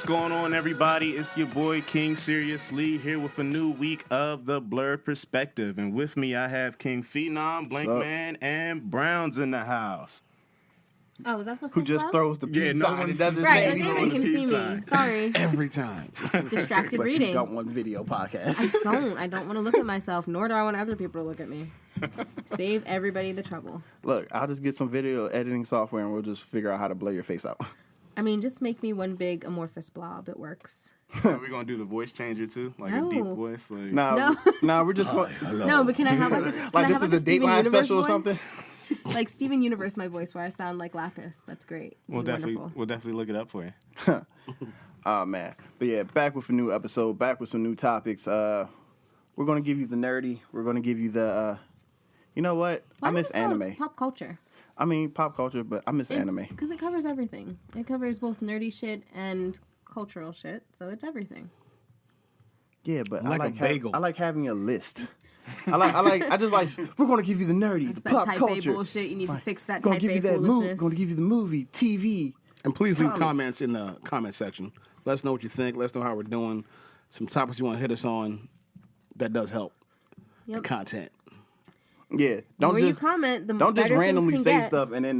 What's going on, everybody? It's your boy King Seriously here with a new week of the Blurred Perspective, and with me I have King Phenom, Blank Man, and Browns in the house. Oh, was that supposed to Who just throws the peace sign? It doesn't right, say I think everybody can see me. Sorry. Every time. Distracted but reading. You don't want video podcast. I don't want to look at myself, nor do I want other people to look at me. Save everybody the trouble. Look, I'll just get some video editing software and we'll just figure out how to blur your face out. I mean, just make me one big amorphous blob. It works. Are we going to do the voice changer, too? Like a deep voice? Like... No, we're just going... No, but can I have like a... Like this is a Dateline special or something? Like Steven Universe, my voice, where I sound like Lapis. That's great. We'll definitely look it up for you. Oh, man. But yeah, back with a new episode, back with some new topics. We're going to give you the nerdy. We're going to give you the... you know what? Why I miss anime. Pop culture. I mean, pop culture, but I miss anime. Because it covers everything. It covers both nerdy shit and cultural shit, so it's everything. Yeah, but like a bagel. I like having a list. I just like, we're going to give you the nerdy, the pop type culture. A bullshit. You need to fix that Gonna type give A you that foolishness. Going to give you the movie, TV. And please leave Comics. comments in the comment section. Let us know what you think. Let us know how we're doing. Some topics you want to hit us on. That does help. The content. Yeah, The more you comment, the don't just better randomly things say can get. stuff and then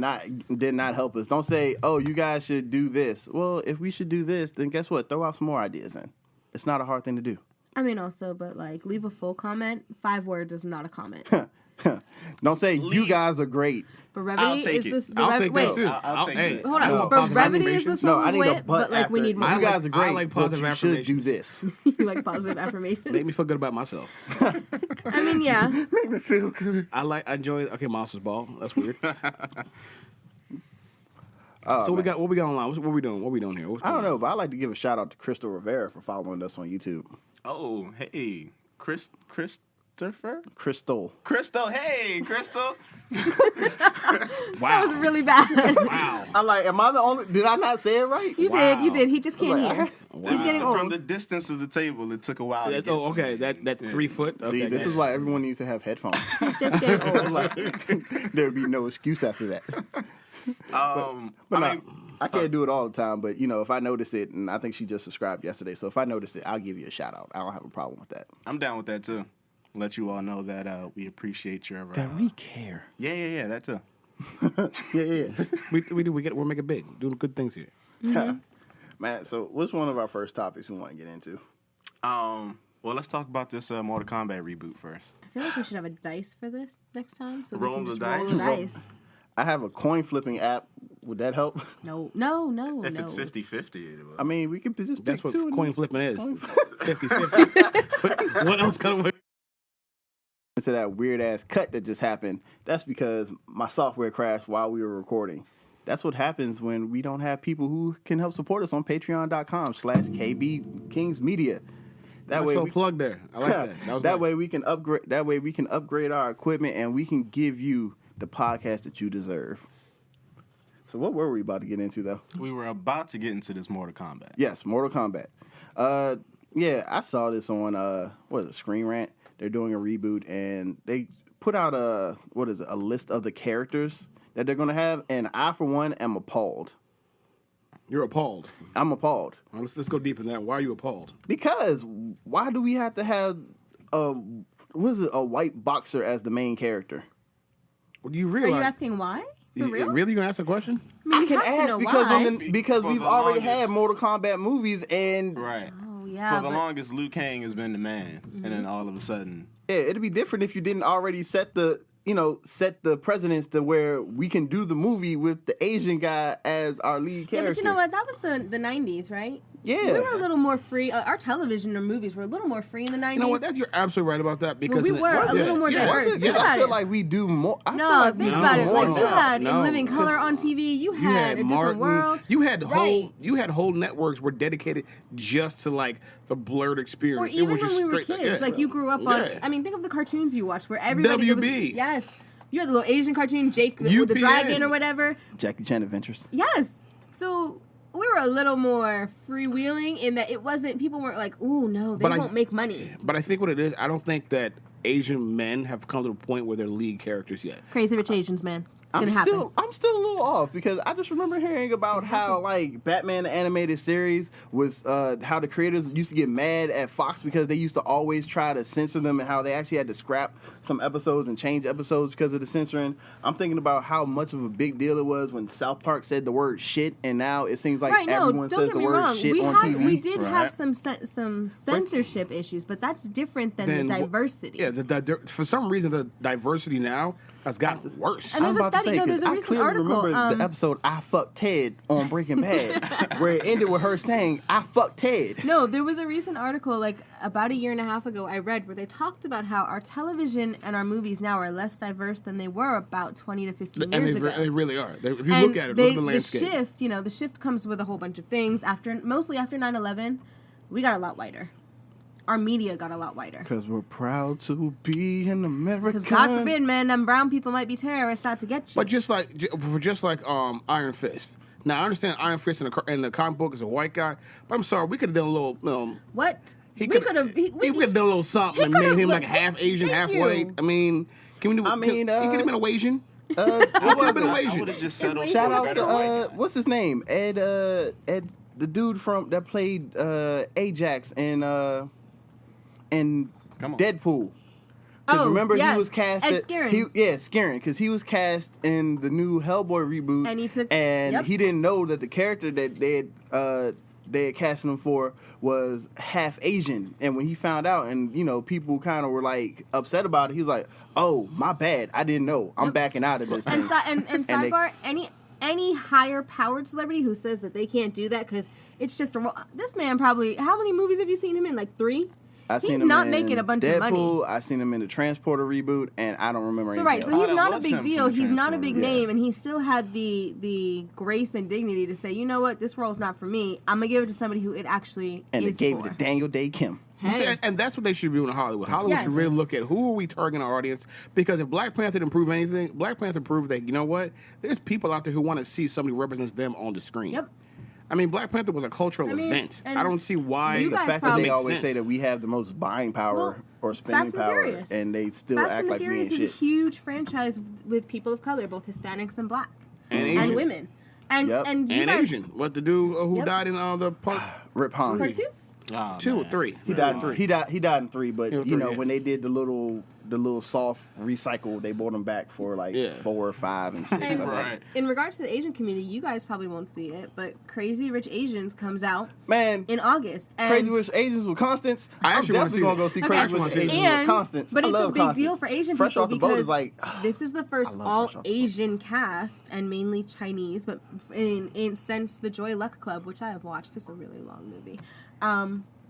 not help us. Don't say, "Oh, you guys should do this." Well, if we should do this, then guess what? Throw out some more ideas. Then it's not a hard thing to do. I mean, also, but like, leave a full comment. 5 words is not a comment. Don't say you guys are great. Brevity is this. I'll take wait, that too. I'll take that. hold I on. want positive Brevity is affirmation. the soul No, I of need a wit, but like we need more. You guys are great. I like but positive you should do affirmations. this. You like positive affirmation. Make me feel good about myself. I mean, yeah. Make me feel good. I enjoy. Okay, Monsters Ball. That's weird. So man. what we got online? What we doing? What we doing here? I don't know, but I like to give a shout out to Crystal Rivera for following us on YouTube. Oh, hey. Christopher? Crystal. Crystal, hey, Crystal. Wow. That was really bad. Wow. I like. Am I the only? Did I not say it right? You did. He just can't hear. Wow. He's getting From old. the distance of the table, it took a while to get to Okay. me. That 3 foot. Okay, See, this is why everyone needs to have headphones. He's just getting old. Like, there'd be no excuse after that. But I can't do it all the time. But if I notice it, and I think she just subscribed yesterday, so if I notice it, I'll give you a shout out. I don't have a problem with that. I'm down with that too. Let you all know that we appreciate your. That we care. Yeah, that too. Yeah. We're making big, doing good things here. Mm-hmm. Man, so what's one of our first topics we want to get into? Well, let's talk about this Mortal Kombat reboot first. I feel like we should have a dice for this next time, so Roll we can the just roll the dice. dice. I have a coin flipping app. Would that help? No. If it's 50-50. I mean, we could just That's pick what two. coin flipping is. 50-50. What else can we? To that weird ass cut that just happened. That's because my software crashed while we were recording. That's what happens when we don't have people who can help support us on patreon.com/KBKingsMedia. That way, plug there. I like that. That way we can upgrade. That way we can upgrade our equipment and we can give you the podcast that you deserve. So what were we about to get into though? We were about to get into this Mortal Kombat. Yes, Mortal Kombat. Yeah, I saw this on Screen Rant. They're doing a reboot and they put out a list of the characters that they're gonna have, and I for one am appalled. You're appalled. I'm appalled. Well, let's go deep in that. Why are you appalled? Because why do we have to have a white boxer as the main character? Well, do you Are realize? you asking why? For real? Really? You gonna ask a question? I can ask because For we've the already longest. had Mortal Kombat movies, and Right. Oh yeah. For the longest, Liu Kang has been the man, and then all of a sudden, yeah, it'd be different if you didn't already set the precedence to where we can do the movie with the Asian guy as our lead character. Yeah, but you know what? That was the 90s, right? Yeah. We were a little more free. Our television or movies were a little more free in the 90s. You know what? You're absolutely right about that because we were a little more diverse. Think I about feel it. like we do more. Think about it. Like you had no. In Living Color on TV. You had A Different World. You had Right. whole networks were dedicated just to like the blurred experience. Or It even was when just we were straight- kids, yeah. like you grew up on. Yeah. I mean, think of the cartoons you watched, where everybody. WB. Yes, you had the little Asian cartoon, Jake with the UPN. dragon or whatever. Jackie Chan Adventures. Yes, so we were a little more freewheeling in that it wasn't. People weren't like, "Ooh, no, they won't make money." But I think what it is, I don't think that Asian men have come to a point where they're lead characters yet. Crazy Rich Asians, man. gonna happen. I'm still a little off because I just remember hearing about how like Batman the animated series was how the creators used to get mad at Fox because they used to always try to censor them and how they actually had to scrap some episodes and change episodes because of the censoring. I'm thinking about how much of a big deal it was when South Park said the word shit, and now it seems like everyone says the word shit on TV. We did have some censorship issues, but that's different than the diversity. Yeah, for some reason the diversity now has gotten worse. And there's a study. No, there's a recent article. I remember the episode "I Fucked Ted" on Breaking Bad, where it ended with her saying "I fucked Ted." No, there was a recent article like about a year and a half ago I read where they talked about how our television and our movies now are less diverse than they were about 20 to 15 years ago. They really are. If you look at it, look at the landscape. The shift comes with a whole bunch of things. Mostly after 9/11, we got a lot whiter. Our media got a lot whiter. Because we're proud to be an American. Because God forbid, man, them brown people might be terrorists out to get you. But just like Iron Fist. Now I understand Iron Fist in the comic book is a white guy, but I'm sorry, we could have done a little. What? We could have done a little something and made him like half Asian, half white. I mean, can we do? he could have been a Asian. He could have been a Asian. I would have just settled. Shout out to what's his name? Ed, the dude that played Ajax and Deadpool. Oh, remember yes. he was cast. Ed Skerin. Skerin, because he was cast in the new Hellboy reboot, and he didn't know that the character that they had casted him for was half Asian. And when he found out, and people kind of were like upset about it, he was like, "Oh, my bad, I didn't know. I'm backing out of this." And sidebar, any higher powered celebrity who says that they can't do that because it's just a role. This man probably. How many movies have you seen him in? Like 3. He's not making a bunch of money. I've seen him in the Transporter reboot, and I don't remember anything else. So he's not a big deal. He's not a big name, and he still had the grace and dignity to say, you know what, this role's not for me. I'm gonna give it to somebody who it actually and is they gave for. it to Daniel Day Kim. Hey. And that's what they should be doing in Hollywood. Hollywood should really look at who are we targeting our audience, because if Black Panther didn't prove anything, Black Panther proved that, you know what, there's people out there who want to see somebody who represents them on the screen. Yep. I mean, Black Panther was a cultural event. I don't see why. The fact that they always say that we have the most buying power or spending power, and they still act like we ain't shit. Fast and the Furious is a huge franchise with people of color, both Hispanics and Black, and women, and Asian. What the dude who died in the part? Rip Hong. Part 2? 2 or 3. He died in 3. He died in 3. But when they did the little soft recycle, they brought him back for 4 or 5 and 6. And in regards to the Asian community, you guys probably won't see it, but Crazy Rich Asians comes out in August. And Crazy Rich Asians with Constance. I'm definitely gonna go see Crazy Rich Asians with Constance. But it's a big deal for Asian people because this is the first all Asian cast, and mainly Chinese, but in since the Joy Luck Club, which I have watched. This is a really long movie.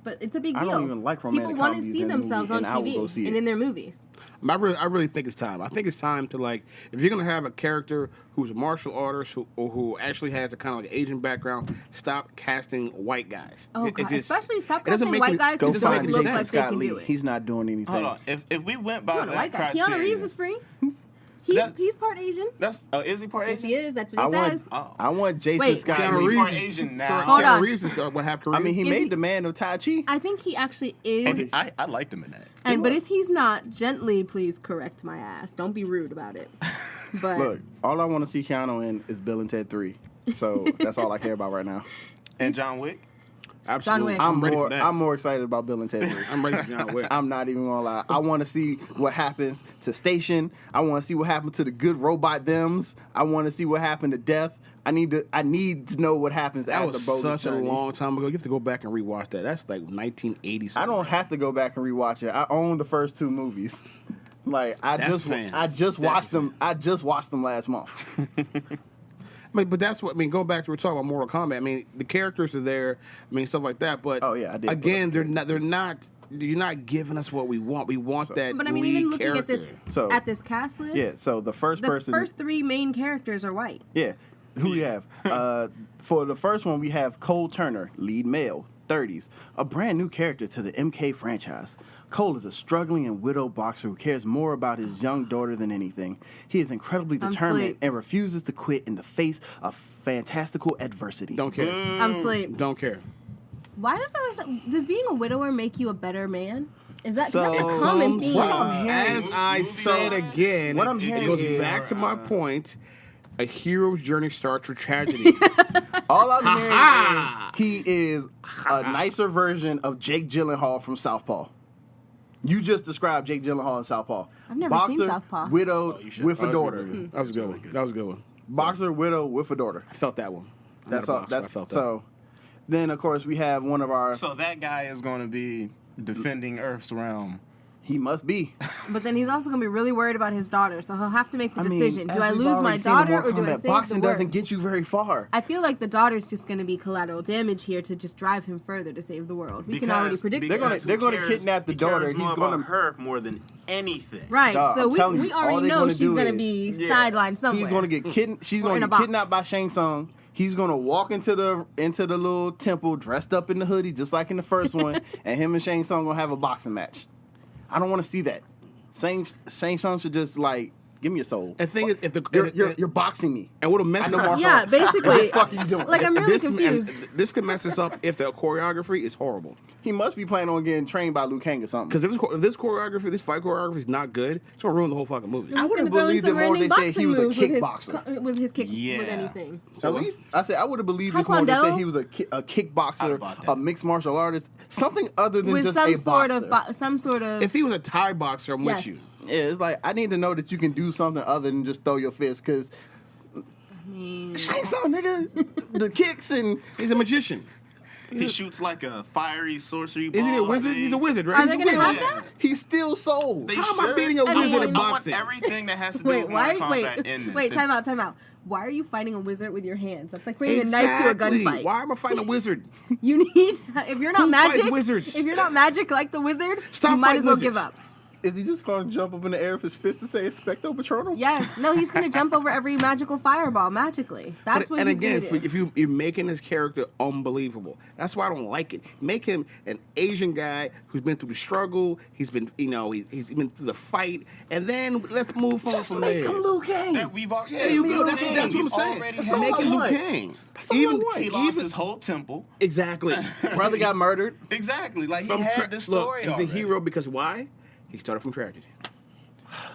But it's a big deal. I don't even like romantic People want to see themselves on TV and in their movies. I really think it's time. I think it's time to, if you're going to have a character who's a martial artist who actually has a kind of Asian background, stop casting white guys. Oh, God. Especially stop casting white guys who don't look like they can do it. He's not doing anything. Hold on. If we went by that criteria... Keanu Reeves is free. He's part Asian. Is he part Asian? Yes, he is. That's what he says. I want Jason Scott. Is he part Asian now? Hold on. Reeves is what half Korean. I mean, he made the man of Tai Chi. I think he actually is. I liked him in that. But if he's not, gently please correct my ass. Don't be rude about it. But look, all I want to see Keanu in is Bill and Ted 3. So that's all I care about right now. And John Wick. Absolutely. John Wick. I'm more excited about Bill and Ted 3. I'm ready for John Wick. I'm not even gonna lie. I want to see what happens to Station. I want to see what happened to the good robot thems. I want to see what happened to Death. I need to know what happens after That was Bogus such Journey. a long time ago. You have to go back and rewatch that. That's like 1980. I don't have to go back and rewatch it. I own the first 2 movies. I just watched them. I just watched them last month. But that's what I mean. Go back to we're talking about Mortal Kombat. I mean, the characters are there. I mean, stuff like that. But I did. Again, they're not. You're not giving us what we want. We want that. But I mean, even looking at this cast list. Yeah. So the first 3 main characters are white. Yeah. Who we have? For the first one, we have Cole Turner, lead male, 30s, a brand new character to the MK franchise. Cole is a struggling and widowed boxer who cares more about his young daughter than anything. He is incredibly determined and refuses to quit in the face of fantastical adversity. Don't care. I'm asleep. Don't care. Why does being a widower make you a better man? Is that So, that's a common theme? As I said again, what I'm it hearing goes is- back to my point. A hero's journey starts with tragedy. All I'm hearing is he is a nicer version of Jake Gyllenhaal from Southpaw. You just described Jake Gyllenhaal in Southpaw. I've never seen Southpaw. Widowed with a daughter. That was a good one. That was a good one. Boxer, widow with a daughter. I felt that one. I'm That's not a all. boxer, I That's felt that. so. Then of course we have one of our. So that guy is going to be defending Earth's realm. He must be. But then he's also going to be really worried about his daughter, so he'll have to make the I mean, decision. Do as I we've lose my already seen in daughter Mortal or do I Kombat, save boxing the doesn't world? get you very far. I feel like the daughter's just going to be collateral damage here to just drive him further to save the world. We can already predict They're this. gonna kidnap the daughter. He's He's more gonna about her more than anything. Right, Dog, so I'm telling we you, all already they're know gonna she's do going to is- be sidelined somewhere. She's gonna get kidnapped. She's Or gonna in a get box. kidnapped by Shang Tsung. He's gonna walk into the little temple dressed up in the hoodie, just like in the first one, and him and Shang Tsung gonna have a boxing match. I don't want to see that. Shang Tsung should just like give me your soul. And the thing is, if the You're boxing me. and what'll mess I know up, martial Yeah, arts. basically. What the fuck are you doing? Like, I'm really this, confused. and this could mess us up if the choreography is horrible. He must be planning on getting trained by Liu Kang or something. Because if this choreography, this fight choreography is not good, it's gonna ruin the whole fucking movie. He's I would've gonna throw in believed some it more if random they said he boxing was a moves with his kickboxer. with his kick Yeah. with anything. At least I said I would have believed this more if they Taekwondo? said he was a kickboxer, How about that? a mixed martial artist, something other than With just some a sort boxer. of some sort of If he was a Thai boxer, I'm yes. with you. Yeah, it's like I need to know that you can do something other than just throw your fist, because I mean, Shang Tsung, nigga, the kicks and He's a magician. He shoots like a fiery sorcery ball. Isn't he a wizard? thing. He's a wizard, right? Are they He's a gonna wizard. have that? he steals souls. They How am I should. beating a I wizard mean, in I want boxing? everything that has to do wait, with why? Mortal Wait, Kombat in this. wait, time out. Why are you fighting a wizard with your hands? That's like bringing a knife to a gunfight. Why am I fighting a wizard? You need if you're not Who fights magic. wizards? If you're not magic like the wizard, Stop you might fighting as well wizards. give up. Is he just going to jump up in the air with his fist and say "Expecto Patronum"? Yes, no, he's gonna jump over every magical fireball magically. That's what and he's again, gonna do. if you're making his character unbelievable, that's why I don't like it. Make him an Asian guy who's been through the struggle. He's been, he's been through the fight, and then let's move on from Make there. him Liu Kang. That we've already. There you go. That's what I'm We've saying. already That's had- all Make I it Liu want. Kang. all I want. He lost his whole temple. Exactly. Brother got murdered. Exactly. Like From he had tra- the look, story he's already. a hero because why? He started from tragedy.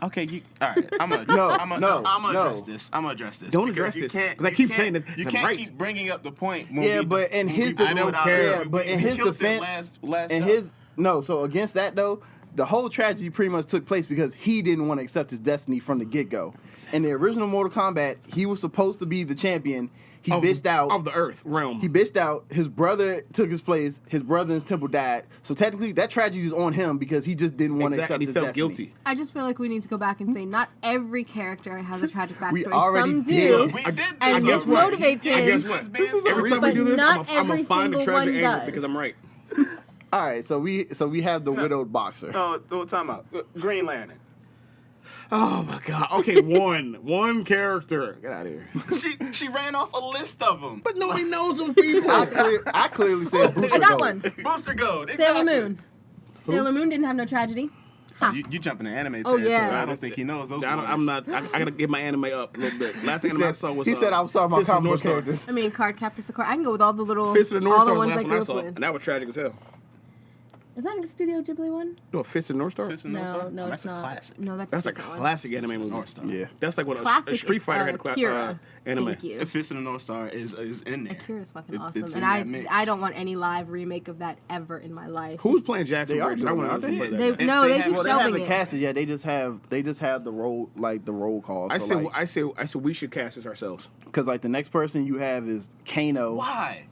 Okay, all right. I'm gonna No, address no. this. I'm gonna address this. Don't because address you this, can't- 'cause I you keep can't- saying that You I'm can't right. keep bringing up the point. When Yeah, we but in when his we I don't put out- care. Yeah, but in we his killed it defense, last in show. his no. So against that though, the whole tragedy pretty much took place because he didn't want to accept his destiny from the get go. In the original Mortal Kombat, he was supposed to be the champion. He bitched out of the Earth realm. He bitched out. His brother took his place. His brother in his temple died. So technically, that tragedy is on him because he just didn't want to accept Exactly. He his felt destiny. guilty. I just feel like we need to go back and say not every character has a tragic We backstory. already Some did. do. We did this. And I this guess what? motivates He- him. he guess just what? being Every time But we do this, not I'm gonna every find the single treasure one angle does. because I'm right. All right, so we have the widowed boxer. No, time out. Green Lantern. Oh my god. Okay, one character. Get out of here. She ran off a list of them. But nobody knows those people. I clearly said Booster I got Gold. one. Booster Gold. Sailor exactly. Moon. Sailor Moon didn't have no tragedy. Oh, you jumping to anime Oh, territory. yeah. I don't think he knows those. I'm not. I gotta get my anime up a little bit. Last anime I saw was. He said I was talking about Fist of comic book North Star. characters. I mean, Card Captor Sakura. I can go with all the little, Fist of the North all Star the was ones the last I one grew I up saw, with. and that was tragic as hell. Is that a Studio Ghibli one? No, Fist of the North Star. Fist of the North Star? No, Oh, it's that's a not. classic. No, that's That's a different one. classic anime movie. North Star. Yeah. That's like what a Classic Street is, Fighter had Akira. anime. Thank you. The Fist of the North Star is in there. Akira is fucking It- awesome, it's and in that mix. I don't want any live remake of that ever in my life. Who's Just- playing Jackson They are Bridges? I doing want it, to aren't play They- that. guy. no, they keep Well, they shelving haven't it. casted yet. They just have the roll call. I So, say, like, I say, we should cast this ourselves. because like the next person you have is Kano. Why?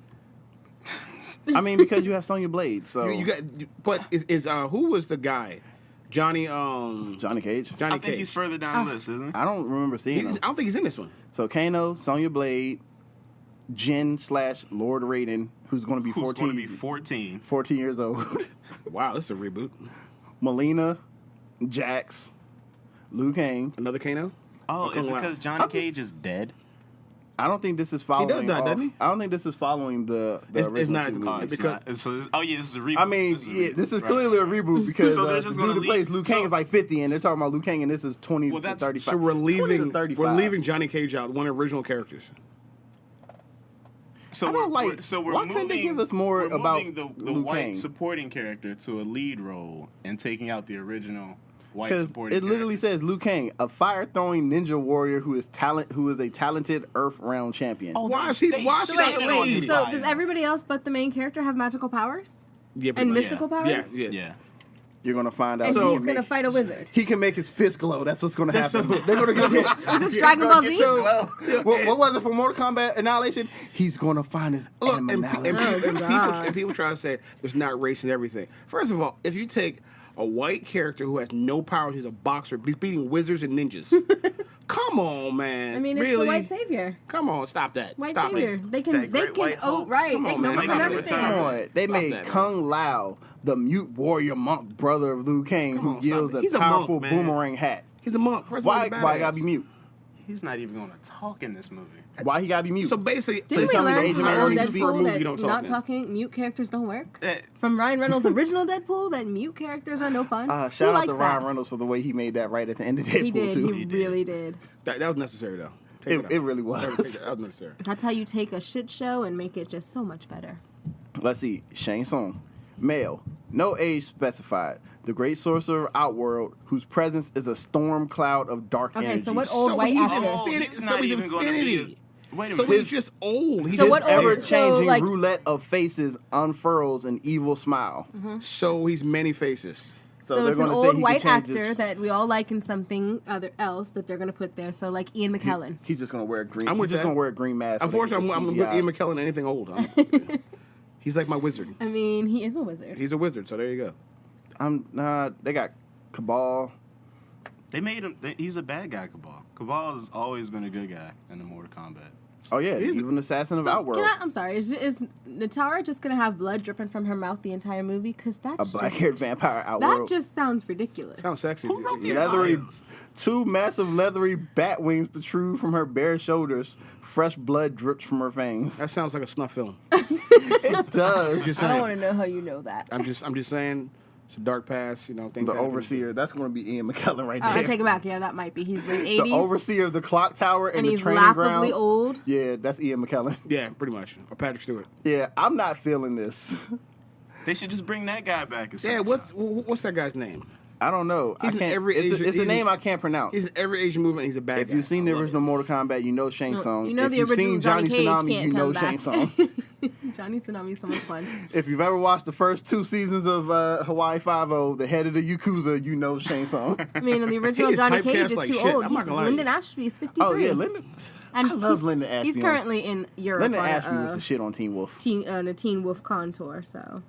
I mean, because you have Sonya Blade. So You got, but is who was the guy? Johnny Johnny Cage. I Johnny think Cage. he's further down the list, isn't he? I don't remember seeing him. I don't think he's in this one. So Kano, Sonya Blade, Jin / Lord Raiden, who's going to be Who's 14, going to be 14? 14 years old. Wow, this is a reboot. Melina, Jax, Liu Kang. Another Kano. Oh, Okay, is it wow. because Johnny Cage is dead? I don't think this is following. does die, doesn't he? I don't think this is following the It's original not. two Oh, movies. it's Because- not. Oh, yeah, this is a reboot. I mean, this is clearly a reboot because So they're the just dude gonna that plays leave- Liu Kang so- is like 50, and they're talking about Liu Kang, and this is 20 Well, to that's- 35. So we're 20 to leaving. 35. We're leaving Johnny Cage out. One of the original characters. So I don't like. we're why moving, couldn't they give us more we're about moving the Liu white Kang? supporting character to a lead role and taking out the original white Because supporting it literally character. says Liu Kang, a fire-throwing ninja warrior who is a talented Earth-round champion. Oh, Why is he? Why is So he wait, not the wait. lead? So does everybody else but the main character have magical powers Yeah, pretty and much. mystical powers? Yeah. You're gonna find out. And he he's can gonna make- fight a wizard. He can make his fist glow. That's what's gonna Just happen. so- They're gonna get his. Is this Dragon Ball Z? What was it for Mortal Kombat Annihilation? He's gonna find his Look, and Annihilation. people try to say there's not race and everything. First of all, if you take a white character who has no powers, he's a boxer, he's beating wizards and ninjas. Come on, man. I mean, it's really? the white savior. Come on, stop that. White Stop savior. It. They can. That They great can. white Oh, hope. right. Come They on, can man. overcome They got everything. Come on. They Stop made that, man. Kung Lao, the mute warrior monk brother of Liu Kang, Come who on, stop wields it. a He's a monk, powerful man. boomerang hat. He's a monk. First of all, Why? he's a Why badass. gotta be mute? He's not even going to talk in this movie. Why he gotta be mute? So basically, Didn't we some of the learn Asian from man old only speak for a Deadpool movie, that you don't talk not then. talking mute characters don't work? Eh. From Ryan Reynolds' original Deadpool, that mute characters are no fun. Shout Who out likes to that? Ryan Reynolds for the way he made that right at the end of Deadpool He did. too. He really did. that was necessary, though. Take It out. really was. Take that was necessary. That's how you take a shit show and make it just so much better. Let's see. Shang Tsung. Male. No age specified. The great sorcerer of Outworld, whose presence is a storm cloud of dark Okay, energy. so what old white he's actor? Infinity. He's not he's even going to be. infinity. Wait a So minute. he's just old. He's So just what old- ever-changing so, like- roulette of faces unfurls an evil smile. So he's many faces. So they're it's an gonna say he old can white change his- actor that we all like in something else that they're gonna put there. So like Ian McKellen. He's just gonna wear a green. I'm He's with just that. gonna wear a green mask. when they Unfortunately, get I'm the with Ian CGI. McKellen. Anything old. He's like my wizard. I mean, he is a wizard. He's a wizard. So there you go. They got Cabal. They made him. He's a bad guy, Cabal. Cabal has always been a good guy in the Mortal Kombat. Oh yeah, He's- even assassin of So, Outworld. I'm sorry. Is Natara just gonna have blood dripping from her mouth the entire movie? Because A that's black-haired just, vampire that Outworld. just sounds ridiculous. Sounds sexy. Who wrote these Leathery, bios? two massive leathery bat wings protrude from her bare shoulders. Fresh blood drips from her fangs. That sounds like a snuff film. It does. Just I don't saying. want to know how you know that. I'm just saying. It's a dark past. You know things. The happen. overseer. That's going to be Ian McKellen right there. I take it back. Yeah, that might be. He's late The 80s. overseer of the clock tower and, and the he's training laughably grounds. old. Yeah, that's Ian McKellen. Yeah, pretty much. Or Patrick Stewart. Yeah, I'm not feeling this. They should just bring that guy back. Or Yeah. something. What's that guy's name? I don't know. He's I in can't, every it's Asian- a he's in- name I can't pronounce. He's in every Asian movie. And he's a bad If guy. you've seen the I love original Mortal Kombat, you know Shang Tsung. You know if the you've original seen Johnny Cage Tsunami, can't you know come Shang back. Tsung. Johnny Tsunami is so much fun. If you've ever watched the first 2 seasons of Hawaii Five-0, the head of the Yakuza, you know Shang Tsung. I mean, the original He's Johnny Cage typecast is like too shit. old. I'm not He's gonna lie to Lyndon you. Ashby's 53. Oh yeah, Lyndon. And I love Lyndon Ashby. He's currently in Europe Lyndon on Ashby was a, the shit on Teen Wolf. on a Teen Wolf con tour. So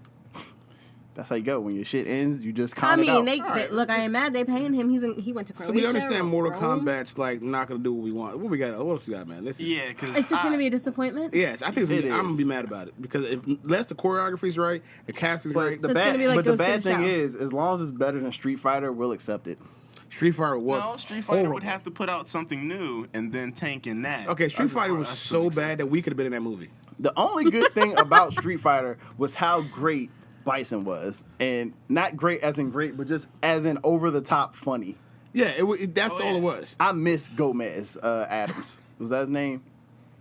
That's how you go. When your shit ends, you just con I it mean, out. they look. I am mad. They paying him. He went to Croatia. So we understand Mortal Rome. Kombat's like not gonna do what we want. What we got? What else we got, man? This is, Yeah, because It's just gonna be a disappointment. Yes, I think It I'm gonna is. be mad about it because unless the choreography's right, the casting's But right. the So it's bad, gonna be like but the Ghost in bad the thing Shell. is, as long as it's better than Street Fighter, we'll accept it. Street Fighter was No, Street Fighter horrible. would have to put out something new and then tank in that. Okay, Street Fighter Before was us so to accept bad that we could have been in that movie. The only good thing about Street Fighter was how great Bison was, and not great as in great, but just as in over the top funny. Yeah, that's Oh, all yeah. it was. I miss Gomez Adams. Was that his name?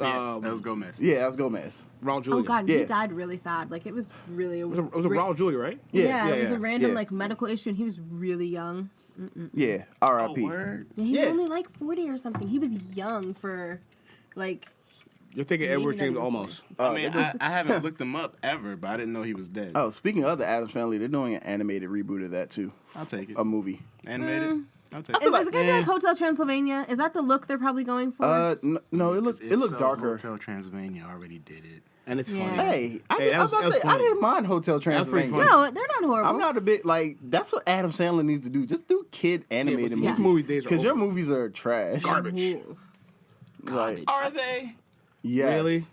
Yeah, that was Gomez. Yeah, that was Gomez. Raul Julia. Oh God, Yeah. he died really sad. Like it was really. It was a Raul Julia, right? Yeah, Yeah, it was a random yeah. like medical issue, and he was really young. Yeah, Oh, R.I.P. word. Yeah, he was Yeah. only like 40 or something. He was young for, like. You're thinking Maybe Edward not James even almost. I mean, I haven't looked him up ever, but I didn't know he was dead. Oh, speaking of the Addams Family, they're doing an animated reboot of that too, I'll take it. a movie. Animated. I'll take Is it. it gonna be like Hotel Transylvania? Is that the look they're probably going for? No, it looks It's darker. Hotel Transylvania already did it. And it's Yeah. funny. Hey, I Hey, that was about was to say I funny. didn't mind Hotel pretty Transylvania. funny. No, they're not horrible. I'm not a bit like that's what Adam Sandler needs to do. Just do kid animated but movies. his movie days are Because your over. movies are trash. Garbage. Like, Are they? yes. Really?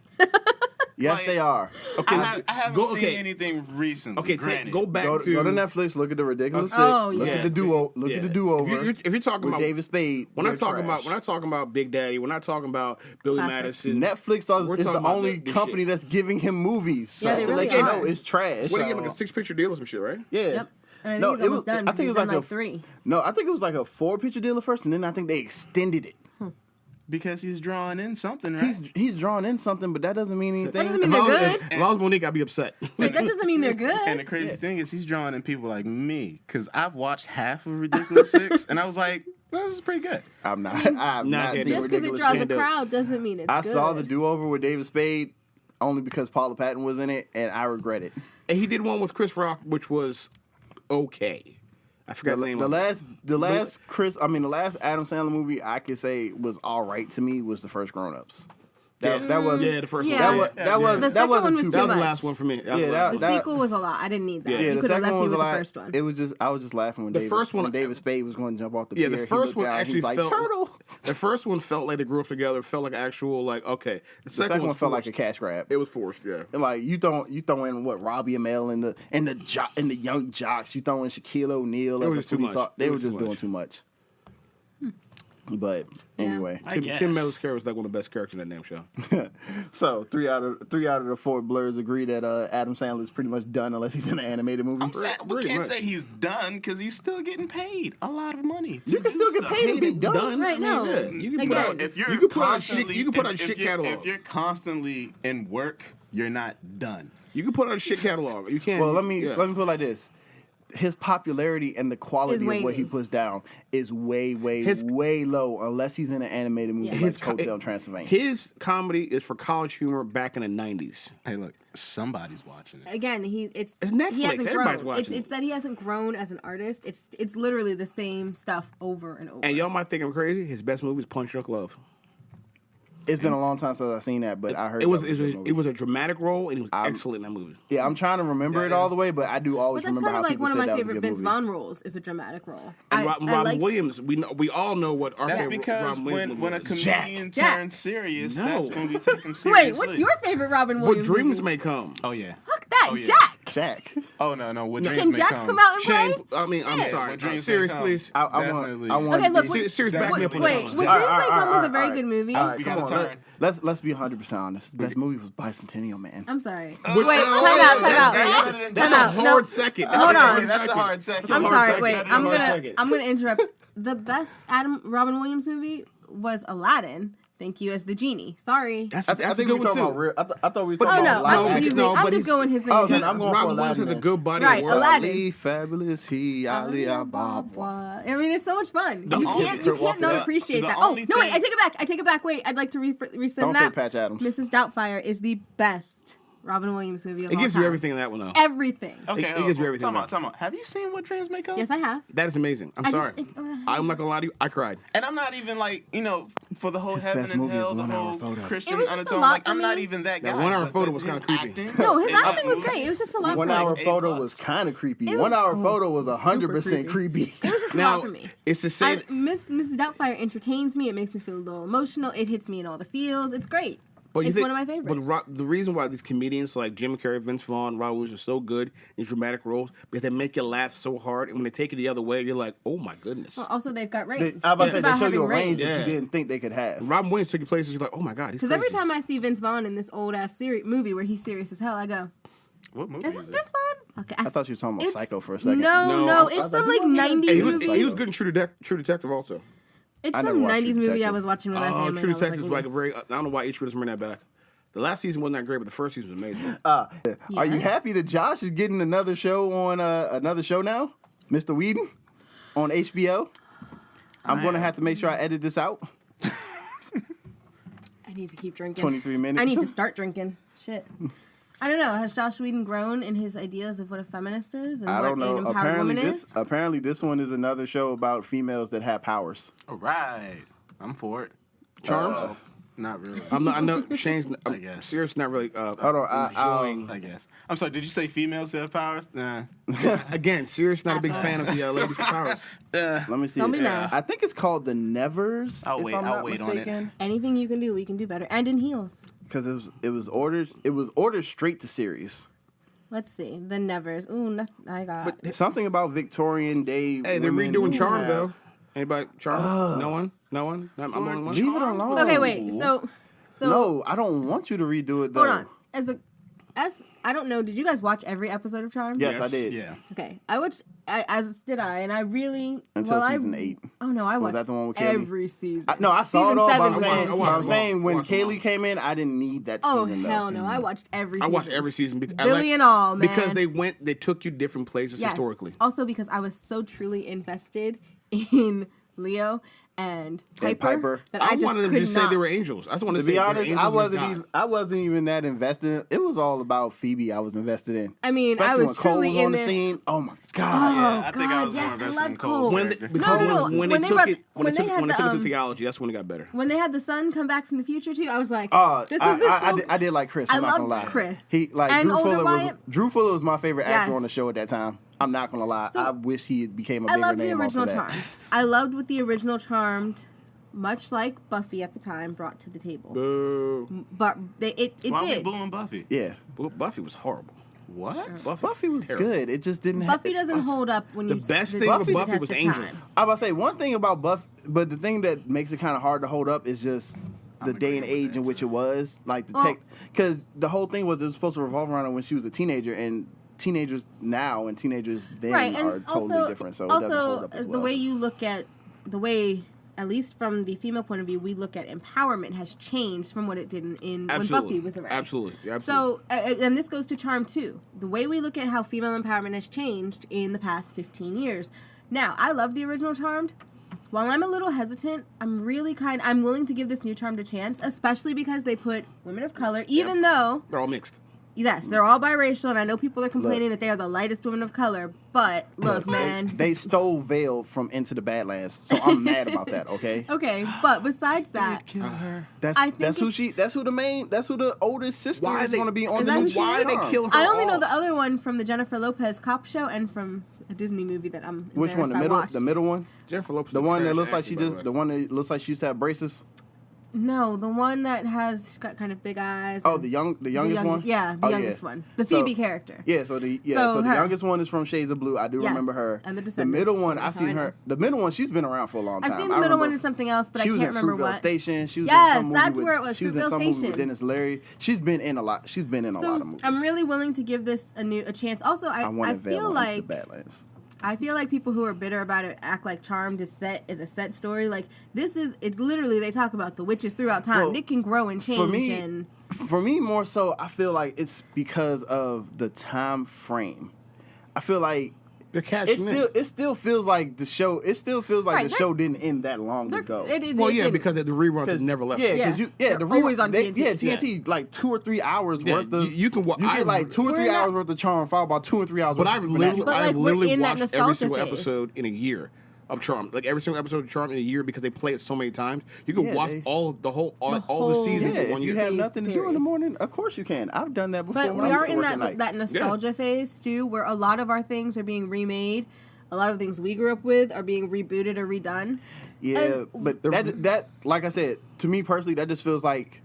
Yes, Like- they are. Okay. I haven't go, seen okay. anything recently. Okay, granted. go back Go to to Netflix. Look at the Ridiculous Six. Oh, Look yeah. at the duo. Look Yeah. at the do over. If you're talking with about David Spade. when I'm they're talking trash. about Big Daddy, we're not talking about Billy Classic. Madison. Netflix We're is the talking about only this company shit. that's giving him movies. Yeah, they so really they are. know it's trash. What do you so- get, like a 6-picture deal or some shit, right? Yeah. Yep. And I think No, he's it almost was- done. I because think it he's was done like like a- 3. No, I think it was like a 4-picture deal at first, and then I think they extended it. Because he's drawing in something, right? He's drawing in something, but that doesn't mean anything. That doesn't mean they're good. As long as Monique, I'd be upset. Wait, that doesn't mean they're good. And the crazy thing is he's drawing in people like me. Because I've watched half of Ridiculous 6, and I was like, this is pretty good. I'm not. I've not seen Just because it Ridiculous draws a Stand Up. crowd doesn't mean it's good. I saw the do-over with David Spade only because Paula Patton was in it, and I regret it. And he did one with Chris Rock, which was okay. I forgot the name. The last Adam Sandler movie I could say was all right to me was the first Grown Ups. That was the first Yeah. one. that was The second one was too That was the much. last one for me. The sequel was a lot. I didn't need that. You the could have second left one me was with a the lot. first one. It was just I was just laughing when David Spade was going to jump off the pier. the first one actually he's like, felt turtle. The first one felt like they grew up together. Felt like actual okay. The second one was felt like forced. a cash grab. It was forced. Yeah. And like you throw in what Robbie Amell and the young jocks. You throw in Shaquille O'Neal. It was just too much. They It were was just too doing much. too much. But anyway, Tim Meller's character was like one of the best characters in that damn show. so three out of the 4 blurs agree that Adam Sandler is pretty much done unless he's in an animated movie. I'm saying, we Pretty can't much. say he's done because he's still getting paid a lot of money. You can still get paid to be done. Right, no. Yeah. You can Again. put out, If you're you can put out constantly- shit. You can put out if shit you're- catalog. If you're constantly in work, you're not done. You can put out a shit catalog. You can't. Well, let me yeah. put it like this. His popularity and the quality Is of what he waning. puts down is way low unless he's in an animated movie Yeah. like Hotel Transylvania. His comedy is for college humor back in the 90s. Hey, look, somebody's watching it. Again, It's Netflix. he hasn't Everybody's grown. watching It's that he hasn't grown as an artist. It's literally the same stuff over and over. And y'all might think I'm crazy. His best movie is Punch Drunk Love. It's been a long time since I've seen that, but I heard It was that a good movie. it was a dramatic role, and he was excellent in that movie. Yeah, I'm trying to remember That it all is- the way, but I do always But that's remember kind how of like people one of said my that was a favorite good Vince movie. Vaughn roles is a dramatic role. And I Robin like Williams, we all know what our That's favorite because Robin Williams when a movie is. comedian Jack. turns serious, No. that's when we take him seriously. Wait, what's your favorite Robin What Williams dreams movie? may come. Oh yeah. Fuck that, Oh, yeah. Jack. Jack. Oh no. What dreams Can may Jack come out and play? Shane, I mean, I'm Shit. sorry. What dreams Serious, may come. please. I Definitely. want Okay, to look, be- what- Serious, back me up on Wait, that What one. Dreams May Come was a very all good movie. All right, We come got a on. turn. Let's be 100% honest. The best movie was Bicentennial Man. I'm sorry. Wait, Wait, oh, time out. That's Time a out. hard No. second. Hold on. That's a hard second. I'm hard sorry. second. Wait, That's a hard second. I'm gonna interrupt. The best Robin Williams movie was Aladdin. Thank you as the genie. Sorry. That's I a think good we one talking too. about real. I thought we were But- talking Oh about no, I'm live action. confusing. no, I'm but just he's- going his name. Oh, too. then I'm going for Robin Williams has a Aladdin. good body Right, of work. Aladdin. Ali, fabulous he, Ali, Ababa. I mean, it's so much fun. You only- can't not appreciate the that. Oh only no, wait, thing- I take it back. I take it back. Wait, I'd like to rescind Don't say that. Patch Adams. Mrs. Doubtfire is the best Robin Williams movie of It all gives time. you everything in that one, though. Everything. Okay, It gives you everything Time back. out, time out. Have you seen What Dreams May Come? Yes, I have. That is amazing. I'm I just- sorry. it's, I'm not gonna lie to you. I cried. And I'm not even like, for the whole heaven best and movie is hell, the 1 hour whole photo. Christian It was just a undertone. lot Like, for I'm not me. even that guy. That 1 hour but photo was his kinda creepy. acting No, his in that acting was movie- great. It was just a lot for 1 me. hour A+. photo was kind of creepy. It was- 1 hour photo was 100% creepy. creepy. It was just a Now, lot for me. it's the same. Mrs. Doubtfire entertains me. It makes me feel a little emotional. It hits me in all the feels. It's great. But you It's think- one of my favorites. But the reason why these comedians like Jim Carrey, Vince Vaughn, Robin Williams are so good in dramatic roles because they make you laugh so hard, and when they take it the other way, you're like, oh my goodness. Well, also, they've got range. I was about to It's say, about they show having you a range range. that Yeah. you didn't think they could have. Robin Williams took you places you're like, oh my god, he's Because every crazy. time I see Vince Vaughn in this old ass movie where he's serious as hell, I go, What movie "Is is it this? Vince Vaughn?" Okay, I thought you were talking about it's- Psycho for a second. No, No, it's I some thought like you were- 90s Hey, movie. he was good in True Detective also. It's I never some watched 90s True movie I Detective. was watching with my family. Oh, and True I was Detective was like, like a very. I don't know why HBO doesn't bring that back. The last season wasn't that great, but the first season was amazing. Are you Yes. happy that Josh is getting another show on another show now, Mr. Whedon, on HBO? I'm going to have to make sure I edit this out. I need to keep drinking. 23 minutes. I need to start drinking. Shit. I don't know. Has Josh Whedon grown in his ideas of what a feminist is and I what don't know. an empowered woman is? Apparently, this one is another show about females that have powers. All right. I'm for it. Charms? Not really. I'm not. I know Shane's. I guess. Serious, not really. Hold on. enjoying. I guess. I'm sorry. Did you say females who have powers? Nah. Again, serious, not a big fan of the ladies with powers. Let me see. Don't be mad. I think it's called The Nevers. I'll if wait- I'm I'll not wait on it. mistaken. Anything you can do, we can do better. And in heels. Because it was ordered straight to series. Let's see. The Nevers. Ooh, I got. Something about Victorian day. Hey, they're women redoing who Charm have- though. Anybody Charm? No one. I'm the only one. Leave it alone. Okay, wait. So No, I don't want you to redo it though. hold on. I don't know. Did you guys watch every episode of Charmed? Yes, I did. Yeah. Okay, as did I, and I really Until season 8. Oh no, I watched that the one with Kaylee? every season. No, I saw Season it all. But 7 I'm was saying, on but I'm Kaylee. saying when Watch them all. Kaylee came in, I didn't need that Oh season. hell though. no, I watched every I season. watched every season Billy and all, man. because they took you different places Yes. historically. Also because I was so truly invested in Leo and Piper, that I just wanted them could to just not. say they were angels. I just wanted To to say be they were honest, angels I wasn't even that invested. It was all about Phoebe. I was invested in. I mean, I Especially was when Cole truly was in on the there. scene. Oh my Oh god! Yeah, I think I God, was yes, more I invested loved in Cole's Cole. When character. when they took it to theology, that's when it got better. When they had the son come back from the future too, I was like, This this is the I did like Chris. I I'm not gonna loved lie. Chris. He like And older Wyatt. Drew Fuller was my favorite actor Yes. on the show at that time. I'm not gonna lie. So, I wish he became a I bigger loved the name original off of that. Charmed. I loved what the original Charmed, much like Buffy at the time, brought to the table. Boo. But it Why we did. booing Buffy? Yeah, Buffy was horrible. What? Buffy was terrible. good. It just didn't. Buffy doesn't hold up when The you. best the thing about test Buffy of was Angel. time. I was about to say one thing about Buffy, but the thing that makes it kind of hard to hold up is just the I'm day and agreeing with age that, in which too. it was, like the Well- tech, because the whole thing was it was supposed to revolve around her when she was a teenager, and teenagers now and teenagers then Right, are and totally also, different. So it doesn't hold up as the well. way you look at the way, at least from the female point of view, we look at empowerment has changed from what it did in when Buffy was around. Absolutely. So, and this goes to Charm too. The way we look at how female empowerment has changed in the past 15 years. Now, I love the original Charmed. While I'm a little hesitant, I'm willing to give this new Charmed a chance, especially because they put women of color, even though, they're all mixed. yes, they're all biracial, and I know people are complaining that they are the lightest women of color, but look, man. They stole Veil from Into the Badlands, so I'm mad about that. Okay. Okay, but besides that, Kill her. That's I think that's who the oldest sister Why is they- going to be on Is the that new who she Why is? they kill her I only know off? the other one from the Jennifer Lopez cop show and from a Disney movie that I'm Which one? embarrassed I watched. The middle one? Jennifer Lopez. The is one that trash looks like actor, she by the just way. the one that looks like she used to have braces. No, the one that has got kind of big eyes. Oh, and the youngest one. Yeah, the Oh, youngest one, the So- Phoebe character. Yeah, so the So the her. youngest one is from Shades of Blue. I do Yes, remember her. and the the Descendants. middle one, That's I've how I seen know. her. The middle one, she's been around for a long time. I've seen the I middle one remember in something else, but I she was can't in remember Fruitvale what. Station. She was Yes, in some movie that's with, where it was, She was in Fruitvale some movie Station. with Dennis Leary. She's been in a lot. She's been in a lot of So movies. I'm really willing to give this a chance. Also, I wanted Veil feel on Into like the Badlands. I feel like people who are bitter about it act like Charmed is a set story. Like it's literally they talk about the witches throughout time. Well, It can grow and change and For me, more so, I feel like it's because of the time frame. I feel like They're catching it still feels like the show. It still feels like Right, the they're- show didn't end that long ago. Well, yeah, didn't. because the reruns have never left. Yeah, Yeah. because They're the always on they, TNT. Yeah, TNT like 2 or 3 hours Yeah, worth of. you can wa- You I- get like 2 or We're 3 in that- hours worth of Charm, followed by 2 or 3 hours. But worth I've of literally, Supernatural. But, like, we're literally in that watched every nostalgia single phase. episode in a year of Charm. Like every single episode of Charm in a year because they play it so many times. You can Yeah, watch they- all the whole- seasons Yeah, in one if you year. have nothing to do in the series. morning, of course you can. I've done that before. But when we I are used to in work at night. that nostalgia phase too, where a lot of our things are being remade. A lot of things we grew up with are being rebooted or redone. Yeah, And- but that like I said, to me personally, that just feels like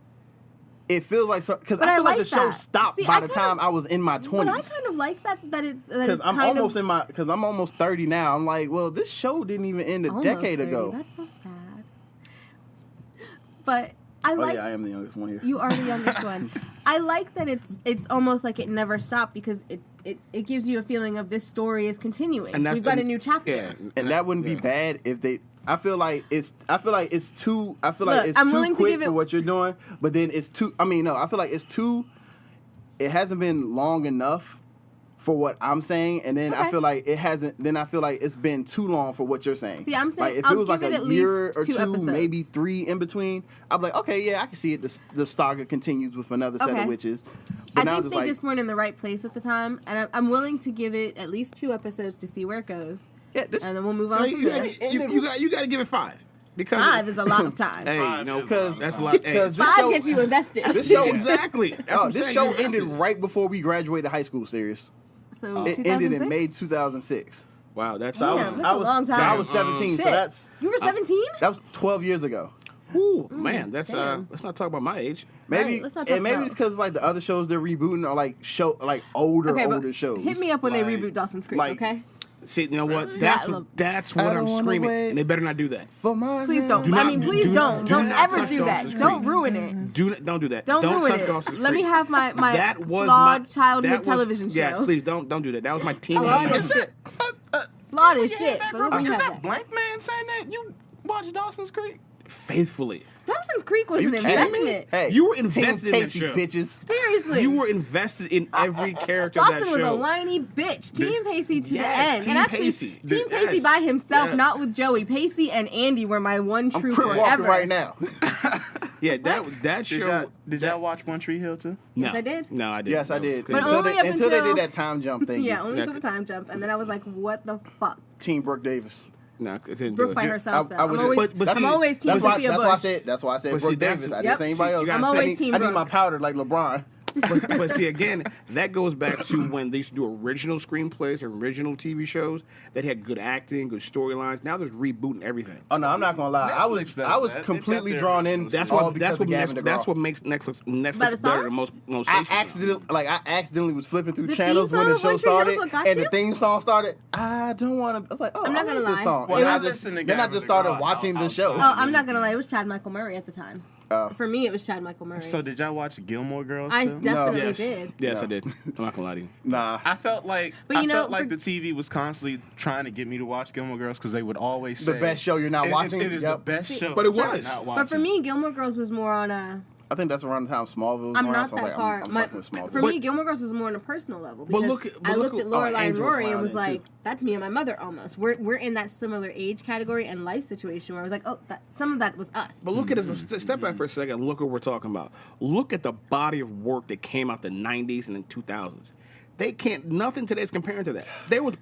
it feels like because But I I feel like like the show that. stopped See, by I the kinda- time I was in my But I 20s. kind of like that it's Because I'm kind almost of because I'm almost 30 now. I'm like, well, this show didn't even end a almost decade 30. ago. That's so sad. But I Oh like yeah, I am the youngest one here. you are the youngest one. I like that it's almost like it never stopped because it gives you a feeling of this story is continuing. And that's We've got a and- new chapter. Yeah, And that wouldn't be yeah. bad if they. I feel like it's too. I feel Look, like it's I'm too willing to quick give it- for what you're doing. But then it's too. I mean, no. I feel like it's too. It hasn't been long enough for what I'm saying, and then I Okay. feel like it hasn't. Then I feel like it's been too long for what you're saying. See, I'm saying like, if I'll it was give like it a at year least or 2 two, episodes. maybe 3 in between, I'm like, okay, yeah, I can see it. The saga continues with another set Okay. of witches. But I now think it's they like, just weren't in the right place at the time, and I'm willing to give it at least 2 episodes to see where it goes, yeah, this, and then we'll move on from You, there. you got to give it 5 because 5 is a lot of time. Hey, you know, Because- that's a lot. Hey, because this 5 show- gets you invested. this show exactly. That's what I'm this saying, show you're ended invested. right before we graduated high school. Serious. So It 2006? ended in May 2006. Wow, that's So I Damn, was, that's I a was, long so I time. was 17. Shit. So that's You were 17? that was 12 years ago. Ooh, man, that's damn. let's not talk about my age. Maybe Right, let's not talk and maybe about- it's because like the other shows they're rebooting are like older Okay, but shows. hit me up when they Like- reboot Dawson's Creek, like- okay? See, you know what? That That's I what don't I'm wanna screaming, wait. and they better not do that. For my Please don't. Do not- please do- don't. do Don't not ever touch do that. Dawson's Don't Creek. ruin it. Don't do that. Don't ruin touch it. Dawson's Let me Creek. have my That was flawed my childhood that was- television Yes, show. please don't do that. That was my Flawed teenage. as shit. Flawed as shit. That, But bro? let me Is have that that. Blank Man saying that? You watch Dawson's Creek? Faithfully. Dawson's Creek was you an kidding me? investment. Hey, You were Team invested in that Casey, show. bitches. Seriously. You were invested in every character of Dawson that was show. a whiny bitch. Team Pacey to the Yes, end. Team And actually, Pacey. Team Yes. Pacey by himself, Yes. not with Joey. Pacey and Andy were my one I'm true crip walking forever. right now. Yeah, that show. Did y'all watch One Tree Hill too? Yes, I did. No, I didn't. Yes, I did. But Until only they, up until they until- did that time jump thing. Yeah, only That's- until the time jump. And then I was like, what the fuck? Team Brooke Davis. No, I couldn't do Brooke it. by herself, though. I was- I'm always, but I'm see, always Team That's why, Sophia that's why I Bush. said. That's why I said But see, Brooke that's- Davis. I Yep. didn't say anybody else. You gotta I'm always I need- Team I need my Brooke. powder like LeBron. But see, again, that goes back to when they used to do original screenplays, original TV shows that had good acting, good storylines. Now there's rebooting everything. Oh no, I'm not gonna lie. Netflix does I was that. They've completely got their drawn in. originals. That's all what because of Gavin DeGraw. that's what makes Netflix By the better song? than most I stations. accidentally was flipping through The channels theme when the song of show One Tree Hill's started, what got and you? the theme song started. I don't want to. I was like, oh, I'm not I gonna like this lie. song. Well, And I I listen to then I Gavin just started DeGraw watching the show. Oh, I'm not gonna lie. It was Chad Michael Murray at the time. For me, it was Chad Michael Murray. So did y'all watch Gilmore Girls? I too? definitely Yes. did. Yes, No. I did. I'm not gonna lie to you. Nah, I felt like But you know, the TV was constantly trying to get me to watch Gilmore Girls because they would always the say best show you're not watching. It is Yep. the best show, But it that you're was. not But for watching. me, Gilmore Girls was more on a. I think that's around the time Smallville was I'm around, not so I was that like, far. I'm My, fucking with Smallville. for me, Gilmore Girls was more on a personal level But because look- but I look looked at at- Lorelai and Angel was Rory and around was then, like, "That's me and my mother almost. We're in that similar age category and life situation where I was like, oh, some of that was us." But look at it. Step back for a second. Look what we're talking about. Look at the body of work that came out the '90s and the 2000s. They can't. Nothing today's comparing to that. There was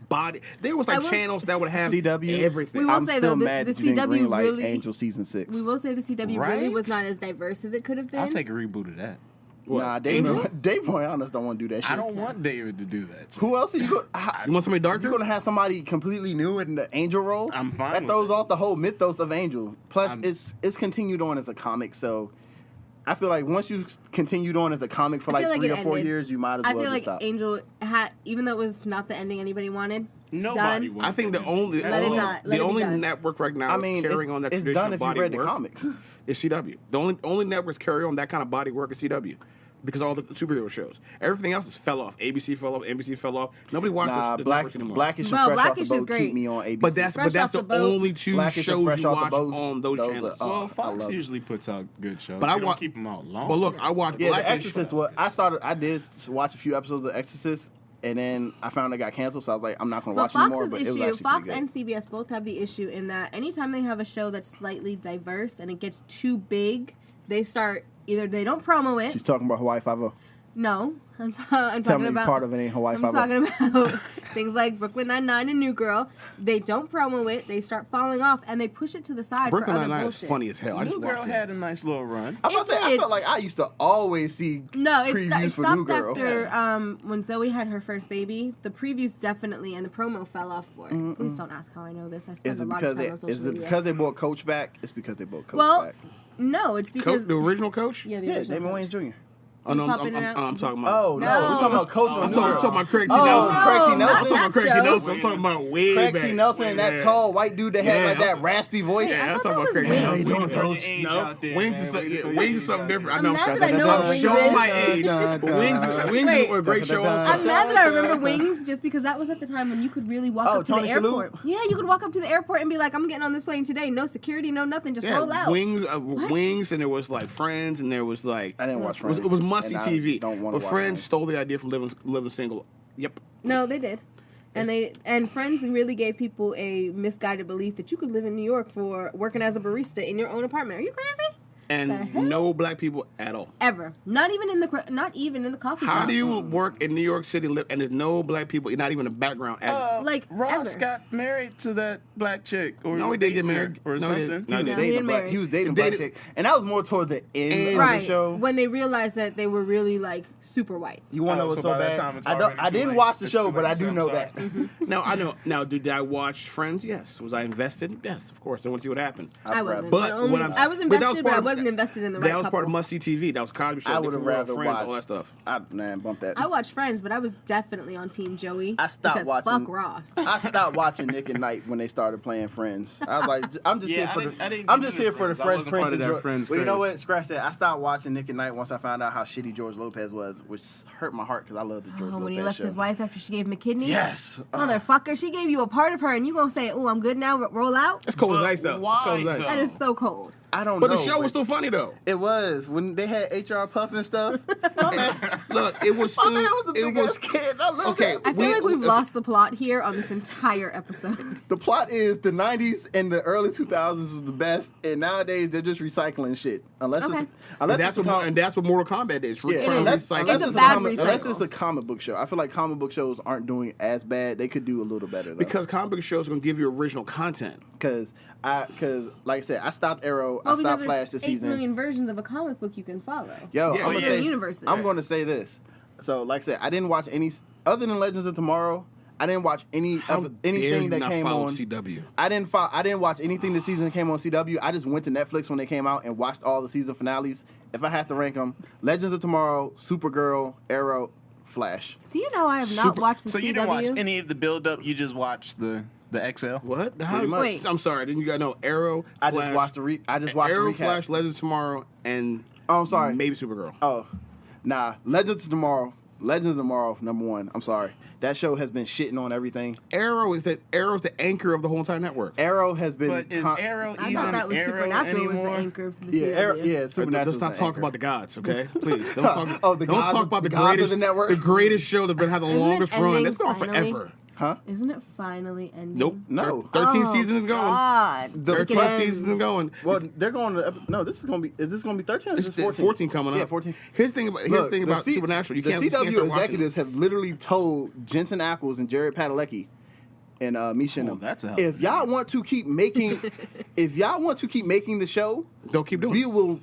like will- channels that would have CW. everything. We will I'm say, still though, mad the that you didn't CW greenlight really- Angel season 6. We will say the CW really Right? was not as diverse as it could have been. I'll take a reboot of that. Nah, Dave Boreanaz don't want to do that shit. I don't want David to do that. Who else are you going? You want somebody darker? You're gonna have somebody completely new in the Angel role. I'm fine That with throws that. off the whole mythos of Angel. Plus, I'm- it's continued on as a comic, so I feel like once you've continued on as a comic for I like feel like 3 it or 4 ended. years, you might as I well feel just like stop. Angel had, even though it was not the ending anybody wanted, it's Nobody done. wanted I think the only Let it die. Let the it be only done. network right now I mean, that's carrying on that it's traditional done if you body read the work comics. is CW. The only networks carry on that kind of body work is CW. Because all the superhero shows, everything else has fell off. ABC fell off. NBC fell off. Nobody watches Nah, the networks anymore. Blackish and Well, Fresh Blackish off the is boat great. keep me on ABC. But that's Fresh off the the boat. only two Blackish and shows Fresh you off the watch boat. on those Those channels. are- Well, I Fox love it. usually puts out good shows. But They I don't wa- keep them out long. But look, I watched Yeah, The Blackish. Exorcist. I did watch a few episodes of The Exorcist, and then I found it got canceled, so I was like, I'm not gonna But watch anymore. Fox's But it was issue, actually Fox pretty and CBS both have the issue in that anytime they have a show that's slightly diverse and it gets too big, they start either they don't promo good. it. She's talking about Hawaii Five-0. No, I'm Tell talking me about part of it ain't Hawaii I'm Five-0. talking about things like Brooklyn Nine-Nine and New Girl. They don't promo it. They start falling off, and they push it to the side Brooklyn for other Nine-Nine is bullshit. funny as hell. I New just Girl watched had it. a nice little run. I'm about to say, I did. felt like I used to always see No, it previews for New stopped Girl. after when Zoe had her first baby. The previews definitely and the promo fell off for it. Please don't ask how I know this. I spend Is a it lot because of time they on social is it media. because they brought Coach back? It's because they brought Coach Well, back. no, it's Coach, because the original coach? yeah, the Yeah, original David coach. Wayne Jr. Oh, no, Pop in and out. I'm talking about. Oh no, No. we're talking about Coach on I'm New talking Girl. about Craig T. Oh, Nelson. Craig T. No, Nelson. not I'm talking about Craig T. show. Nelson. I'm talking about way Craig back. T. Nelson and that Yeah. tall white dude that had Yeah, like that I'm- raspy voice. Yeah, I I'm thought talking that about was Craig Wings. T. Nelson. Way to Wings throw is- your age no, out there, Wings man. is Way to throw your Wings age is something out different. I I'm know. mad that I know what Wings Show is. my age. But Wings Wait. is a great show also. I'm mad that I remember Wings just because that was at the time when you could really walk Oh, up to Tony the Shalhoub? airport. Yeah, you could walk up to the airport and be like, I'm getting on this plane today. No security, no nothing. Just roll out. Wings, and there was like Friends, and there was like I didn't watch it was, Friends. it was musty and I TV. Don't want But to watch Friends stole the idea from living single. Yep. No, they did. And Friends really gave people a misguided belief that you could live in New York for working as a barista in your own apartment. Are you crazy? The And hell? no black people at all. Ever. Not even in the coffee shop. How do you work in New York City and there's no black people? You're not even in the background. Like, Ross ever. got married to that black chick, or No, was he didn't get dating her married. or No, he something. didn't. No, he He was didn't. He dating a didn't black. marry. He was dating a black chick, and that was more toward the end of Right. the show. When they realized that they were really like super white. You want to know Oh, what's so so by that bad? time it's I already too didn't late. watch the It's show, too but late I to do say I'm know sorry. that. No, I know. Now, did I watch Friends? Yes. Was I invested? Yes, of course. I want to see what happened. I wasn't. But Only, what I'm- I was but that was invested, but I part of- wasn't invested in the right That was couple. part of must see TV. That was Cosby Show. I would have Different World, rather Friends, watched all that stuff. Man, bump that. I watched Friends, but I was definitely on Team Joey. I stopped because watching. Fuck Ross. I stopped watching Nick and Night when they started playing Friends. I was like, I'm just Yeah, here for I didn't I'm get just into here for the Friends. I Fresh wasn't Prince part of and that George. Friends Well, you know craze. what? Scratch that. I stopped watching Nick and Night once I found out how shitty George Lopez was, which hurt my heart because I love the George Lopez When he left show. his wife after she gave him a kidney. Yes. Motherfucker, she gave you a part of her, and you gonna say, "Oh, I'm good now. Roll out." That's cold as ice, though. Why, It's cold as ice. though? That is so cold. I don't But know. the show was still funny, though. It was when they had HR Puff and stuff. Look, it was My still. man was a It big was. ass kid. I love Okay, that. I feel like we've lost the plot here on this entire episode. The plot is the 90s and the early 2000s was the best, and nowadays they're just recycling shit. Unless Okay. it's unless That's it's what, and that's what Mortal Kombat is. yeah, It is. unless, It's unless a it's bad comic, unless recycle. it's a comic book show. I feel like comic book shows aren't doing as bad. They could do a little better though. because comic book shows are gonna give you original content. because like I said, I stopped Arrow, Well, I because stopped Flash there's this 8 season. million versions of a comic book you can follow. Yo, Yeah, I'm gonna yeah. say, Universes. I'm going to say this. So, like I said, I didn't watch any other than Legends of Tomorrow. I didn't watch anything that came on CW. I didn't watch anything this season that came on CW. I just went to Netflix when they came out and watched all the season finales. If I had to rank them, Legends of Tomorrow, Supergirl, Arrow, Flash. Do you know I have not watched the So CW? you didn't watch any of the build up. You just watched the XL. What? How, Pretty much. Wait. I'm sorry. Then you got no Arrow. I Flash, just watched Arrow, the recap. Flash, Legends Tomorrow, and Oh, I'm sorry. maybe Supergirl. Oh, nah. Legends of Tomorrow, number one. I'm sorry. That show has been shitting on everything. Arrow's the anchor of the whole entire network. Arrow has been. But is Arrow I even thought that was Arrow Supernatural was the anymore? anchor of the Yeah, CW. Arrow, yeah, Supernatural. Let's not talk about the gods, okay? Please. Don't talk, Oh, the don't gods talk of- about the the gods of greatest the network? The greatest show that's been had the Isn't it longest run. ending That's been on finally? forever. Huh? Isn't it finally ending? Nope. No. 13 Oh, seasons going. God. The It 13 could end. seasons going. Well, they're going to. No, this is going to be. Is this going to be 13 or is It's this 14? 14 coming up. Yeah, 14. Here's the thing about Supernatural. You the can't you can't CW start watching executives have literally told Jensen Ackles and Jared Padalecki and Misha and Oh, them, that's a hell if of a y'all want to keep making, the show, it. Don't keep doing we it. will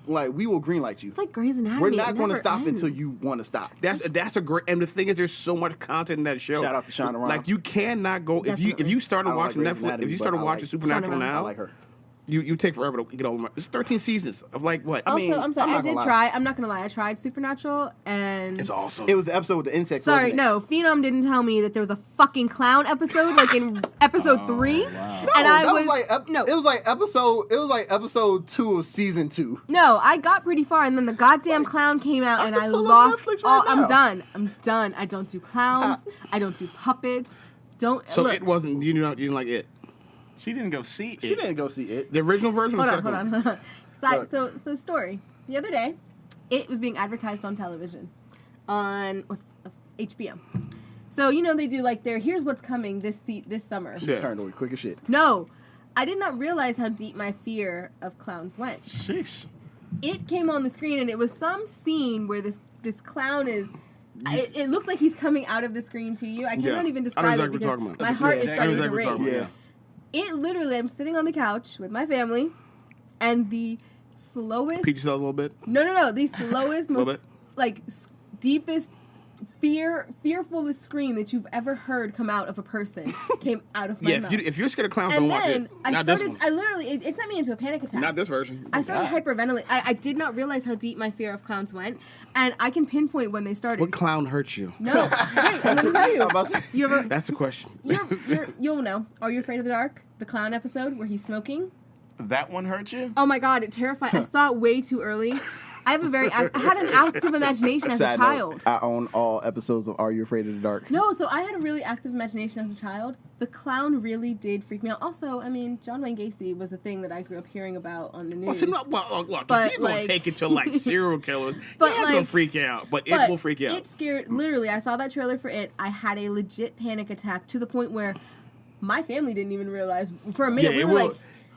greenlight you. It's like Grey's Anatomy. We're it not going to never stop ends. until you want to stop. That's a great. And the thing is, there's so much content in that show. Shout out to Shonda Rhimes. Like you cannot go if you Definitely. started I don't like watching Grey's Netflix. Anatomy, If you but started I watching like Supernatural Shonda I Rhimes. now, like her. you take forever to get all of It's 13 seasons of like what? I mean, Also, I'm sorry. I'm I not did gonna lie. try. I'm not gonna lie. I tried Supernatural, and It's awesome. It was the episode with the insects. sorry, wasn't it? no. Phenom didn't tell me that there was a fucking clown episode, like in episode 3, No, and that I was like no. It was like episode 2 of season 2. No, I got pretty far, and then the goddamn clown came out, and can I pull up lost. Netflix right all. now. I'm done. I'm done. I don't do clowns. I don't do puppets. Don't so look. it wasn't. You didn't like it. She didn't go see it. She didn't go see it. The original version. or Hold the on, second hold on, one? hold on. So story. The other day, it was being advertised on television, on HBO. So they do like here's what's coming this summer. Yeah. Turned away quick as shit. No, I did not realize how deep my fear of clowns went. Sheesh. It came on the screen, and it was some scene where this clown is. It looks like he's coming out of the screen to you. I cannot Yeah. even I know describe it exactly what because you're talking about. my heart is Yeah, starting to exactly what race. you're talking Yeah. It literally, I'm sitting on the couch with my family, and the slowest. Peach yourself a little bit. No. The slowest, A little most bit. deepest, fearfulest scream that you've ever heard come out of a person came out of my Yeah. mouth. If you're scared of clowns, and don't watch then it. I Not this started. one. I literally, it sent me into a panic attack. Not this version. I started God. hyperventilating. I did not realize how deep my fear of clowns went, and I can pinpoint when they started. What clown hurt you? No, wait, I'm gonna tell you. I'm about to say- You ever? That's the question. You'll know. Are You Afraid of the Dark? The clown episode where he's smoking. That one hurt you? Oh my god, it terrified. I saw it way too early. I had an active imagination as a Side note, child. I own all episodes of Are You Afraid of the Dark? No, so I had a really active imagination as a child. The clown really did freak me out. Also, I mean, John Wayne Gacy was a thing that I grew up hearing about on the news. Look, But, if you're going like- to take it to like serial killers, But, it's going like- to freak you out. But it But will freak you out. It scared. Literally, I saw that trailer for it. I had a legit panic attack to the point where my family didn't even realize. For a minute, we were like,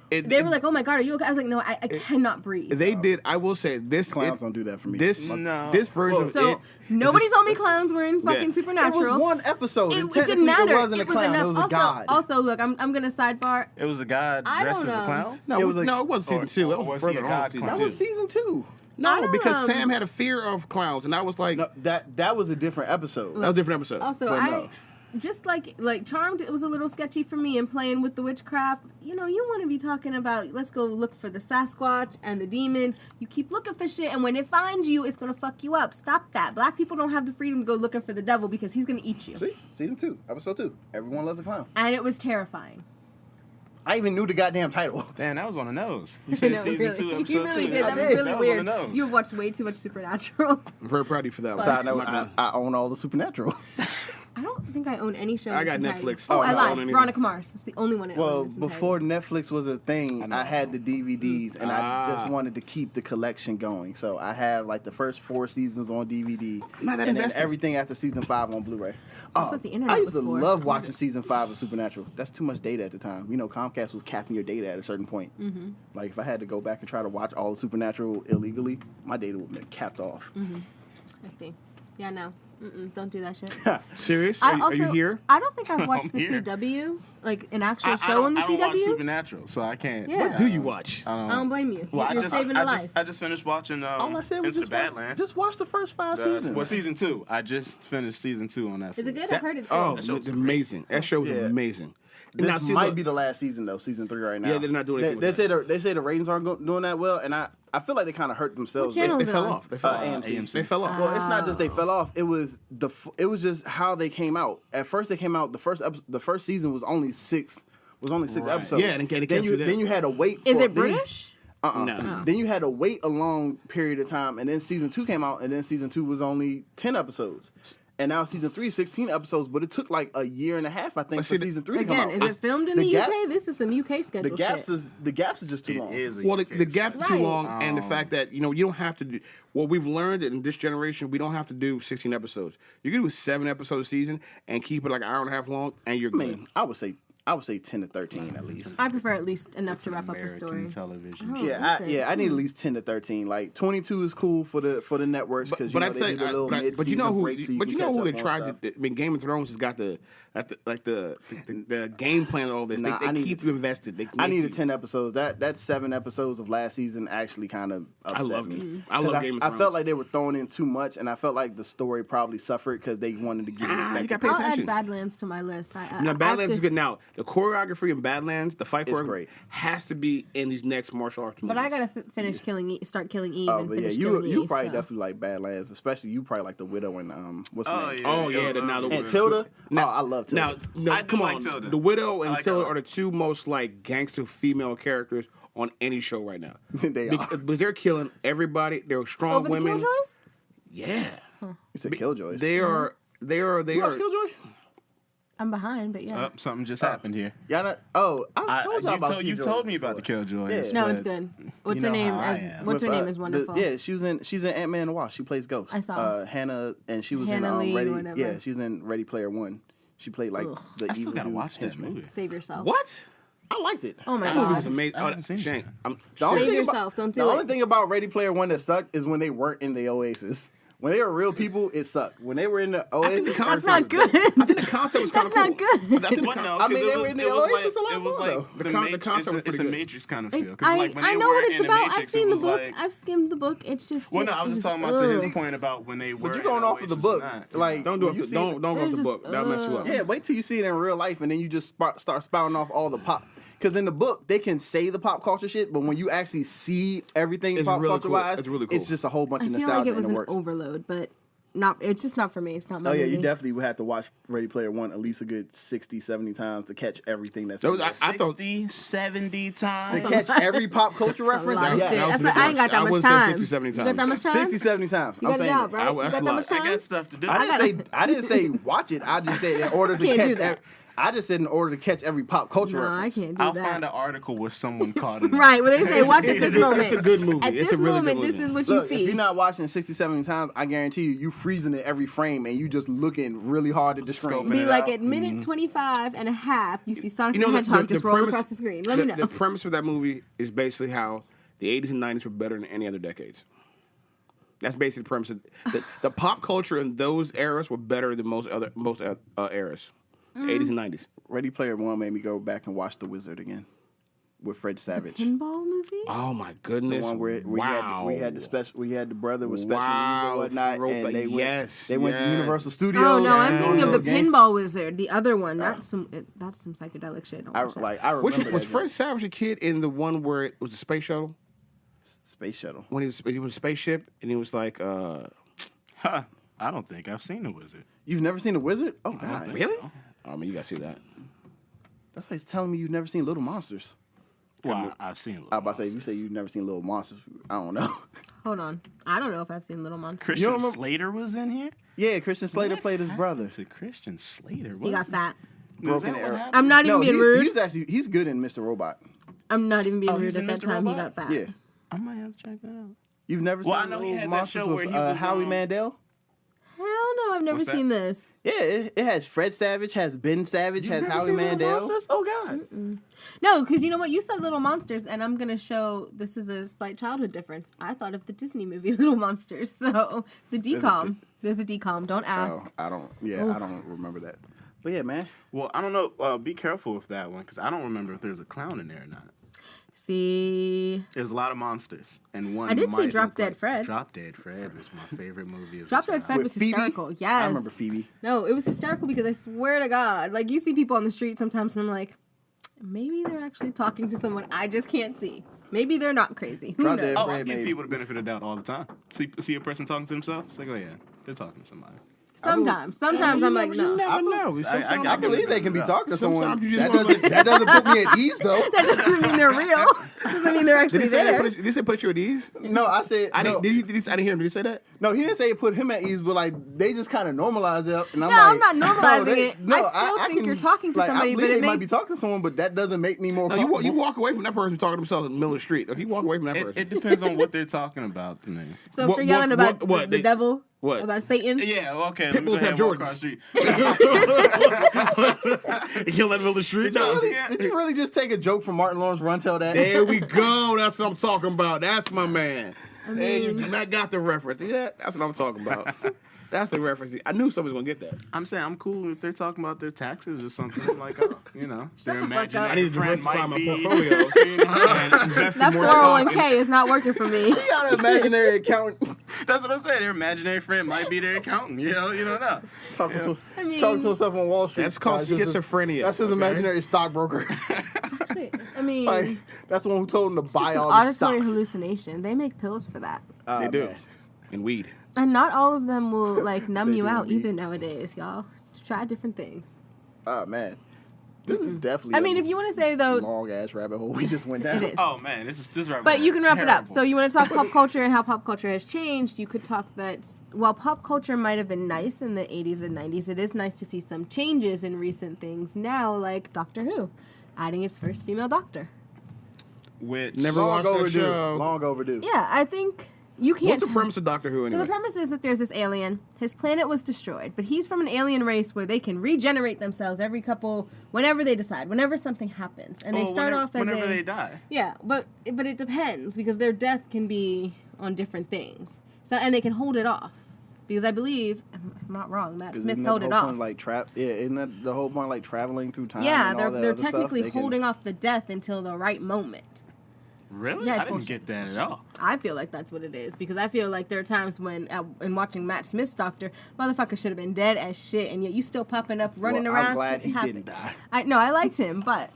they were like, "Oh my god, are you okay?" I was like, "No, I cannot breathe." They did. I will say this. Clowns don't do that for me. This No. this version of So it. nobody told me clowns were in fucking Yeah. It Supernatural. was one episode. It and didn't technically matter. It wasn't a It was clown. enough. It was a also, god. also, look, I'm gonna sidebar. It was a guy I dressed don't as a know. clown? No, It was like- no, it wasn't or- season 2. or It was was he a further god on season that 2. was season 2. I No, don't because know. Sam had a fear of clowns, and I was like, No, that was a different episode. that was a different episode. Also, But no. just like Charmed, it was a little sketchy for me, and playing with the witchcraft. You know, you want to be talking about, let's go look for the Sasquatch and the demons. You keep looking for shit, and when it finds you, it's gonna fuck you up. Stop that. Black people don't have the freedom to go looking for the devil because he's gonna eat you. See, season 2, episode 2. Everyone loves a clown. And it was terrifying. I even knew the goddamn title. Damn, that was on the nose. You said No, season really. 2, episode 2. You really did. That was did. really That was on the weird. nose. You've watched way too much Supernatural. I'm very proud of you for that one. Side note, I'm not I own all the Supernatural. I don't think I own any show. I in got its entirety. Netflix. Oh, I I don't lied. own anything. Veronica Mars. It's the only one I own. Well, in its entirety. before Netflix was a thing, I had the DVDs, and I just Ah. wanted to keep the collection going. So I have like the first 4 seasons on DVD, Not that and then invested. everything after season 5 on Blu-ray. That's what the internet I used to was for. love watching season 5 of Supernatural. That's too much data at the time. You know, Comcast was capping your data at a certain point. Mm-hmm. Like if I had to go back and try to watch all of Supernatural illegally, my data would have been capped off. I see. Yeah, no. Don't do that shit. Serious? I Are you here? I don't think I've watched I'm the here. CW, like an actual I show on the don't watch CW. Supernatural, so I can't. Yeah. What do you watch? I don't blame you. Well, You're saving a life. I just finished watching All I said was Into just the Badlands. just watch the first 5 seasons. Well, season 2. I just finished season 2 on Netflix. Is it good? I've heard it's good. Oh, That show's it's amazing. That show was Yeah. amazing. This Now, see, might look, be the last season though, season 3 right now. Yeah, they're not doing anything with They say the ratings aren't doing that well, and I feel like they kind of hurt themselves. What channel they is it fell on? off. They fell off. AMC. They fell off. Well, it's not just they fell off. It was just how they came out. At first, they came out. The first season was only 6 Right. episodes. Yeah, and they then you kept you then you had to wait. Is for, it British? No. Then you had to wait a long period of time, and then season 2 came out, and then season 2 was only 10 episodes. And now season 3 is 16 episodes, but it took like a year and a half, I think, But for see, season 3 to come Again, out. is it filmed in the the gap- UK? This is some UK The schedule gaps shit. is just too It long. is. Well, the gap's Right. too long, and the fact that you don't have to do. What we've learned in this generation, we don't have to do 16 episodes. You can do a 7-episode season and keep it like an hour and a half long, and you're I good. mean, I would say 10 to 13 at least. I prefer at least enough It's to an wrap up a American story. television. Oh. Yeah, is it? I need at least 10 to 13. Like 22 is cool for the networks because But you know, I'd they say, do the little but you mid-season know who, breaks so you but can you know catch who they up on tried stuff. to. I mean, Game of Thrones has got the game plan and all this. Nah, they I need keep to- you invested. They I make needed you- 10 episodes. That 7 episodes of last season actually kind of upset loved me. it. I love 'Cause Game of I Thrones. felt like they were throwing in too much, and I felt like the story probably suffered because they wanted to give it you spectacle. got pay I'll attention. add Badlands to my list. Now, Badlands is good. Now, the choreography in Badlands, the fight It's choreography, great. has to be in these next martial arts movies. But I gotta finish Killing Eve, start Killing Eve, Oh, and but yeah, finish you Killing Eve. probably so. definitely like Badlands, especially you probably like the Widow and what's her name? Oh yeah, now the And Tilda. Now, I love Tilda. Now, I do come like on. Tilda. The Widow I and like Tilda her. are the two most like gangster female characters on any show right now. They are. Because they're killing everybody. They're strong Over women. the Killjoys? Yeah, You said Killjoys. they are. They are. They you are. watch Killjoy? I'm behind, but yeah. Something just happened here. Y'all not? Oh, I told y'all about you Killjoys told me about the before. Killjoys. Yeah. No, but it's good. What's you her know name? how I am. What's her With, name is wonderful. yeah, she's in Ant-Man and the Wasp. She plays Ghost. I saw. Hannah, and she was Hannah in Lee, Ready. whatever. Yeah, she's in Ready Player One. She played like Ugh. the I still evil gotta dude's watch that henchman. movie. Save yourself. What? I liked it. Oh my That movie god. was amazing. I haven't seen Shane, it. I'm The only Save thing yourself, don't do The it. only thing about Ready Player One that sucked is when they weren't in the Oasis. When they were real people, it sucked. When they were in the think Oasis, the That's concept not was good. I think the concept was kind That's of not cool. good. I think the Well, con- no, I mean, 'cause they it were was, in the it was Oasis like, a lot it was more, like though. the The Matrix. concept was It's a pretty good. Matrix kind of feel. 'Cause I, like when I they know were what it's in the about. Matrix, I've seen it the was book. like- I've skimmed the book. It's just. Well, no, I was just talking about to his point about when they were. but you going in off of the Oasis book, and not. like Don't do you it. see Don't go off It's the just, book. That'll mess you up. Yeah, wait till you see it in real life, and then you just start spouting off all the pop. Because in the book, they can say the pop culture shit, but when you actually see everything It's pop really culture cool. wise, It's really cool. it's just a whole bunch I of feel nostalgia like it was and an it works. overload, but not. It's just not for me. It's not my Oh yeah, movie. you definitely would have to watch Ready Player One at least a good 60, 70 times to catch everything that's. Those- in there. I thought- 60, 70 to times. That's catch every pop culture That's a reference. lot of yeah. shit. that was That's I ain't got that I much wouldn't say time. 60, 70 You got that much time? 60, 70 times. You I'm got it saying out, it. right? You that's got a that lot. much I time? got stuff to do. I didn't say watch it. I just said in order to Can't do catch. that. I just said in order to catch every pop culture No, I reference. can't do I'll that. find an article where someone caught it. Right, where they say, watch at this it's moment. a good movie. At It's this a really good moment, movie. this is what you Look, see. if you're not watching 60, 70 times, I guarantee you freezing it every frame and you just looking really hard at the screen. Scoping Be it like out. at minute 25 and a half, you see Sonic You know, the Hedgehog just roll premise- across the screen. Let me know. The premise of that movie is basically how the 80s and 90s were better than any other decades. That's basically the premise. The pop culture in those eras were better than most eras. The 80s and 90s. Ready Player One made me go back and watch The Wizard again. with Fred Savage. Pinball movie? Oh my The goodness! one where wow. we had the brother with special Wow, needs or whatnot, throwback. and they went Yes, to yes. Universal Studios. Oh no, I'm and thinking of doing the those games. Pinball Wizard, the other one. That's some psychedelic shit. Don't I watch that. remember Which that was joint. Fred Savage a kid in the one where it was a space shuttle? Space Shuttle. When he was a spaceship and he was like, Huh. I don't think I've seen The Wizard. You've never seen The Wizard? Oh I don't God, think really? so. I mean, you gotta see that. that's like telling me you've never seen Little Monsters. Well, I've seen Little I was about to say, if you Monsters. say you've never seen Little Monsters, I don't know. Hold on, I don't know if I've seen Little Monsters. Christian remember- Slater was in here? Yeah, Christian Slater What played his brother. happened to Christian Slater? He got fat. Broken Is that what arrow. happened? I'm not even No, being rude. he's good in Mr. Robot. I'm not even being Oh, rude he's at in that Mr. time. He Robot? got fat. Yeah. I might have to check that out. You've never Well, I seen know he Little had that Monsters show with where he was, Howie Mandel? Hell no, I've never What's that? seen this. Yeah, it has Fred Savage, has Ben Savage, You've has never Howie seen Little Mandel. Monsters? Oh God. No, because you know what? You said Little Monsters, and I'm going to show this is a slight childhood difference. I thought of the Disney movie Little Monsters. So the decom. There's a decom. Don't ask. Oh, I don't remember that. But yeah, man. Well, I don't know. Be careful with that one because I don't remember if there's a clown in there or not. See, There's a lot of monsters, and one. I did see might Drop look Dead like- Fred. Drop Dead Fred was my favorite movie. As a Drop Dead child. Fred With was Phoebe? hysterical. Yes. I remember Phoebe. No, it was hysterical because I swear to God, like you see people on the street sometimes, and I'm like, maybe they're actually talking to someone I just can't see. Maybe they're not crazy. Who Drop knows? Dead Oh, I Fred give made- people the benefit of the doubt all the time. See a person talking to themselves. It's like, oh yeah, they're talking to somebody. Sometimes I'm like, no. You never know. I believe they can be talking to someone. Sometimes you just That wanna, that doesn't put me at ease, though. That doesn't mean they're real. Doesn't mean they're Did actually he say there. did he say put you at ease? No, I said I no. didn't. I didn't hear him. Did he say that? No, he didn't say it put him at ease, but like they just kind of normalized it. And I'm No, like, I'm not normalizing it. No, I still think you're talking to like, somebody, I but believe it they might may- be talking to someone, but that doesn't make me more. No, comfortable. you walk away from that person talking to themselves in the middle of the street. Like, you walk away from that person. It depends on what they're talking about. To me. So if What- they're yelling what- about what- the they- devil, what? about Satan, Yeah, okay. Pit bulls have Jordans. You kill that middle of the street. No. Did you really just take a joke from Martin Lawrence Runtel that? There we go. That's what I'm talking about. That's my man. Hey, you mean- not got the reference. Yeah, that's what I'm talking about. That's the reference. I knew somebody was gonna get that. I'm saying I'm cool if they're talking about their taxes or something. I'm like, oh, their the fuck imaginary up. I need to friend diversify might my be, portfolio and invest that in more stock. 401k is not working for me. You got an imaginary accountant That's what I'm saying. Their imaginary friend might be their accountant. You don't know. talking to I mean- talking to himself on Wall Street. That's called That's just his- schizophrenia. That's his okay? imaginary stockbroker. Actually, I mean, Like, that's the one who told him to it's just buy an all the stock. auditory hallucination. They make pills for that. They do. Man. And weed. And not all of them will like numb They you do out indeed. either nowadays, y'all. Try different things. Oh man, this is definitely. I mean, if you want to say though, long ass rabbit hole we just went down. It is. Oh man, this right. but you can wrap it up. terrible. So you want to talk pop culture and how pop culture has changed. You could talk that while pop culture might have been nice in the 80s and 90s, it is nice to see some changes in recent things now, like Doctor Who, adding its first female doctor. Which Never Long watched that overdue. show. Long overdue. Yeah, I think you can't. What's the premise of Doctor Who So anyway? the premise is that there's this alien. His planet was destroyed, but he's from an alien race where they can regenerate themselves whenever they decide, whenever something happens, and they start off as whenever they die. Yeah, but it depends because their death can be on different things. So and they can hold it off because I believe I'm not wrong. Matt 'Cause Smith isn't that held the it whole off. point, like isn't that the whole point, like traveling through time? Yeah, and all that they're other stuff? technically They can- holding off the death until the right moment. Really? Yeah, I it's didn't bullshit. get that at all. I feel like that's what it is because I feel like there are times when, in watching Matt Smith's Doctor, motherfucker should have been dead as shit, and yet you still popping up, running Well, around. I'm glad he happy. didn't die. I liked him, but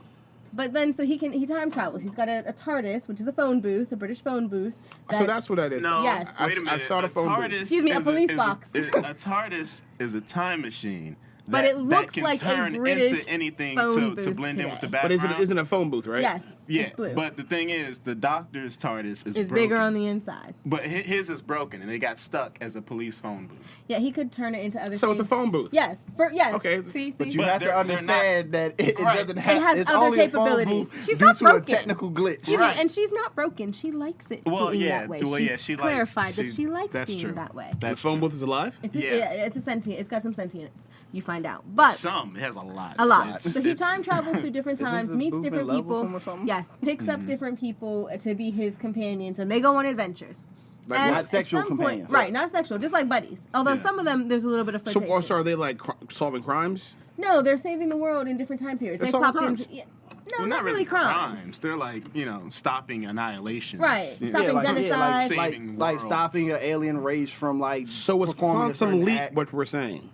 then so he time travels. He's got a TARDIS, which is a phone booth, a British phone booth. So that's what that is. No, Yes. wait a I minute. saw the phone booth. TARDIS Excuse me, a is police is box. a TARDIS is a time machine. But it looks can like a turn British into anything phone to booth blend in with the today. But background. isn't a phone booth, right? Yes, Yeah, it's blue. but the thing is, the Doctor's TARDIS is It's broken. bigger on the inside. But his is broken, and it got stuck as a police phone booth. Yeah, he could turn it into other So things. it's a phone booth. Yes. Okay. See. But you But have to they're understand that it Right. doesn't have. It has it's other only a phone capabilities. booth She's due not to broken. a technical glitch. Excuse Right. me, and she's not broken. She likes it Well, being yeah, that way. well, she's yeah, she likes- clarified that she- she likes that's being true. that way. The That's phone true. booth is alive? It's Yeah. it's a sentient. It's got some sentience. You find out, but Some. It has a lot. a lot. It's- So he it's- time travels through different Isn't times, the meets booth in different love with people. him or something? Yes, picks up different people to be his companions, and they go on adventures. Like, And not at sexual some point- companions. right? Not sexual, just like buddies. Although Yeah. some of them, there's a little bit of So, flirtation. also, are they like solving crimes? No, they're saving the world in different time periods. They're They solving popped crimes. into. Yeah, No, well, not really crimes. They're like, stopping annihilation. Right. You know? Stopping genocide. saving like worlds. stopping an alien race from like. So it's performing a Quantum certain Leap act. what we're saying?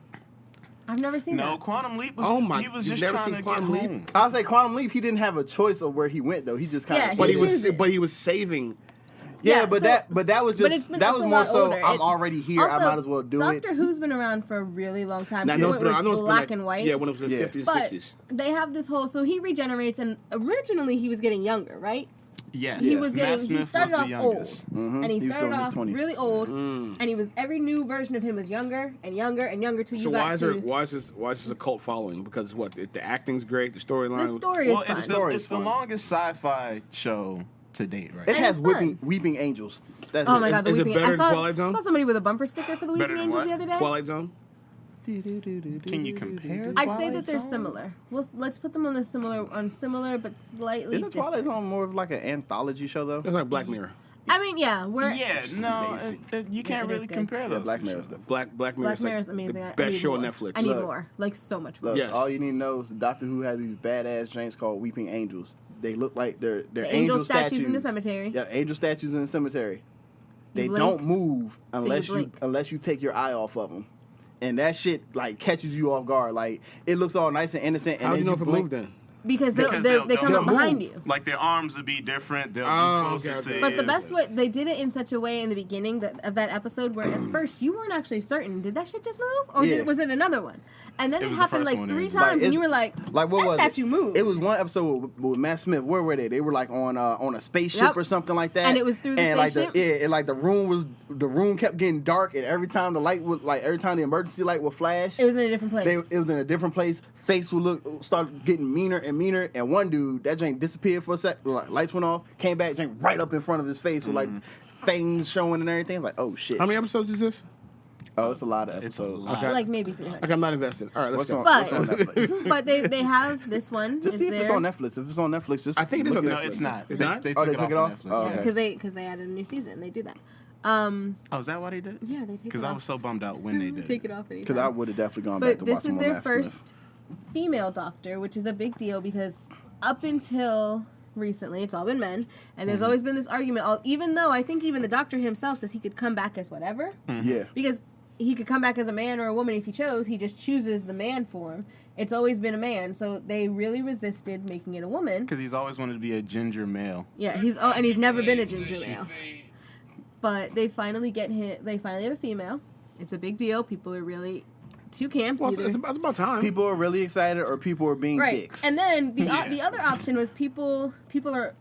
I've never seen No, that. Quantum Leap was. Oh my- He was you've just never trying seen to get Quantum Leap? home. I'll say Quantum Leap. He didn't have a choice of where he went though. He just kind Yeah, of. But He he was chooses. but he was saving. Yeah, Yeah, but so- that was but just it's that was a more lot so. older. I'm already here. I Also, might as well do it. Doctor Who's been around for a really long time. Now, I too, know when it's been- it I know was it's been black like- and white. Yeah, when it was in the Yeah. 50s and But 60s. they have this whole. So he regenerates, and originally he was getting younger, right? Yes. He was Matt getting. Smith He started was off the old, youngest. Mhm. and he He was started still in his off 20s. really old, Mm. and he was every new version of him was younger and younger and younger till you So got why is to. why is this a cult following? Because what the acting's great, the storyline. The story is Well, fun. it's the longest sci-fi show to date, right? It And has it's fun. weeping angels. That's Oh it. my god, the Is it Weeping better I than saw, Twilight Zone? saw somebody with a bumper sticker for the Better Weeping than Angels what? the other day. Twilight Zone. Can you compare? I'd say Twilight that they're Zone? similar. Let's put them on similar but slightly Isn't different. Twilight Zone more of like an anthology show though? It's like Black Mirror. I mean, yeah, we're Yeah, no, amazing. you can't it is really good. compare Yeah, those. Black two Mirror's shows. the Black Mirror. Black Mirror is amazing. The I best need show more. on Netflix. I need Look. more, like so much more. Look, Yes. all you need to know is Doctor Who has these badass James called Weeping Angels. They look like they're The angel angel statues in the cemetery. Yeah, angel statues in the cemetery. You They blink don't move you blink. unless you take your eye off of them, and that shit like catches you off guard. Like it looks all nice and innocent, and How do then you know if it blink. moved then? Because Because they come they'll up behind move. you. Like their arms would be different. They'll Oh, be closer okay, to okay. you. But the best way they did it in such a way in the beginning of that episode where at first you weren't actually certain did that shit just move or Yeah. was it another one, and then It it, was the happened first like one, 3 yeah. times Like, and you were like, Like what that was statue it? moved. It was one episode with Matt Smith. Where were they? They were like on a spaceship Yep. or something like that. And it was through the and spaceship? Like the room kept getting dark, and every time the emergency light would flash, It was in a different place. it was in a different place. Face would start getting meaner and meaner, and one dude that drink disappeared for a sec. Lights went off, came back, drink right up in front of his face with like fangs showing and everything. It's like, oh shit. How many episodes is this? Oh, it's a lot of It's a episodes. lot. Okay. like maybe 300. Okay, I'm not invested. All right, let's What's go. on, But- what's on Netflix? But they have this one. Just is see if it's there. on Netflix. If it's on Netflix, just I think it is look on No, Netflix. it's not. It's They, not? they Oh, took they took it it off off? of Netflix. Oh, Yeah, okay. because they added a new season. They do that. Oh, is that why they did? Yeah, they take it Because off. I was so bummed out when they did. Take it off anytime. Because I would have definitely gone back But to this watching is more their Matt Smith. first female doctor, which is a big deal because up until recently, it's all been men, and there's always been this argument. Even though I think even the doctor himself says he could come back as whatever, Yeah. because he could come back as a man or a woman if he chose. He just chooses the man form. It's always been a man, so they really resisted making it a woman. Because he's always wanted to be a ginger male. Yeah, and he's never been a ginger male. But they finally get him. They finally have a female. It's a big deal. People are really two camps. Well, either. it's about time. People are really excited, or people are being Right, dicks. and then the Yeah. the other option was people are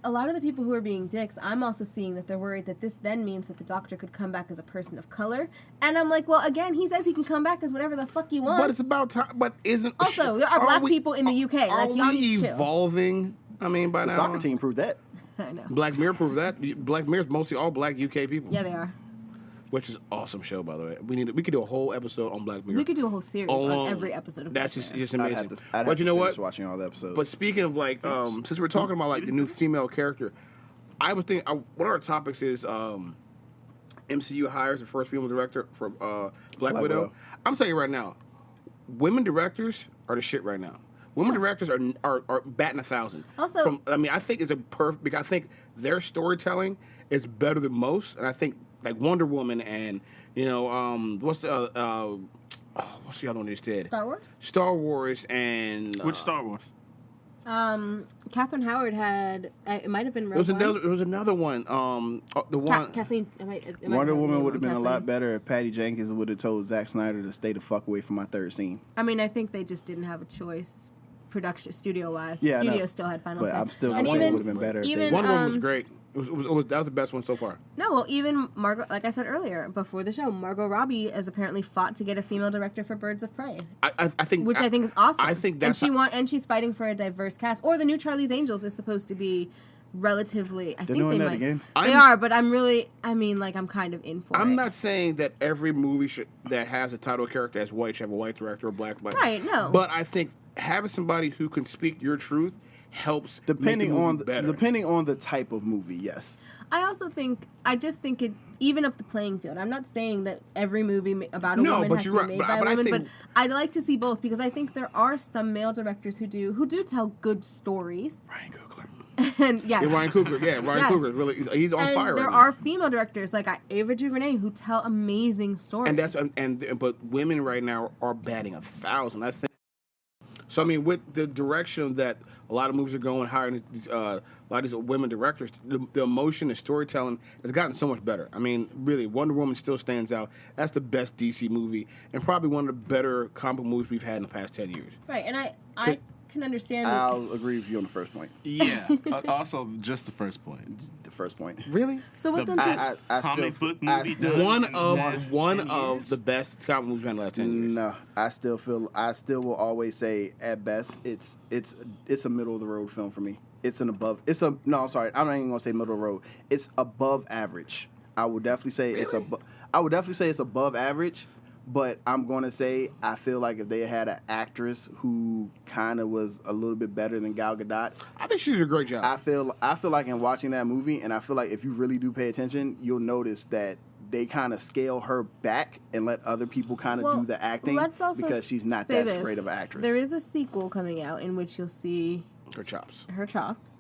a lot of the people who are being dicks. I'm also seeing that they're worried that this then means that the doctor could come back as a person of color, and I'm like, well, again, he says he can come back as whatever the fuck he wants. But it's about time. But isn't Also, there are black people in the UK. Are Like, y'all we need to chill. evolving? I mean, by the now, soccer team proved that. I know. Black Mirror proved that. Black Mirror's mostly all black UK people. Yeah, they are. Which is an awesome show, by the way. We could do a whole episode on Black Mirror. We could do a whole series Alone. on every episode of That's Black just Mirror. just I'd amazing. have to, I'd But have you to know finish what? watching all the episodes. But speaking of like, since we're talking about like the new female character, I was thinking one of our topics is MCU hires the first female director for Black Widow. Widow. I'm telling you right now, women directors are the shit right now. Women directors are batting 1,000. Also- I think it's a perfect because I think their storytelling is better than most, and I think like Wonder Woman and what's the other one they just did? Star Wars. Star Wars and Which Star Wars? Catherine Howard had. It might have been. There was another one. The one. Kathleen. It might have Wonder been Woman would have been a lot Kathleen. better if Patty Jenkins would have told Zack Snyder to stay the fuck away from my third scene. I mean, I think they just didn't have a choice, production studio wise. Yeah, I Studio know. still had final But say. I'm still and thinking it even would have been better. if even they, Wonder Woman was great. That was the best one so far. no, well, even Margot, like I said earlier before the show, Margot Robbie has apparently fought to get a female director for Birds of Prey, I think which I think is awesome. I think that's and she's fighting for a diverse cast. Or the new Charlie's Angels is supposed to be relatively. I They're think doing they that might. again? They are, but I'm kind of in for it. I'm not saying that every movie that has a title character as white should have a white director or black. Right, no. But I think having somebody who can speak your truth helps Depending make the on movie better. depending on the type of movie, yes. I just think it even up the playing field. I'm not saying that every movie about a No, woman but has to you're be right. made But- by a but I woman, think- but I'd like to see both because I think there are some male directors who do tell good stories. Ryan Coogler. And yes. Yeah, Ryan Coogler. Yeah, Ryan Yes. Coogler is really he's on And fire there right are now. female directors like Ava DuVernay who tell amazing stories. And that's but women right now are batting 1,000. I think. So I mean, with the direction that a lot of movies are going, hiring a lot of these women directors, the emotion, the storytelling has gotten so much better. I mean, really, Wonder Woman still stands out. That's the best DC movie, and probably one of the better comic movies we've had in the past 10 years. right, and I can understand that. I'll agree with you on the first point. Yeah. Also, just the first point. The first point. Really? So what The don't you? best I comic still- book I- movie done One in the of last 10 years? the best comic movies we've had in the last 10 years. No, I still will always say at best it's a middle of the road film for me. I'm sorry, I'm not even gonna say middle of the road. It's above average. I would definitely say it's above average, but I'm gonna say I feel like if they had an actress who kind of was a little bit better than Gal Gadot, I think she did a great job. I feel like in watching that movie, and I feel like if you really do pay attention, you'll notice that they kind of scale her back and let other people kind of do the acting let's also because she's not say that this. great of an actress. There is a sequel coming out in which you'll see Her chops. her chops.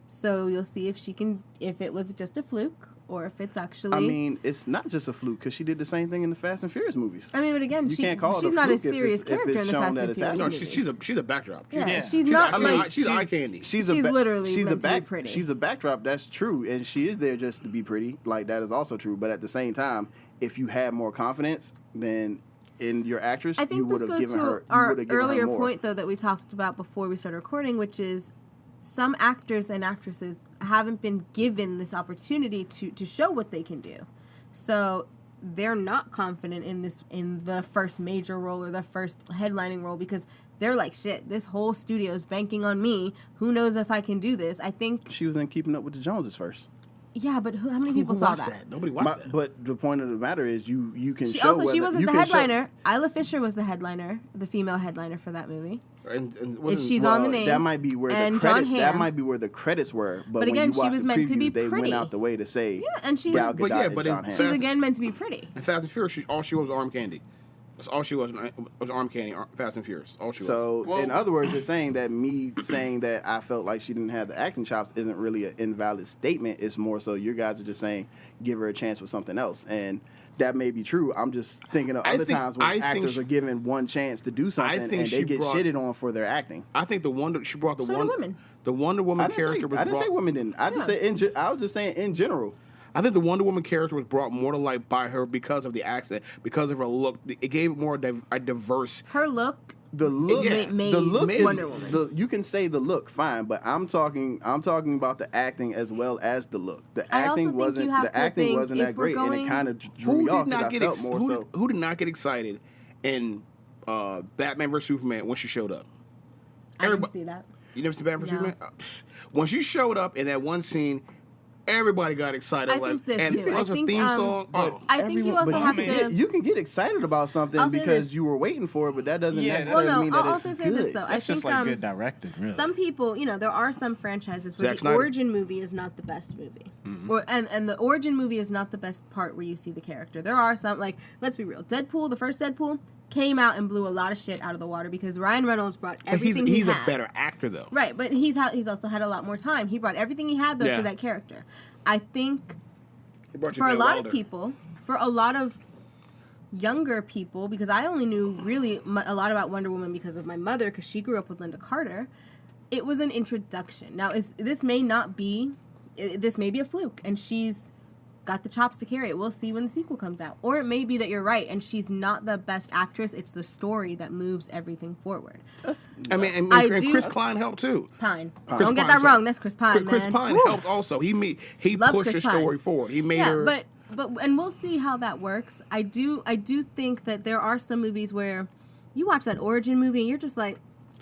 So you'll see if it was just a fluke or if it's actually. I mean, it's not just a fluke because she did the same thing in the Fast and Furious movies. but again, You can't call it she's a not a fluke if serious it's- if character it's in the shown Fast that and it's Furious No, movies. she's a backdrop. Yeah, Yeah. she's not like she's eye candy. She's literally meant to be pretty. She's a backdrop. That's true, and she is there just to be pretty. Like that is also true. But at the same time, if you had more confidence, then in your actress, I you think would this have goes given to her. our given her earlier more. point, though, that we talked about before we started recording, which is some actors and actresses haven't been given this opportunity to show what they can do. So they're not confident in the first major role or the first headlining role because they're like, shit, this whole studio is banking on me. Who knows if I can do this? I think, She was in Keeping Up with the Joneses first. yeah, but how many people Who saw watched that? Nobody watched that. But the point of the matter is, you can She show. also she whether- wasn't you the can show- headliner. Isla Fisher was the headliner, the female headliner for that movie. And She's on the Well, name. That might be where and the John credits. That Hamm. might be where the credits were. But, But when again, you she watch was the meant to previews, be they pretty. went out the way to say. Yeah, and she's Gal But Gadot yeah, and but John in Hamm. she's again meant to be pretty. In Fast and Furious, all she was arm candy. That's all she was arm candy. Fast and Furious. All she was. So, in other words, you're saying that me saying that I felt like she didn't have the acting chops isn't really an invalid statement. It's more so you guys are just saying give her a chance with something else, and that may be true. I'm just thinking of other times when actors are given one chance to do something and they get shitted on for their acting. I think she brought the So do women. The Wonder Woman I didn't character say, was I didn't brought. say women didn't. I just said I was just saying in general. I think the Wonder Woman character was brought more to light by her because of the accent, because of her look. It gave more a diverse. Her look The look, made the look is, Wonder Woman. you can say the look, fine, but I'm talking about the acting as well as the look. The I also acting think wasn't you have to think wasn't if that we're great, and going- it kind of drew Who me off did because not I get felt more so. who did not get excited in Batman vs Superman when she showed up? I didn't Everybody- see that. You never seen Batman vs No. Superman? When she showed up in that one scene, everybody got excited. I like, think this and too. plus I her think, theme song. Oh, I think you also but have you can to. get, you can get excited about something I'll say because this. you were waiting for it, but that doesn't Yeah, necessarily Well, no, mean I'll that also it's say good. this though. That's I just think like good directing, really. some people, there are some franchises where Zack the Snyder. origin movie is not the best movie, and the origin movie is not the best part where you see the character. There are some, like, let's be real, Deadpool, the first Deadpool, came out and blew a lot of shit out of the water because Ryan Reynolds brought but everything he's he a had. better actor though. Right, but he's also had a lot more time. He brought everything he had though Yeah. to that character. I think He brought you for a Ben lot Wilder. of people, for a lot of younger people, because I only knew really a lot about Wonder Woman because of my mother, because she grew up with Linda Carter, it was an introduction. Now, this may be a fluke, and she's got the chops to carry it. We'll see when the sequel comes out. Or it may be that you're right, and she's not the best actress. It's the story that moves everything forward. I mean, and I and do- Chris Klein helped too. Pine. Chris Don't get Pine, that sorry. wrong. That's Chris Pine, Chris man. Pine Woo. helped also. He Love pushed Chris the story Pine. forward. He made Yeah, her. but and we'll see how that works. I do think that there are some movies where you watch that origin movie and you're just like,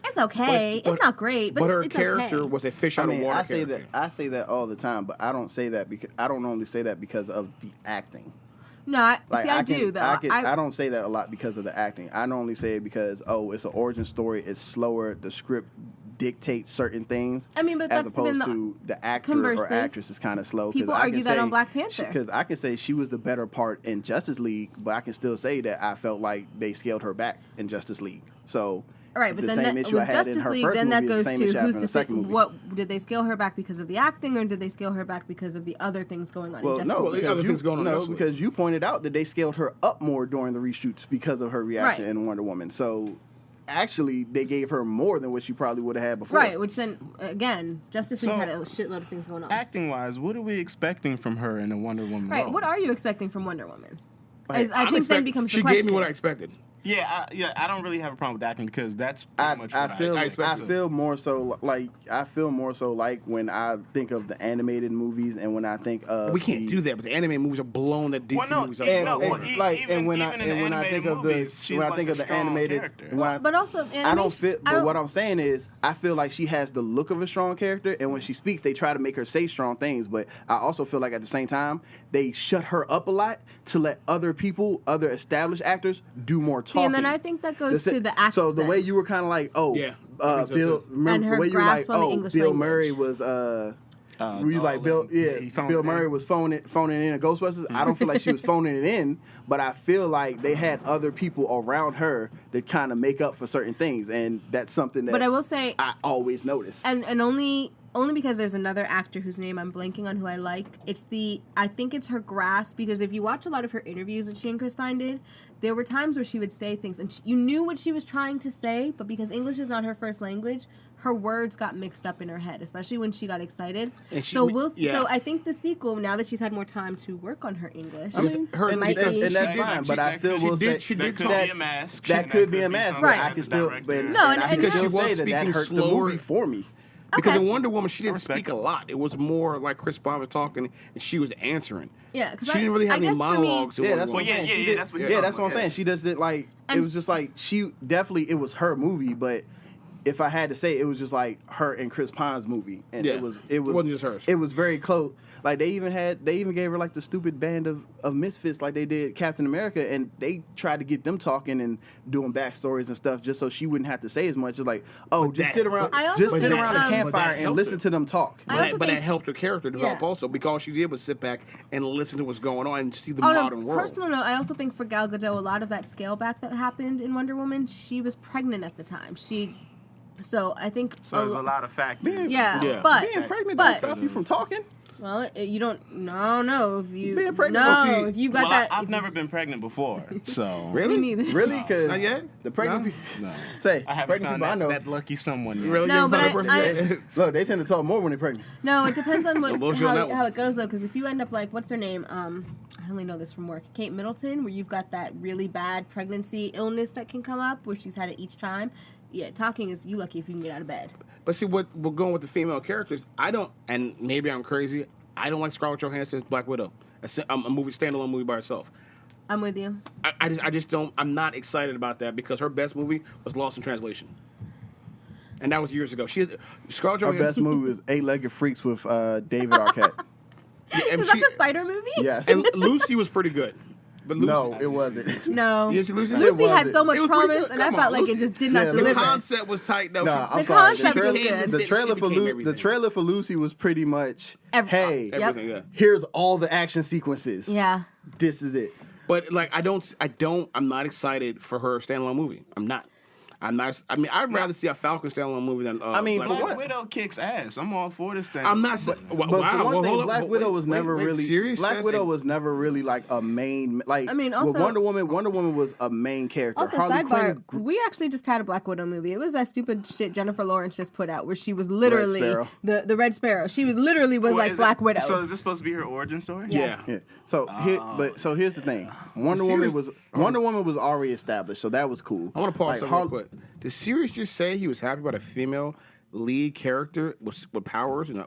it's okay. But- it's not great, but her it's character okay. was a fish I out mean, of water. I say character. that all the time, but I don't say that because I don't normally say that because of the acting. No, I Can- do though. I don't say that a lot because of the acting. I normally say it because it's an origin story. It's slower. The script dictate certain things. I mean, but as that's opposed been the to the actor or conversely, actress is kind of slow. people argue that on Black Panther. Because I can say she was the better part in Justice League, but I can still say that I felt like they scaled her back in Justice League. So. All right, but the then same that, issue I with had Justice in her League, first then that movie is goes the same to issue I have who's in to the say second movie. what did they scale her back because of the acting, or did they scale her back because of the other things going on in Justice no, League? because you pointed out that they scaled her up more during the reshoots because of her reaction Right. in Wonder Woman. So actually, they gave her more than what she probably would have had before. Right, which then again, Justice League So, had a shitload of things going on. Acting wise, what are we expecting from her in a Wonder Woman Right, role? what are you expecting from Wonder Woman? Right. I think then becomes the she question. gave me what I expected. Yeah, I don't really have a problem with acting because that's pretty much what I feel more so like when I think of the animated movies and when I think of We can't do that, but the anime movies are blown that DC movies up. when I think of the animated, but also I don't feel. But what I'm saying is, I feel like she has the look of a strong character, and when she speaks, they try to make her say strong things. But I also feel like at the same time, they shut her up a lot to let other people, other established actors, do more talking. See, and then I think that goes to the accent. So the way you were kind of like, Bill, remember the way you were like, Bill Murray was. Bill Murray was phoning in a Ghostbusters. I don't feel like she was phoning it in, but I feel like they had other people around her that kind of make up for certain things, and that's something that. But I will say, I always notice, and only because there's another actor whose name I'm blanking on who I like. I think it's her grasp, because if you watch a lot of her interviews that she and Chris Pine did, there were times where she would say things and you knew what she was trying to say, but because English is not her first language, her words got mixed up in her head, especially when she got excited. So I think the sequel, now that she's had more time to work on her English, and that's fine. But I still will say that could be a mask. That could be a mask, right? I can still, and I can still say that hurt the movie for me. Because in Wonder Woman, she didn't speak a lot. It was more like Chris Pine was talking and she was answering. Yeah, because she didn't really have any monologues. That's what I'm saying. That's what I'm saying. She does it like it was just like she definitely it was her movie, but if I had to say, it was just like her and Chris Pine's movie, and it wasn't just hers. It was very close. Like they even gave her like the stupid band of misfits, like they did Captain America, and they tried to get them talking and doing backstories and stuff just so she wouldn't have to say as much. It's like, sit around the campfire and listen to them talk. But that helped her character develop also, because she did was sit back and listen to what's going on and see the modern world. Personal note, I also think for Gal Gadot, a lot of that scale back that happened in Wonder Woman, she was pregnant at the time. So I think there's a lot of factors. But being pregnant doesn't stop you from talking. Well, you don't. No, if you being pregnant. if you got that. I've never been pregnant before, so really, me neither. Really, because not yet. The pregnant people. No. Say I haven't pregnant found people I know. that lucky someone yet. Really No, but look, they tend to talk more when they're pregnant. No, it depends on how it goes though. Because if you end up like, what's her name? I only know this from work. Kate Middleton, where you've got that really bad pregnancy illness that can come up, where she's had it each time. Yeah, talking is you lucky if you can get out of bed. But see, what we're going with the female characters, I don't, and maybe I'm crazy, I don't like Scarlett Johansson's Black Widow. A standalone movie by herself. I'm with you. I just don't, I'm not excited about that because her best movie was Lost in Translation. And that was years ago. Scarlett Johansson. Her best movie was Eight-Legged Freaks with David Arquette. Is that the Spider movie? Yes. And Lucy was pretty good. But Lucy, no, it wasn't. No. You didn't see Lucy? Lucy had so much promise, and I felt like it just did not deliver. The concept was tight, though. No, the concept was good. The trailer for Lucy was pretty much, everything, here's all the action sequences. Yeah. This is it. But like, I'm not excited for her standalone movie. I'm not. I mean, I'd rather see a Falcon standalone movie than. Black Widow kicks ass. I'm all for this thing. I'm not. But for one thing, Black Widow was never really. Black Widow was never really like a main. Like, I mean, also Wonder Woman was a main character. Also, sidebar, we actually just had a Black Widow movie. It was that stupid shit Jennifer Lawrence just put out, where she was literally the Red Sparrow. She literally was like Black Widow. So is this supposed to be her origin story? Yes. Yeah. So here's the thing. Wonder Woman was already established, so that was cool. I want to pause something real quick. Did Sirius just say he was happy about a female lead character with powers? Yeah.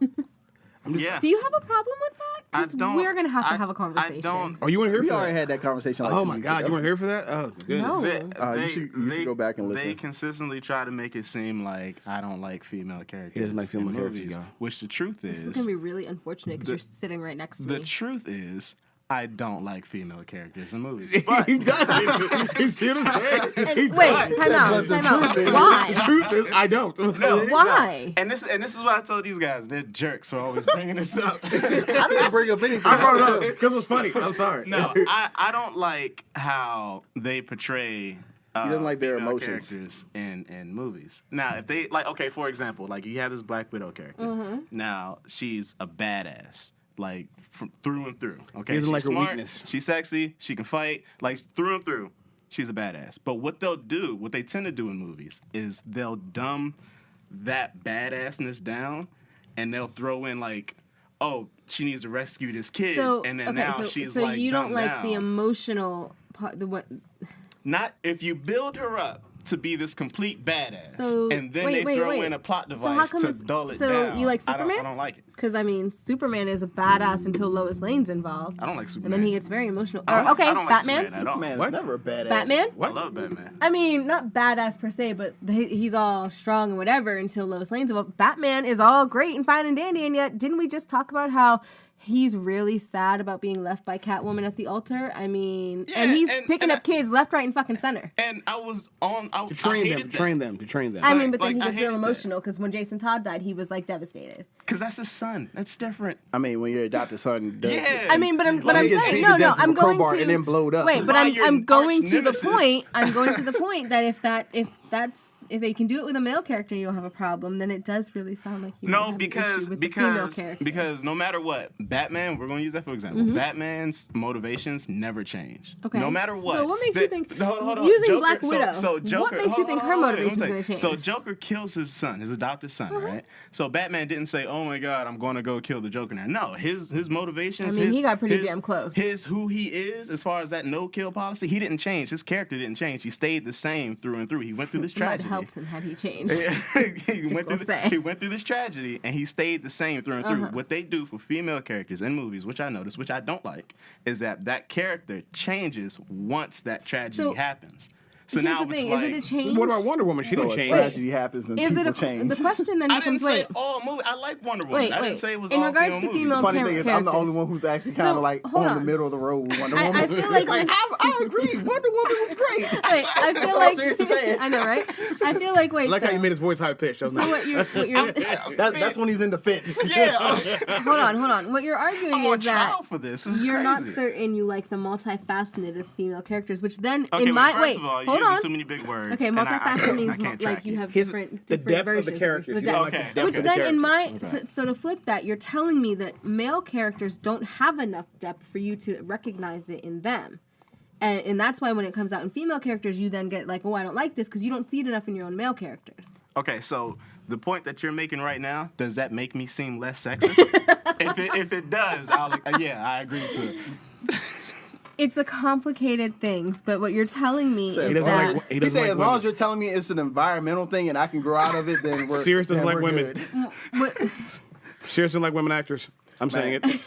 Do you have a problem with that? Because we're going to have a conversation. I don't. Oh, you want to hear? We already had that conversation. Like oh my God, you want to hear for that? Oh, goodness. No. You should go back and listen. They consistently try to make it seem like I don't like female characters. He doesn't like female characters, which the truth is. This is going to be really unfortunate because you're sitting right next to me. The truth is, I don't like female characters in movies. But He does. You see what I'm saying? And wait, time out. The Why? truth is, I don't. No. Why? and this is what I told these guys. They're jerks for always bringing this up. I didn't bring up anything. I brought it up because it was funny. I'm sorry. No, I don't like how they portray doesn't like their female emotions. characters in movies. Now, if they like, okay, for example, like you have this Black Widow character. Mm-hmm. Now she's a badass, like through and through. Okay, Doesn't she's like her smart, weakness. she's sexy, she can fight, like through and through. She's a badass. But what they tend to do in movies is they'll dumb that badassness down, and they'll throw in like, oh, she needs to rescue this kid, So and then okay, now so, she's so like you don't dumbed like down. the emotional part. The what? Not if you build her up to be this complete badass, So, and then wait, they throw wait. in a plot So how device come to it's- dull it so down. you like I Superman? don't like it. Because I mean, Superman is a badass until Lois Lane's involved. I don't like And Superman. then he gets very emotional. I don't- Or, okay, I don't like Batman. Superman at all. Man, What? it's never a badass. Batman. I love Batman. I mean, not badass per se, but he's all strong and whatever until Lois Lane's involved. Batman is all great and fine and dandy, and yet didn't we just talk about how he's really sad about being left by Catwoman at the altar? I mean, Yeah, and he's and- picking and up kids left, right, and fucking center. And I was To train them. To train them. I mean, but like, then he I gets real hated that. emotional because when Jason Todd died, he was like devastated. because that's his son. That's different. I mean, when your adopted son does. Yeah. I mean, but I'm Like, he gets saying beat no, to death I'm with a going crowbar to and then blowed up. Wait, but By your I'm going arch to the nemesis. point. I'm going to the point that if they can do it with a male character, you don't have a problem. Then it does really sound like you might No, have an because issue with the female because character. because no matter what, Batman. We're going to use that for example. Batman's motivations never change. Okay. No matter what. So what makes you think Hold on. using Joker, Black Widow? So Joker, what makes you think her motivation's going to change? So Joker kills his son, his adopted son, right? So Batman didn't say, "Oh my God, I'm going to go kill the Joker now." No, his motivations. I mean, his- he got pretty his- damn close. His who he is, as far as that no kill policy, he didn't change. His character didn't change. He stayed the same through and through. He went through this It might tragedy. have helped him had he changed. he went gonna say. he went through this tragedy and he stayed the same through and through. What they do for female characters in movies, which I notice, which I don't like, is that character changes once that tragedy So, happens. So Here's now the thing: it's is like, it a change? What about Wonder Woman? She So didn't a change. tragedy happens and Is it people a change. the question then I didn't becomes say wait. all movie. I like Wonder Woman. Wait, I wait. didn't say it was In all regards to movies. female Funny thing is, I'm the only characters. one who's actually kind of So, like hold on the on. middle of the road with Wonder I Woman. feel like I agree. Wonder Woman was great. Wait, I feel all like serious to say. I know, right? I feel like wait. I like how you though. made his voice high pitched. So what you're That's when he's in defense. Yeah, hold on. What you're arguing I'm on is that trial for this. This is you're not crazy. certain you like the multifaceted of female characters, which then Okay, in well, my first wait, of all, you're hold using on. too many big words. Okay, and I multifaceted means can't like track you it. have His- different the depth of versions the characters. The You don't depth. like the Okay. depth Which of the then in characters. my so to flip that, you're telling me that male characters don't have enough depth for you to recognize it in them. And that's why when it comes out in female characters, you then get like, oh, I don't like this because you don't see it enough in your own male characters. Okay, so the point that you're making right now, does that make me seem less sexist? if it does, I agree to it. It's a complicated thing, but what you're telling me is doesn't that like- he He doesn't said, like as long women. as you're telling me it's an environmental thing and I can grow out of it, then we're Sirius doesn't then like we're women. good. what, Seriously, like women actors. I'm saying it.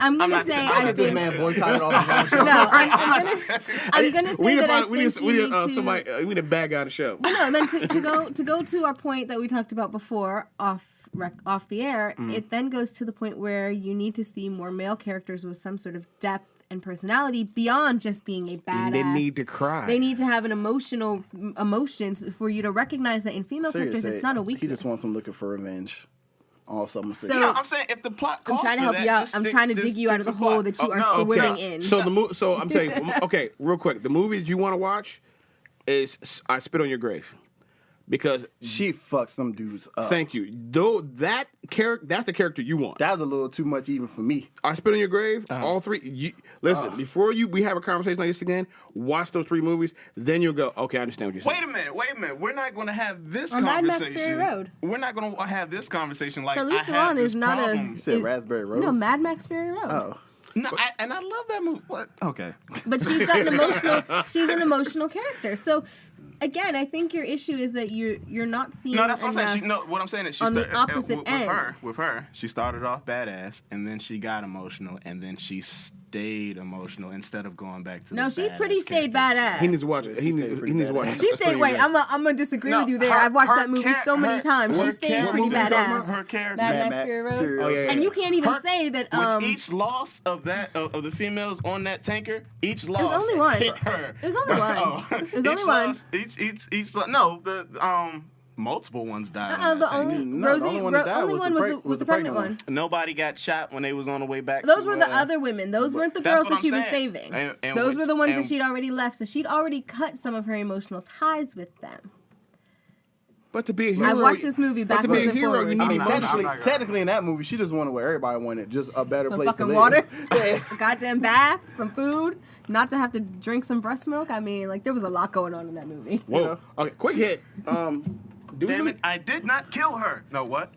I'm gonna not say saying- I Get this think man boycotted off the wrong show. no. I'm gonna say that I think we you need need to. somebody. We need a bad guy to show. No, and then to go to our point that we talked about before off the air, it then goes to the point where you need to see more male characters with some sort of depth and personality beyond just being a badass. They need to cry. They need to have an emotions for you to recognize that in female characters Seriously, it's not a He weakness. just wants him looking for revenge. All something. So- No, I'm saying if the plot I'm calls trying to for help that, you out. just I'm stick- trying to just dig you stick out of to the hole that you are no, swimming okay. in. So I'm telling you. Okay, real quick. The movies you want to watch is I Spit on Your Grave, because She fucks some dudes up. thank you. Though that's the character you want. That was a little too much even for me. I Spit on Your Grave. All three. Listen, before we have a conversation like this again, watch those three movies. Then you'll go, okay, I understand what you're saying. Wait a minute. We're not going to have this Or Mad Max conversation. Fury Road. We're not going to have this conversation like Charlize I have Theron this is not problem. You said Raspberry Road. No, Mad Max Fury Road. Oh. No, and I love that movie. What? Okay. But she's got an emotional. She's an emotional character. So Again, I think your issue is that you're not seeing. No, that's what I'm saying. enough What I'm saying is she on the started opposite end. With her, she started off badass, and then she got emotional, and then she stayed emotional instead of going back to. No, the she badass pretty stayed character. badass. He needs to watch it. He needs to watch it. She stayed. Wait, I'm gonna disagree No, with you there. her- I've watched her that movie char- so many her- times. She her stayed character- pretty what movie are you talking badass. about? Her character. Mad Max Fury Road. Oh, yeah. And you can't even Her- say that. With each loss of the females on that tanker, each loss only one. hit her. It was only one. Oh. It was Each only one. loss- Each no, the multiple ones died. on The that only tanker. No, the only one that died only was one the was the pregnant one. Nobody got shot when they was on the way back. Those to, were the other women. Those weren't the that's girls what that she I'm was saying. saving. And Those were the ones that and- she'd already left. So she'd already cut some of her emotional ties with them. But to be a hero, I've watched this movie but to backwards be a and hero, forwards. you I need mean, emotion. technically in that movie, she just wanted where everybody wanted, just a better Some place to fucking live. water, Yeah. a goddamn bath, some food, not to have to drink some breast milk. I mean, like there was a lot going on in that movie. Whoa. Okay, quick hit. Do we Damn really, it! I did not kill her. No, what?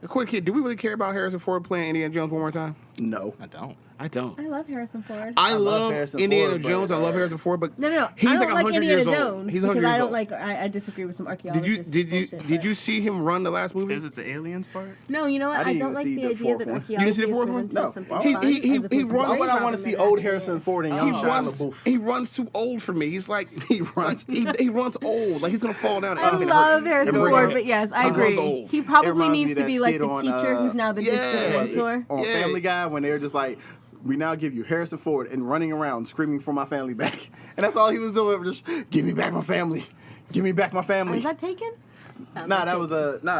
a quick hit. Do we really care about Harrison Ford playing Indiana Jones one more time? No. I don't. I don't. I love Harrison Ford. I love love Harrison Indiana Ford, but- Jones. I love Harrison Ford, but No. he's I don't like like 100 Indiana years old. Jones He's 100 because years I don't old. like. I disagree with some Did you archaeologists. did you see him run the last movie? Is it the aliens part? No, you know what? I I didn't don't even like see the the idea fourth that one. archaeology You didn't see the is fourth one? presented No. as something He- fun, he as opposed to runs- Why space would I want travel to see than old actually Harrison is. Ford and He young Shia runs. LaBeouf? He runs too old for me. He's like he runs old. Like he's gonna fall down. I love Harrison Everybody- Ford, but yes, I He runs agree. old. He It probably reminds me needs of to that be like skit the on, teacher who's now the distant yeah. mentor. On Yeah. Family Guy when they're just like, we now give you Harrison Ford and running around screaming for my family back, and that's all he was doing. Just give me back my family, give me back my family. Is that Taken? Sounds Nah, like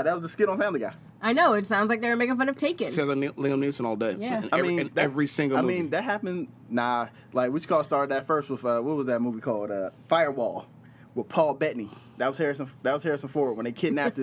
that was a skit on Family Guy. I know. It sounds like they were making fun of Taken. Says Liam Neeson all day. Yeah. In I every, mean, in every single movie. I mean, that happened. Nah, like what you call started that first with what was that movie called? Firewall, with Paul Bettany. That was Harrison Ford when they kidnapped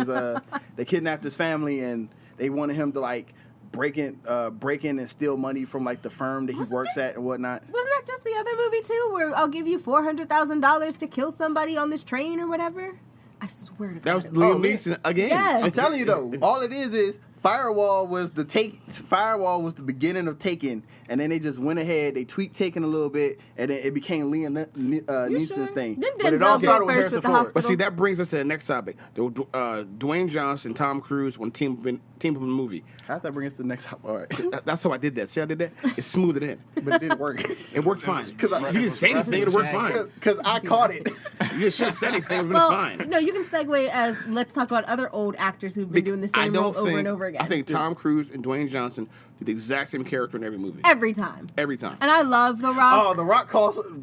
his family and they wanted him to like break in and steal money from like the firm that he Wasn't works at and whatnot. Wasn't that just the other movie too, where I'll give you $400,000 to kill somebody on this train or whatever? I swear to God. that was it Liam yeah. Neeson again. Yes. I'm telling you though, all it is Firewall was the beginning of Taken, and then they just went ahead, they tweaked Taken a little bit, and then it became Liam Neeson's sure? thing. Didn't But it all Denzel started go with first Harrison with the Ford. hospital? But see, that brings us to the next topic. Dwayne Johnson, Tom Cruise, when team up in the movie. How'd that bring us to the next? All right, That's how I did that. See, how I did that. It smoothed it in. but it didn't work It worked fine. Because I- If you didn't say anything, it worked fine. because I caught it. You just shouldn't say anything. It would Well, have been fine. no, you can segue as let's talk about other old actors who've been doing the I same don't role over think- and over again. I think Tom Cruise and Dwayne Johnson did the exact same character in every movie. every time. Every time. And I love The Rock. Oh, The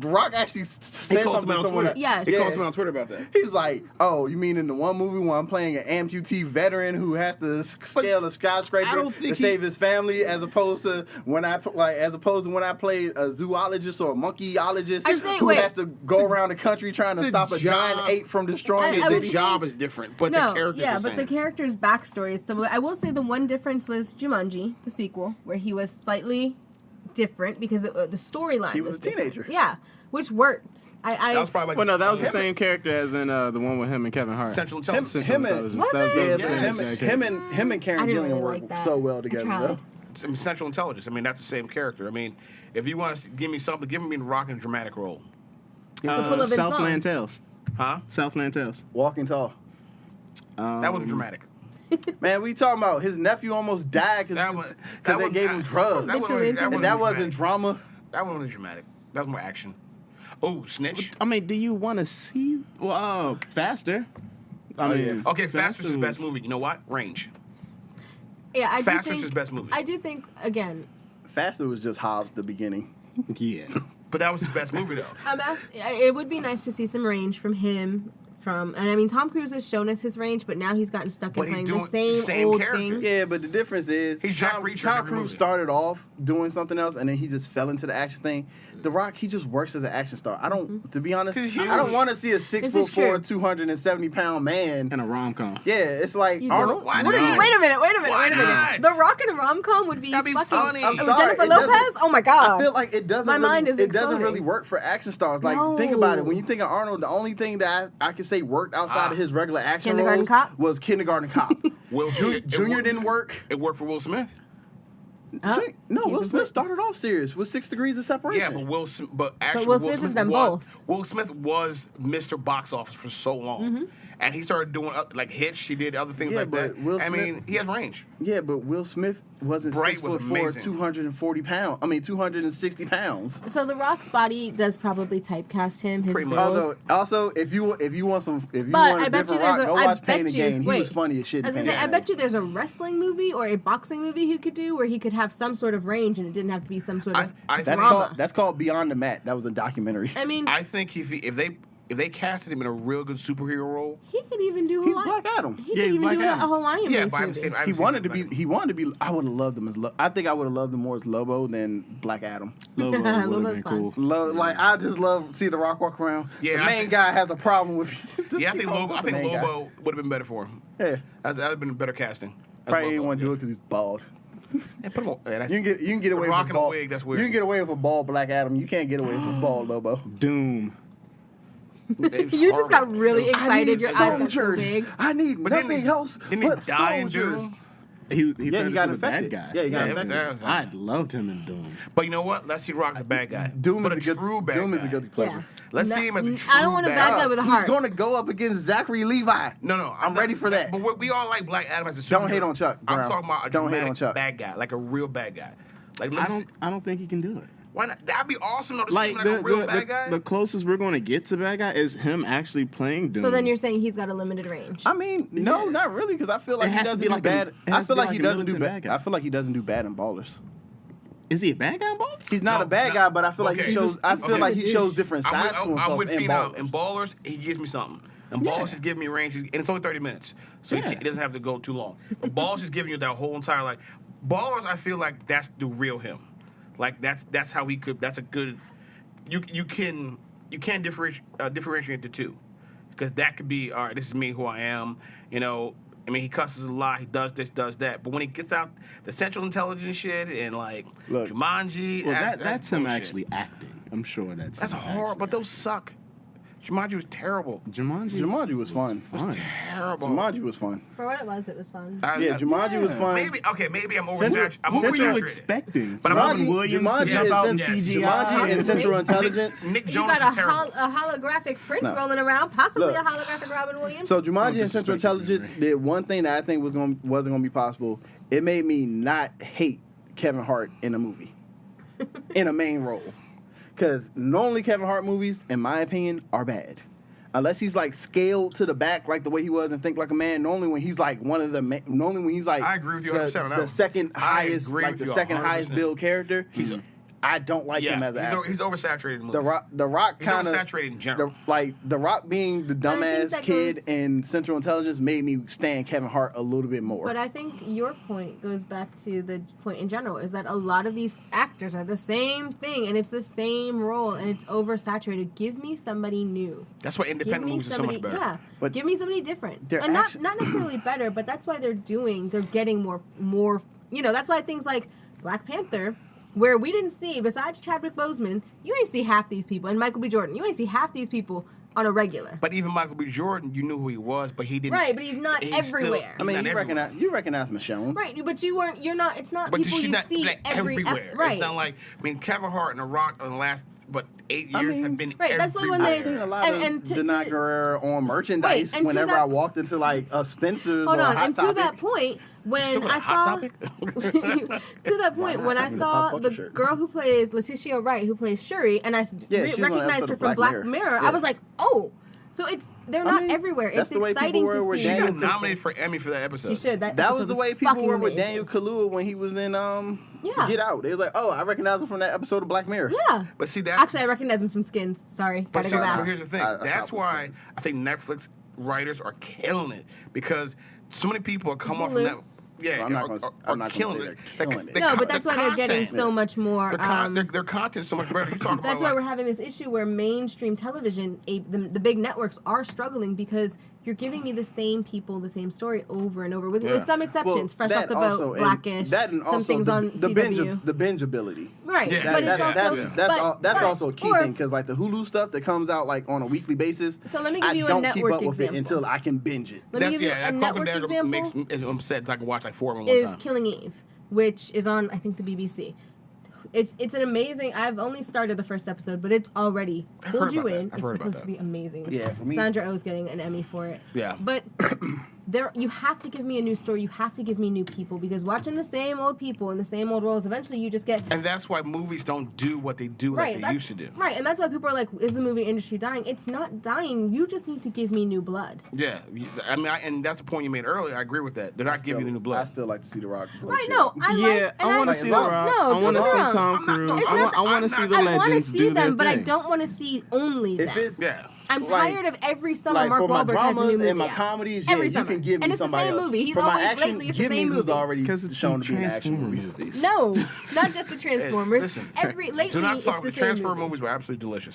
Rock actually He said calls something me to on someone. Twitter. Yes. He Yeah. calls me on Twitter about that. He's like, oh, you mean in the one movie when I'm playing an amputee veteran who has to scale a I skyscraper don't to think save his family, as opposed to when I played a zoologist or a monkeyologist I'm saying, who wait. has to go around the country trying to The stop a giant job- ape from destroying his I would The city. say- job is different, but no, the character yeah, is the but same. the character's backstory is similar. I will say the one difference was Jumanji, the sequel, where he was slightly different because the storyline He was a different. teenager. Yeah, which worked. That was probably like Well, no, that was the same character as in the one with him and Kevin Hart. Central Him, Intelligence. him Central and Intelligence. Was That was it? the yeah, same but exact character. him and Karen I didn't Gillian really work like that. so well I together. tried. Though. I mean, Central Intelligence. I mean, that's the same character. I mean, if you want to give me something, give me the Rock in a dramatic role. So pull up Vince Vaughn. Southland Tales. Huh? Southland Tales. Walking Tall. That wasn't dramatic. Man, we talking about his nephew almost died That because was- they gave him drugs. Get you into it. And that wasn't drama. That one was dramatic. That was more action. Oh, Snitch. I mean, do you want to see? Well, Faster. I Oh, mean, yeah. Okay, Faster's his best was- movie. You know what? Range. Yeah, I do Faster's think his best movie. I do think again. Faster was just Hobbs the beginning. Yeah. But that was his best movie, though. It would be nice to see some range from him. And I mean, Tom Cruise has shown us his range, but now he's gotten stuck in But he's playing doing the same, the same old character. thing. Yeah, but the difference is He's Jack Tom, Reacher in Tom every Cruise movie. started off doing something else, and then he just fell into the action thing. The Rock, he just works as an action star. I don't, to be honest, 'Cause he's I don't huge. want to see a This 6'4", is true. 270-pound man. And a rom com. Yeah, it's like You Arnold- don't? Why What are you? not? Wait a minute. Why Wait a minute. not? The Rock in a rom com would be That'd be fucking. funny. I'm With sorry, Jennifer it doesn't- Lopez? Oh my god. I feel like it doesn't. My really, mind is it doesn't exploding. really work for action stars. Like No. think about it. When you think of Arnold, the only thing that I can say worked outside of his regular action Kindergarten roles Cop? was Kindergarten Cop. Will Junior didn't work. It worked for Will Smith. No, Will He's Smith a- started off serious with 6 Degrees of Separation. Yeah, but actually, Will Smith has done both. Will Smith was Mr. Box Office for so long, and he started doing like hits. He did other things Yeah, like that. but Will I Smith- mean, he has range. Yeah, but Will Smith wasn't Bright 6'4", was amazing. 240 pounds. 260 pounds. So The Rock's body does probably typecast him. His Pretty much. build. Also, if you want some, if you But want I a bet you different there's Rock, a. go I watch Pain bet and you. Gain. He Wait, was funny as shit. I was in gonna say, Pain I and bet you there's a wrestling movie or a boxing movie he could do where he could have some sort of range and it didn't have to be some sort of I That's drama. that's called Beyond the Mat. That was a documentary. I mean, I think if they casted him in a real good superhero role, he could even do He's Hawaii. Black Adam. He Yeah, could he's even Black do Adam. a Hawaiian yeah, based but I haven't movie. seen. I He haven't seen wanted to Black be. Adam. He wanted to be. I would have loved him as. I think I would have loved him more as Lobo than Black Adam. Lobo would have Lobo's been fun. cool. Like I just love see the Rock walk around. Yeah, the I main think- guy has a problem with. Yeah, I think Lobo. I think Lobo would have been better for him. Yeah, That'd have been better casting. As probably Lobo, didn't want to yeah. do it because he's bald. Yeah, put him on. Yeah, that's- You can get away Rock with in a bald. wig, that's weird. You can get away with a bald Black Adam. You can't get away with a bald Lobo. Doom. it was You just got horrible. really I excited. need Your eyes got so soldiers. big. I need But didn't nothing he- else Didn't he but die in soldiers. Doom? He Yeah, turned he got into the infected. bad guy. Yeah, he got Yeah, infected. that was- I loved him in Doom. But you know what? Let's see Rock's a bad guy. Doom but is a good. true bad Doom guy. is a good pleasure. Yeah. Let's No, see him as a I true don't want a bad bad guy. guy with a He's heart. going to go up against Zachary Levi. No, I'm ready for that. But we all like Black Adam as a superhero. Don't hate on Chuck I'm Brown. talking about a Don't hate on dramatic Chuck. bad guy, like a real bad guy. Like I don't think he can do it. why not? That'd be awesome though to see Like him like a real bad guy. the closest we're going to get to bad guy is him actually playing Doom. So then you're saying he's got a limited range. I mean, no, Yeah. not really, because I feel like It he has to doesn't be do like bad. it I has feel to be like like he a doesn't do militant bad. bad guy. I feel like he doesn't do bad in Ballers. Is he a bad guy in Ballers? He's not No, a bad no. guy, but I feel like Okay. he shows. I feel okay. like he shows different I'm sides to with, himself I'm with in Phenom. Ballers. In Ballers, he gives me something. And Ballers just give me range, and it's only 30 minutes, so Yeah. it doesn't have to go too long. But Ballers is giving you that whole entire like. Ballers, I feel like that's the real him. Like that's how he could. That's a good. You can differentiate the two, because that could be all right. This is me, who I am. You know. I mean, he cusses a lot. He does this, does that. But when he gets out the Central Intelligence shit and like Look. Jumanji, Well, that's him bullshit. actually acting. I'm sure that's That's him horrible. actually. But those suck. Jumanji was terrible. Jumanji was fun. fun. Terrible. Jumanji was fun. For what it was fun. Yeah, Jumanji was fun. Maybe I'm What What were you oversaturated. expecting? But I'm Robin Jumanji- Williams Jumanji to jump is out in Cent- CGI. Jumanji and Central Intelligence. Nick You Jonas got is terrible. a holographic Prince No. rolling around, possibly Look. a holographic Robin Williams. So Jumanji No and Central disrespect to Intelligence Ray. did one thing that I think wasn't going to be possible. It made me not hate Kevin Hart in a movie, in a main role, because normally Kevin Hart movies, in my opinion, are bad. Unless he's like scaled to the back like the way he was and Think Like a Man. Normally when he's like normally when he's like I agree with you 100% on that the one. second I highest, agree like with the you second highest 100%. build character. I don't like him as an actor. he's oversaturated in movies. The Rock He's kind of oversaturated in general. the Rock being the think dumbass that kid goes- in Central Intelligence made me stand Kevin Hart a little bit more. But I think your point goes back to the point in general is that a lot of these actors are the same thing and it's the same role and it's oversaturated. Give me somebody new. That's why Give independent me movies are so somebody, much better. yeah. But give me somebody different, they're and actu- not necessarily better, but that's why they're getting more. You know, that's why things like Black Panther, where we didn't see besides Chadwick Boseman, you ain't see half these people, and Michael B. Jordan, you ain't see half these people on a regular. But even Michael B. Jordan, you knew who he was, but he didn't. Right, but he's not everywhere. I mean, not you everywhere. recognize Michonne. Right, but you're not. It's not But people she's you not see like every everywhere. right. It's not like Kevin Hart and The Rock in the last 8 years have been Right, that's like when they- I've seen a lot And of to- Denai Guerrero on merchandise Right, and to whenever that- I walked into like a Spencer's Hold or on, Hot and Topic. to that point, when Still got a I Hot saw Topic? to that point when I With a saw pop the culture shirt. girl who plays Letitia Wright, who plays Shuri, and I Yeah, she was on an recognized episode her of from Black Black Mirror. Mirror, Yeah. I was like, oh, so they're not mean, everywhere. that's It's the way people exciting were to with see. She Daniel got nominated for Emmy for that episode. She should. That That was episode the way people fucking were with amazing. Daniel Kaluuya when he was in Yeah. Get Out. They was like, oh, I recognize him from that episode of Black Mirror. Yeah. But see that. Actually, I recognize him from Skins. Sorry, But gotta see, go but back. here's the thing. I That's stopped with why Skins. I think Netflix writers are killing it, because so many people are come off from Hulu. that. Yeah, Well, I'm not are gonna say killing they're it. killing it. No, but that's why they're getting so much more. Their content is so much better. You talk That's about why like, we're having this issue where mainstream television, the big networks, are struggling because you're giving me the same people, the same story over and over, with some exceptions. Fresh off the that also- boat, Blackish, that and some also things on the CW. the bingeability. Right, Yeah, but it's also that's but- also a key or- thing because like the Hulu stuff that comes out like on a weekly basis. So let me give you I a don't keep network up with it example. until I can binge it. Let me give you a network example. Makes me upset. I can watch like 4 of them one Is time. Killing Eve, which is on I think the BBC. It's an amazing. I've only started the first episode, but it's already pulled you in. It's supposed to be amazing. Yeah, for me- Sandra Oh's getting an Emmy for it. Yeah. But you have to give me a new story. You have to give me new people because watching the same old people in the same old roles, eventually you just get. And that's why movies don't do what they do like they that's- used to do. Right, and that's why people are like, "Is the movie industry dying?" It's not dying. You just need to give me new blood. Yeah, I mean, and that's the point you made earlier. I agree with that. They're not giving you the new I blood. still like to see The Rock. play Right? shit. No, I I want to like see The Rock. Rock. No, I want to don't see get me wrong. Tom Cruise. It's I not- want to see the I want to legends see do them, their but I thing. don't want to see only If them. it's Yeah. I'm like- tired of every summer like Mark for my Wahlberg has a new dramas movie and my out. comedies, Every yeah, summer. you can give me And it's the somebody same else. movie. He's for my always action, lately it's the give same me who's movie. already Because it's shown some to be an action Transformers movie. movies. No, not just the Transformers. Listen, Lately do not it's talk. the The same Transformer movie. movies were absolutely delicious.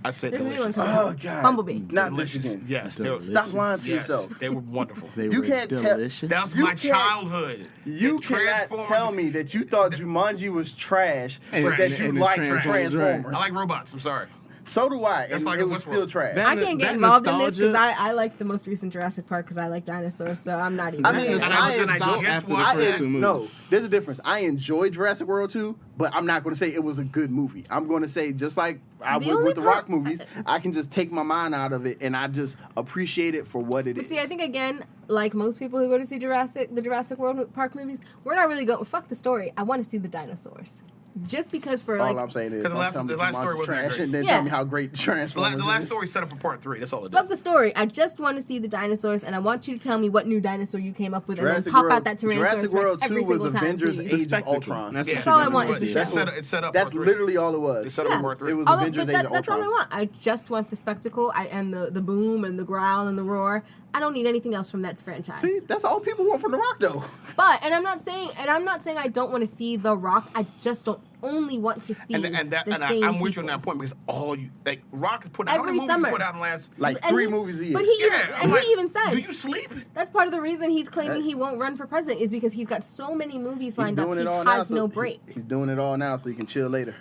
I said There's a new one delicious. coming. Oh God, Bumblebee. Not Delicious. this again. Yes. they were- Stop lying to yes, yourself. They were wonderful. They You were can't tell- delicious. That was You my can't- childhood. You The cannot Transformers- tell me that you thought Jumanji was trash, And- but that and- you and the liked Transformers, Transformers. right. I like robots. I'm sorry. So do I, That's and like it a was Westworld. still trash. That- I can't get that involved in this because nostalgia- I like the most recent Jurassic Park because I like dinosaurs, so I'm not even. I mean, And I just after the watched first it. two movies. No, there's a difference. I enjoyed Jurassic World 2, but I'm not going to say it was a good movie. I'm going to say just like I The would only with the Rock movies, I can just take my mind out of it and I just appreciate it for what it But is. see, I think again, like most people who go to see the Jurassic World Park movies, we're not really going. Fuck the story. I want to see the dinosaurs. Just because for all like I'm saying is, Because the don't last- tell me the last story Jumanji's wasn't trash great. and then Yeah. tell me how great Transformers The last is. story set up for part 3. That's all it fuck did. the story. I just want to see the dinosaurs, and I want you to tell me what new dinosaur you came up with, and Jurassic then pop World, out that Tyrannosaurus Jurassic World Rex every 2 was single time, Avengers please. Age of Spectacle. Ultron. That's That's all I want is the It show. set up That's part 3. literally all it was. It set up Yeah. part 3. It was All Avengers but Age of that's all Ultron. I want. I just want the spectacle and the boom and the growl and the roar. I don't need anything else from that franchise. See, that's all people want from The Rock, though. But I'm not saying I don't want to see The Rock. I just don't only want to see and the I'm same with you on people. that point because all you like Rock has put out how Every many movies summer. he put out in the last Like And 3 he- movies a year. But he yeah. even, I'm and like, he even says do you sleep? that's part of the reason he's claiming he won't run for president is because he's got so many movies He's lined up. doing He it all now, has so no break. He's doing it all now so he can chill later.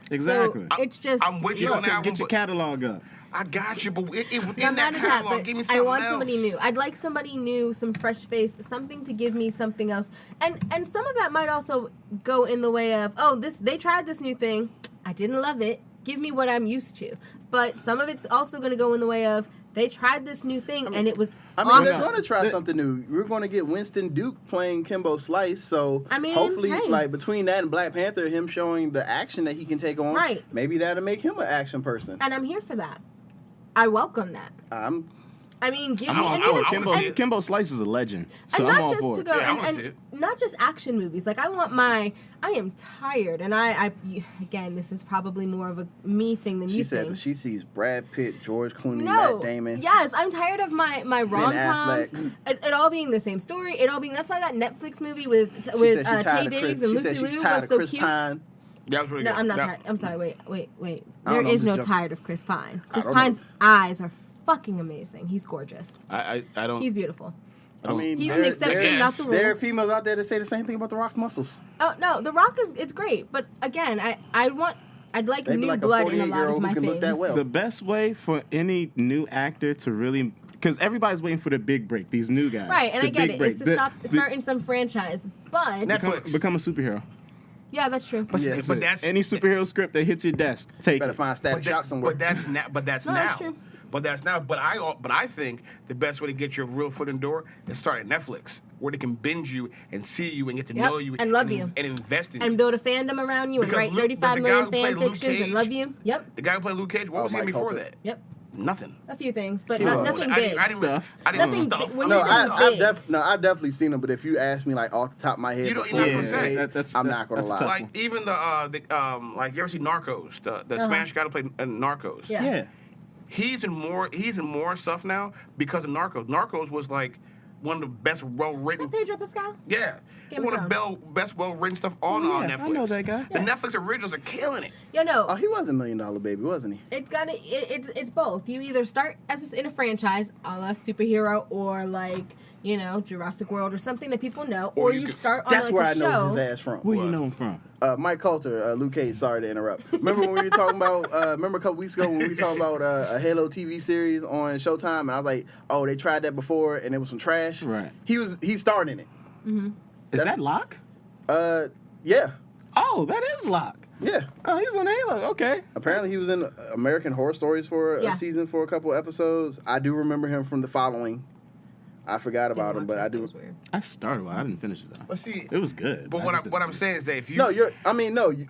Exactly. So it's just I'm with you on that Get one, your but catalog up. I got you, but I'm within not that mad at that, catalog, but give me something I want else. somebody new. I'd like somebody new, some fresh face, something to give me something else. And some of that might also go in the way of, they tried this new thing. I didn't love it. Give me what I'm used to. But some of it's also going to go in the way of, they tried this new thing and it was I mean, awesome. they're going to try something new. We're going to get Winston Duke playing Kimbo Slice. So I mean, hopefully, hey. like between that and Black Panther, him showing the action that he can take on, Right. maybe that'll make him an action person. And I'm here for that. I welcome that. I mean, give I'm me all and for even- it. I wanna see and- it. Kimbo Slice is a legend. So and I'm not all just for to it. go Yeah, I wanna and see it. not just action movies. Like I am tired, and I again, this is probably more of a me thing than She you said think. that she sees Brad Pitt, George Clooney, No, Matt Damon. yes, I'm tired of my rom coms. Affleck. It all being the same story. It all being that's why that Netflix movie with She said she tired Tay of Diggs Chris- and she said Lucy she's Liu tired was of so Chris cute. Pine. That was really No, good. I'm not That- tired. I'm sorry. Wait. I don't There know, is I'm no just joking. tired of Chris Pine. Chris don't know. Pine's eyes are fucking amazing. He's gorgeous. I don't. He's beautiful. I mean, He's an exception, not the rule. There are females out there that say the same thing about The Rock's muscles. Oh no, The Rock it's great, but again, I'd like They'd be new like a blood in a lot 48-year-old of who my can look that things. well. The best way for any new actor to really, because everybody's waiting for the big break. These new guys, Right, and the I get big it. break. It's to start in some franchise, but Netflix. become a superhero. yeah, that's true. But, Yeah. but that's Any superhero script that hits your desk, take Better it. find Static Shock somewhere. But that's now. But that's No, now. that's true. But that's now. But I think the best way to get your real foot in the door is start at Netflix, where they can binge you and see you and get to Yep, know you and love you. and invest in And you. build a fandom around you and Because write Luke- 35 the guy million who fan played Luke fictions and Cage- love you. Yep, The guy who played Luke Cage, what was he in Mike before Coulter. that? yep. Nothing. A few things, but Yeah. nothing I big. didn't, I didn't, Stuff. I didn't Nothing stuff. big. When No, you say big. I've definitely seen them, but if you ask me like off the top of my head, You don't- before you're not the gonna say. day, I'm not gonna that's a lie. tough Like one. even like you ever see Narcos? The Spanish guy who played Narcos. Yeah. Yeah. He's in more stuff now because of Narcos. Narcos was like one of the best well-written. Pedro Pascal? Yeah, Game one of of the best well-written stuff on Netflix. I know that guy. The Netflix originals are killing it. Yo, no. Oh, he was a $1 Million Baby, wasn't he? It's both. You either start in a franchise, a la superhero, or like Jurassic World or something that people know, or you start on That's like where a I know show. his ass from. Where you know him from? Mike Coulter, Luke Cage. Sorry to interrupt. Remember when we were talking about? Remember a couple weeks ago when we were talking about a Halo TV series on Showtime, and I was like, "Oh, they tried that before, and it was some trash." Right. He starred in it. Mm-hmm. Is that Locke? Yeah, Oh, that is Locke. yeah. Oh, he's on Halo. Okay. Apparently, he was in American Horror Stories for Yeah. a season for a couple episodes. I do remember him from The Following. I forgot about him, but I do. I started one. I didn't finish it though. But see, It was good. But what I'm saying is that if you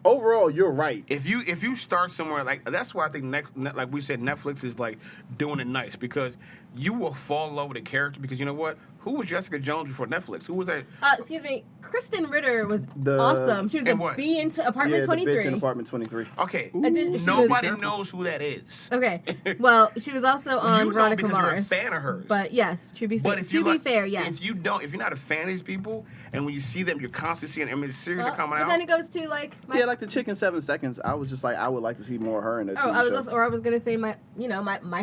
Overall, you're right. if you start somewhere like that's why I think like we said Netflix is like doing it nice because you will fall in love with a character because you know what? Who was Jessica Jones before Netflix? Who was that? Excuse me, Kristen Ritter was The- awesome. She was And a what? bee into Yeah, Apartment the bitch 23. in Apartment 23. Okay, She nobody was- knows who that is. Okay, well, she was also on You know Veronica because you're a Mars. fan of hers. But yes, to be fair, But if you like, yes. if you're not a fan of these people, and when you see them, you're constantly seeing. I mean, the series are coming but out. then it goes to like my Yeah, like the chick in 7 Seconds. I was just like, I would like to see more of her in the Oh, TV I was show. also, or I was gonna say my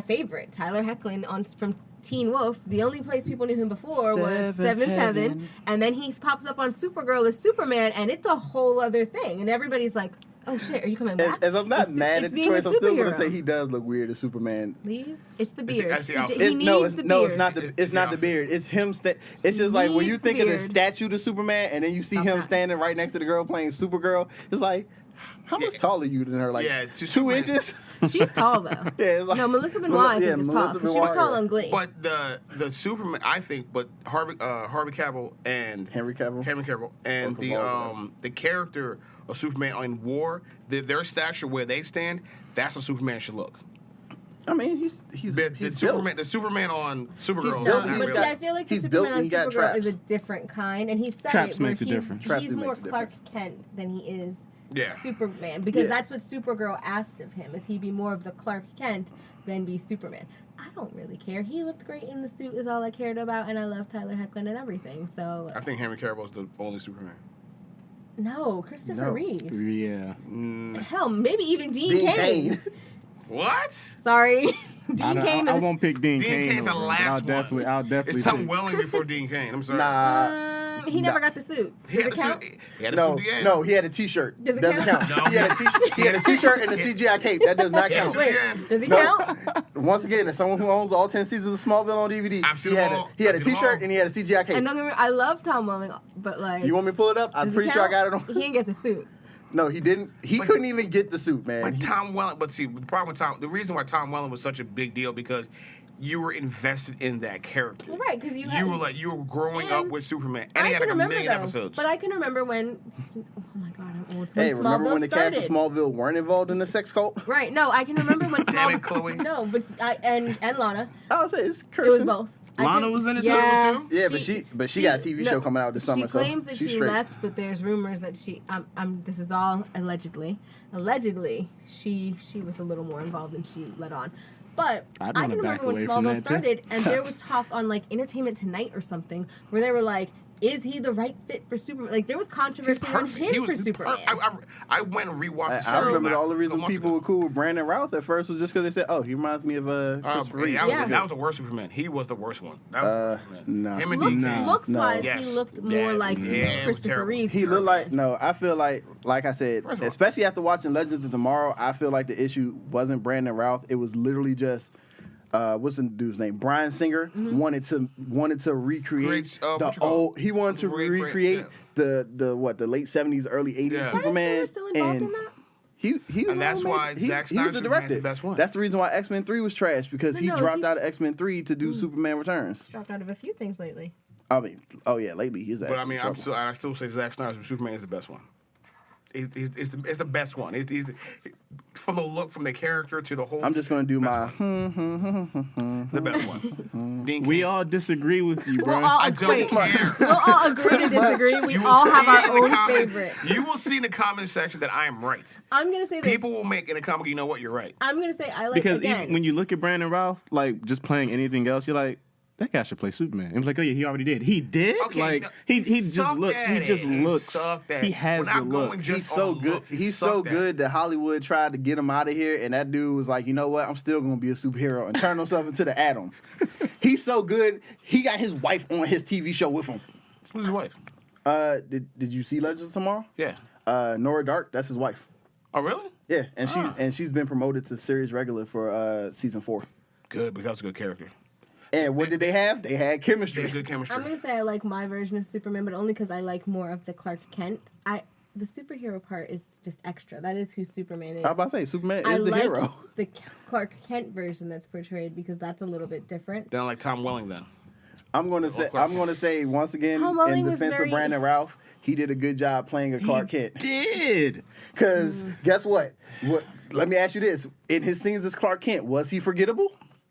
favorite, Tyler Hoechlin from Teen Wolf. The only place people knew him before was Seventh Heaven, and then he pops up on Supergirl as Superman, and it's a whole other thing. And everybody's like, "Oh shit, are you coming back?" As I'm not mad it's at the being choice, a I'm still gonna superhero. say he does look weird as Superman. Leave. It's the beard. That's the outfit. He needs the beard. No, it's not the. It's not the beard. It's him. It's just like when you Needs the think of the beard. statue to Superman, and then you see Stop him that. standing right next to the girl playing Supergirl. It's like, how much taller are you than her? Like Yeah, 2 Superman. inches. She's tall though. Yeah, it's like, No, Melissa Benoist I think is tall Melissa because she was Benoist, tall yeah. on Glee. But the Superman, I think, but Harvey Cavill and Henry Cavill. and the character of Superman in War, their stature where they stand, that's how Superman should look. I mean, he's But the built. Superman on Supergirl. He's No, built, is not but he's see, really- I feel like the he's Superman built on and he got Supergirl is a traps. different kind, and he said Traps it where make the difference. Traps he's do make more the Clark difference. Kent than he is Yeah. Superman, because Yeah. that's what Supergirl asked of him: is he be more of the Clark Kent than be Superman? I don't really care. He looked great in the suit, is all I cared about, and I love Tyler Hoechlin and everything. So I think Henry Cavill is the only Superman. no, Christopher No. Reeve. Yeah. Hell, maybe even Dean Dean Cain. Kane. What? Sorry, I, Dean don't- Cain. I won't pick Dean Dean Cain. Kane's the over him, but last one. I'll definitely. It's Tom pick- Welling before Dean Kane. I'm sorry. Nah. He never got the suit. He Does had it a count? suit. He had a No, suit, yeah. no, he had a T-shirt. Does it Doesn't count? count. No. He had a T-shirt. He had a T-shirt and a CGI cape. That does not Yes, count. Wait, Yeah. does he No. count? Once again, as someone who owns all 10 seasons of Smallville on DVD, I've seen he had them all. he had a I've seen them T-shirt all. and he had a CGI cape. And don't get me wrong, I love Tom Welling, but like, You want me to pull it up? I'm does he pretty sure I got count? it on. He didn't get the suit. No, he didn't. He But- couldn't even get the suit, man. But Tom Welling, but see, the problem with the reason why Tom Welling was such a big deal because you were invested in that character. Well, right, because you had. You were growing up And with Superman, and he I had can like a remember million though, episodes. but I can remember when. Oh my god, I'm old. When Hey, remember Smallville when the cast started. of Smallville weren't involved in the sex cult? Right, no, I can remember when Damn Smallville. it, Chloe. No, but and Lana, I would say it's it Kirsten. was both. I Lana can- was in it too? yeah, Yeah, but she got a TV show coming out this summer, She so claims that she's she straight. left, but there's rumors that she. This is all allegedly. Allegedly, she was a little more involved than she let on. But I'd I wanna can back remember when away from Smallville that, too. started, and there was talk on like Entertainment Tonight or something, where they were like, "Is he the right fit for Superman?" Like there was controversy on him for Superman. I went and rewatched the I series remember last- all the a reason month people ago. were cool with Brandon Routh at first was just because they said, "Oh, he reminds me of Christopher Reeve." Yeah. That was the worst Superman. He was the worst one. That was the worst Superman. no. Him and Dean Cain. Looks No. wise, Yes. he looked more Yeah, like yeah, it was Christopher terrible. Reeve. He looked like I feel like I said, First of all- especially after watching Legends of Tomorrow, I feel like the issue wasn't Brandon Routh. It was literally just what's the dude's name? Bryan Singer Mm-hmm. wanted to recreate Creates, the what you call old. He wanted to recreate the late 70s, early 80s Yeah. Bryan Superman. Singer still involved and in that? He was And that's the one why who made- Zack he was Snyder's the Superman's director. the best one. That's the reason why X-Men 3 was trash because But he no, dropped he's- out of X-Men 3 to do Superman Returns. Dropped out of a few things lately. I mean, oh yeah, lately he's actually But I mean, in trouble. I still say Zack Snyder's Superman is the best one. It's the best one. He's from the look, from the character to the whole. I'm just gonna do my. the best one. Dean We Cain. all disagree with you, bro. We'll all I agree. don't care. We'll all agree to disagree. We You will all have see our in the own comments- favorite. You will see in the comment section that I am right. I'm gonna say this. People will make in the comment, you know what, you're right. I'm gonna say I like Because again. even when you look at Brandon Routh, like just playing anything else, you're like, that guy should play Superman. And was like, oh yeah, he already did. He did? Okay, like no, he he just sucked looks. at He it. just He looks. sucked at He it. has We're the not look. going just He's so on good. look. He He's so sucked at it. good that Hollywood tried to get him out of here, and that dude was like, you know what? I'm still gonna be a superhero and turn himself into the Atom. He's so good. He got his wife on his TV show with him. Who's his wife? Did you see Legends tomorrow? Yeah. Nora Dark, that's his wife. Oh, really? Yeah, and she's been promoted to series regular for season 4. Good, because that was a good character. And what did they have? They had They chemistry. had good chemistry. I'm gonna say I like my version of Superman, but only because I like more of the Clark Kent. The superhero part is just extra. That is who Superman is. I was about to say Superman I is the like hero. the Clark Kent version that's portrayed because that's a little bit different. Then I like Tom Welling then. I'm gonna say once again Tom Welling in was defense very- of Brandon Routh, he did a good job playing a Clark Kent. Did. Because guess what? Let me ask you this: in his scenes as Clark Kent, was he forgettable?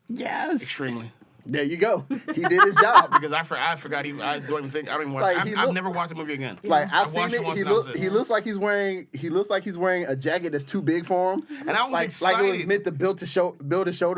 Yes. Extremely. There you go. He did his job. Because I forgot I don't even think I don't even watch. Like, I've never watched the movie again. Like I've seen watched it. once He and that was it. he looks like he's wearing a jacket that's too big for him. And I was like excited. it was meant to build his shoulders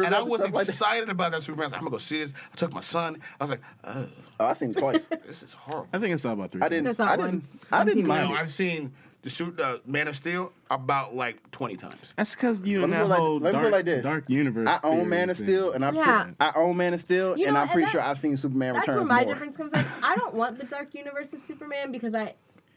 And up I and was stuff like that. excited about that Superman. I was like, I'm gonna go see this. I took my son. I was like, Oh, I've seen it twice. this is horrible. I think I saw about 3. I didn't. That's all I once didn't. I on didn't TV. mind No, it. I've seen the Man of Steel about like 20 times. That's because you Let and me that put it like- whole let me put it like this. dark universe. I own theory Man of thing. Steel, and Yeah. I own Man of Steel, You and know, I'm pretty and sure I've seen Superman That's Returns where my more. difference comes in. I don't want the dark universe of Superman because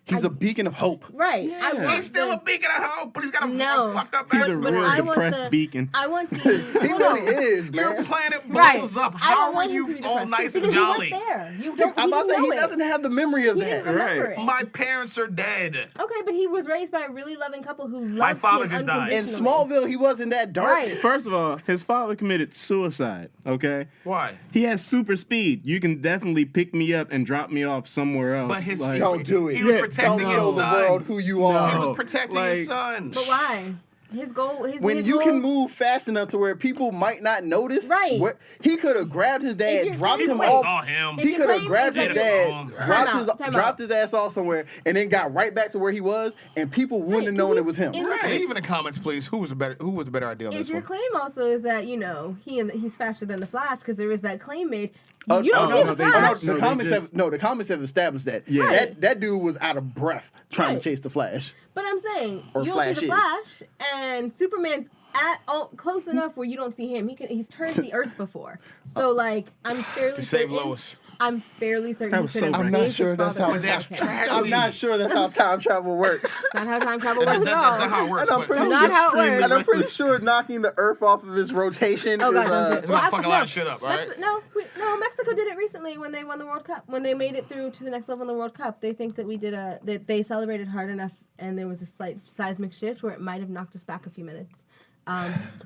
He's a beacon of hope. right. I want He's still the, a beacon of hope, but he's got a No. fucked up He's ass. a but real I want depressed the- beacon. I want the. He really is, Your man. planet Right. blows up. I How don't are want him to you be all depressed nice because and he jolly? wasn't there. You don't. I'm about to say he know it. doesn't have the memory of He that. didn't remember Right. it. My parents are dead. Okay, but he was raised by a really loving couple who loved My father him just died. In unconditionally. Smallville, he wasn't that dark. Right. First of all, his father committed suicide. Okay. Why? He has super speed. You can definitely pick me up and drop me off somewhere else. But his like, Don't do it. He was Yeah, protecting Don't his show the son. world who you are. He No. was protecting Like- his son. But why? His goal. When his you can goals- move fast enough to where people might not notice, Right. He could have grabbed his If dad, you're dropped claiming- him People off. saw him. If He your could have claim grabbed is his that dad, Time out. dropped his ass off somewhere, and then got right back to where he was, and people wouldn't have known it was him. in the- Right. Leave in the comments, please. Who was the better idea on If this your one? claim also is that he's faster than the Flash because there is that claim made, Oh, you don't no, see no, the they Flash. just- No, The comments have established that. Yeah. That dude was out of breath trying Right. to chase the Flash. But I'm saying Or you don't see the Flash Flash, and Superman's close enough where you don't see him. He's turned the Earth before, so like I'm fairly To save certain. Lois. I'm fairly certain That he was could so have great. I'm saved not sure his that's father. how with that's that. tragic. I'm not sure that's how time travel works. It's not how time travel works That's at not all. how it works. And I'm but- pretty Not how it sure, works. and I'm pretty sure knocking the Earth off of its rotation Oh is. God, don't do it. It's gonna fuck a lot of shit up, right? Mexico did it recently when they won the World Cup. When they made it through to the next level in the World Cup, they think that that they celebrated hard enough, and there was a slight seismic shift where it might have knocked us back a few minutes.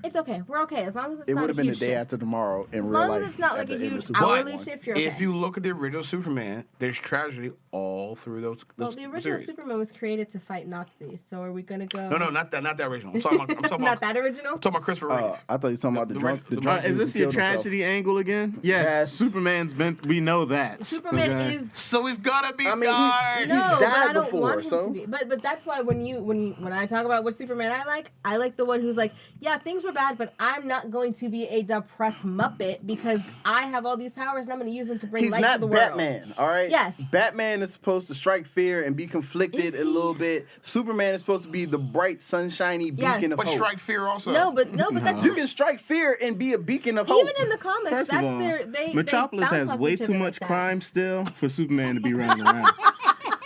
It's okay. We're okay as long as it's It not would a have been the huge day shift. after tomorrow in As real long life. as it's not at like the a end of huge Super Bowl hourly one. shift, you're okay. If you look at the original Superman, there's tragedy all through those. Well, the original series. Superman was created to fight Nazis, so are we gonna go? No, not that original. I'm talking about. Not that original. I'm talking about Christopher Reeve. I thought you were talking about the drunk. The the- drunk Is dude this who your killed himself. tragedy angle again? Yes. Yes. Superman's been. We know that. Superman Okay? is So he's gotta be I mean, dark. no, but died I don't before, want him so- to be. But that's why when I talk about what Superman I like the one who's like, yeah, things were bad, but I'm not going to be a depressed Muppet because I have all these powers and I'm going to use them to bring He's light not to the world. Batman, all right? Yes. Batman is supposed to strike fear and be conflicted Is a he? little bit. Superman is supposed to be the bright, sunshiny Yes. beacon of But hope. strike fear also. No, but that's You can strike fear and be a beacon of hope. even in the comics. First That's of all, they Metropolis bounce has off way each too other much like that. crime still for Superman to be running around.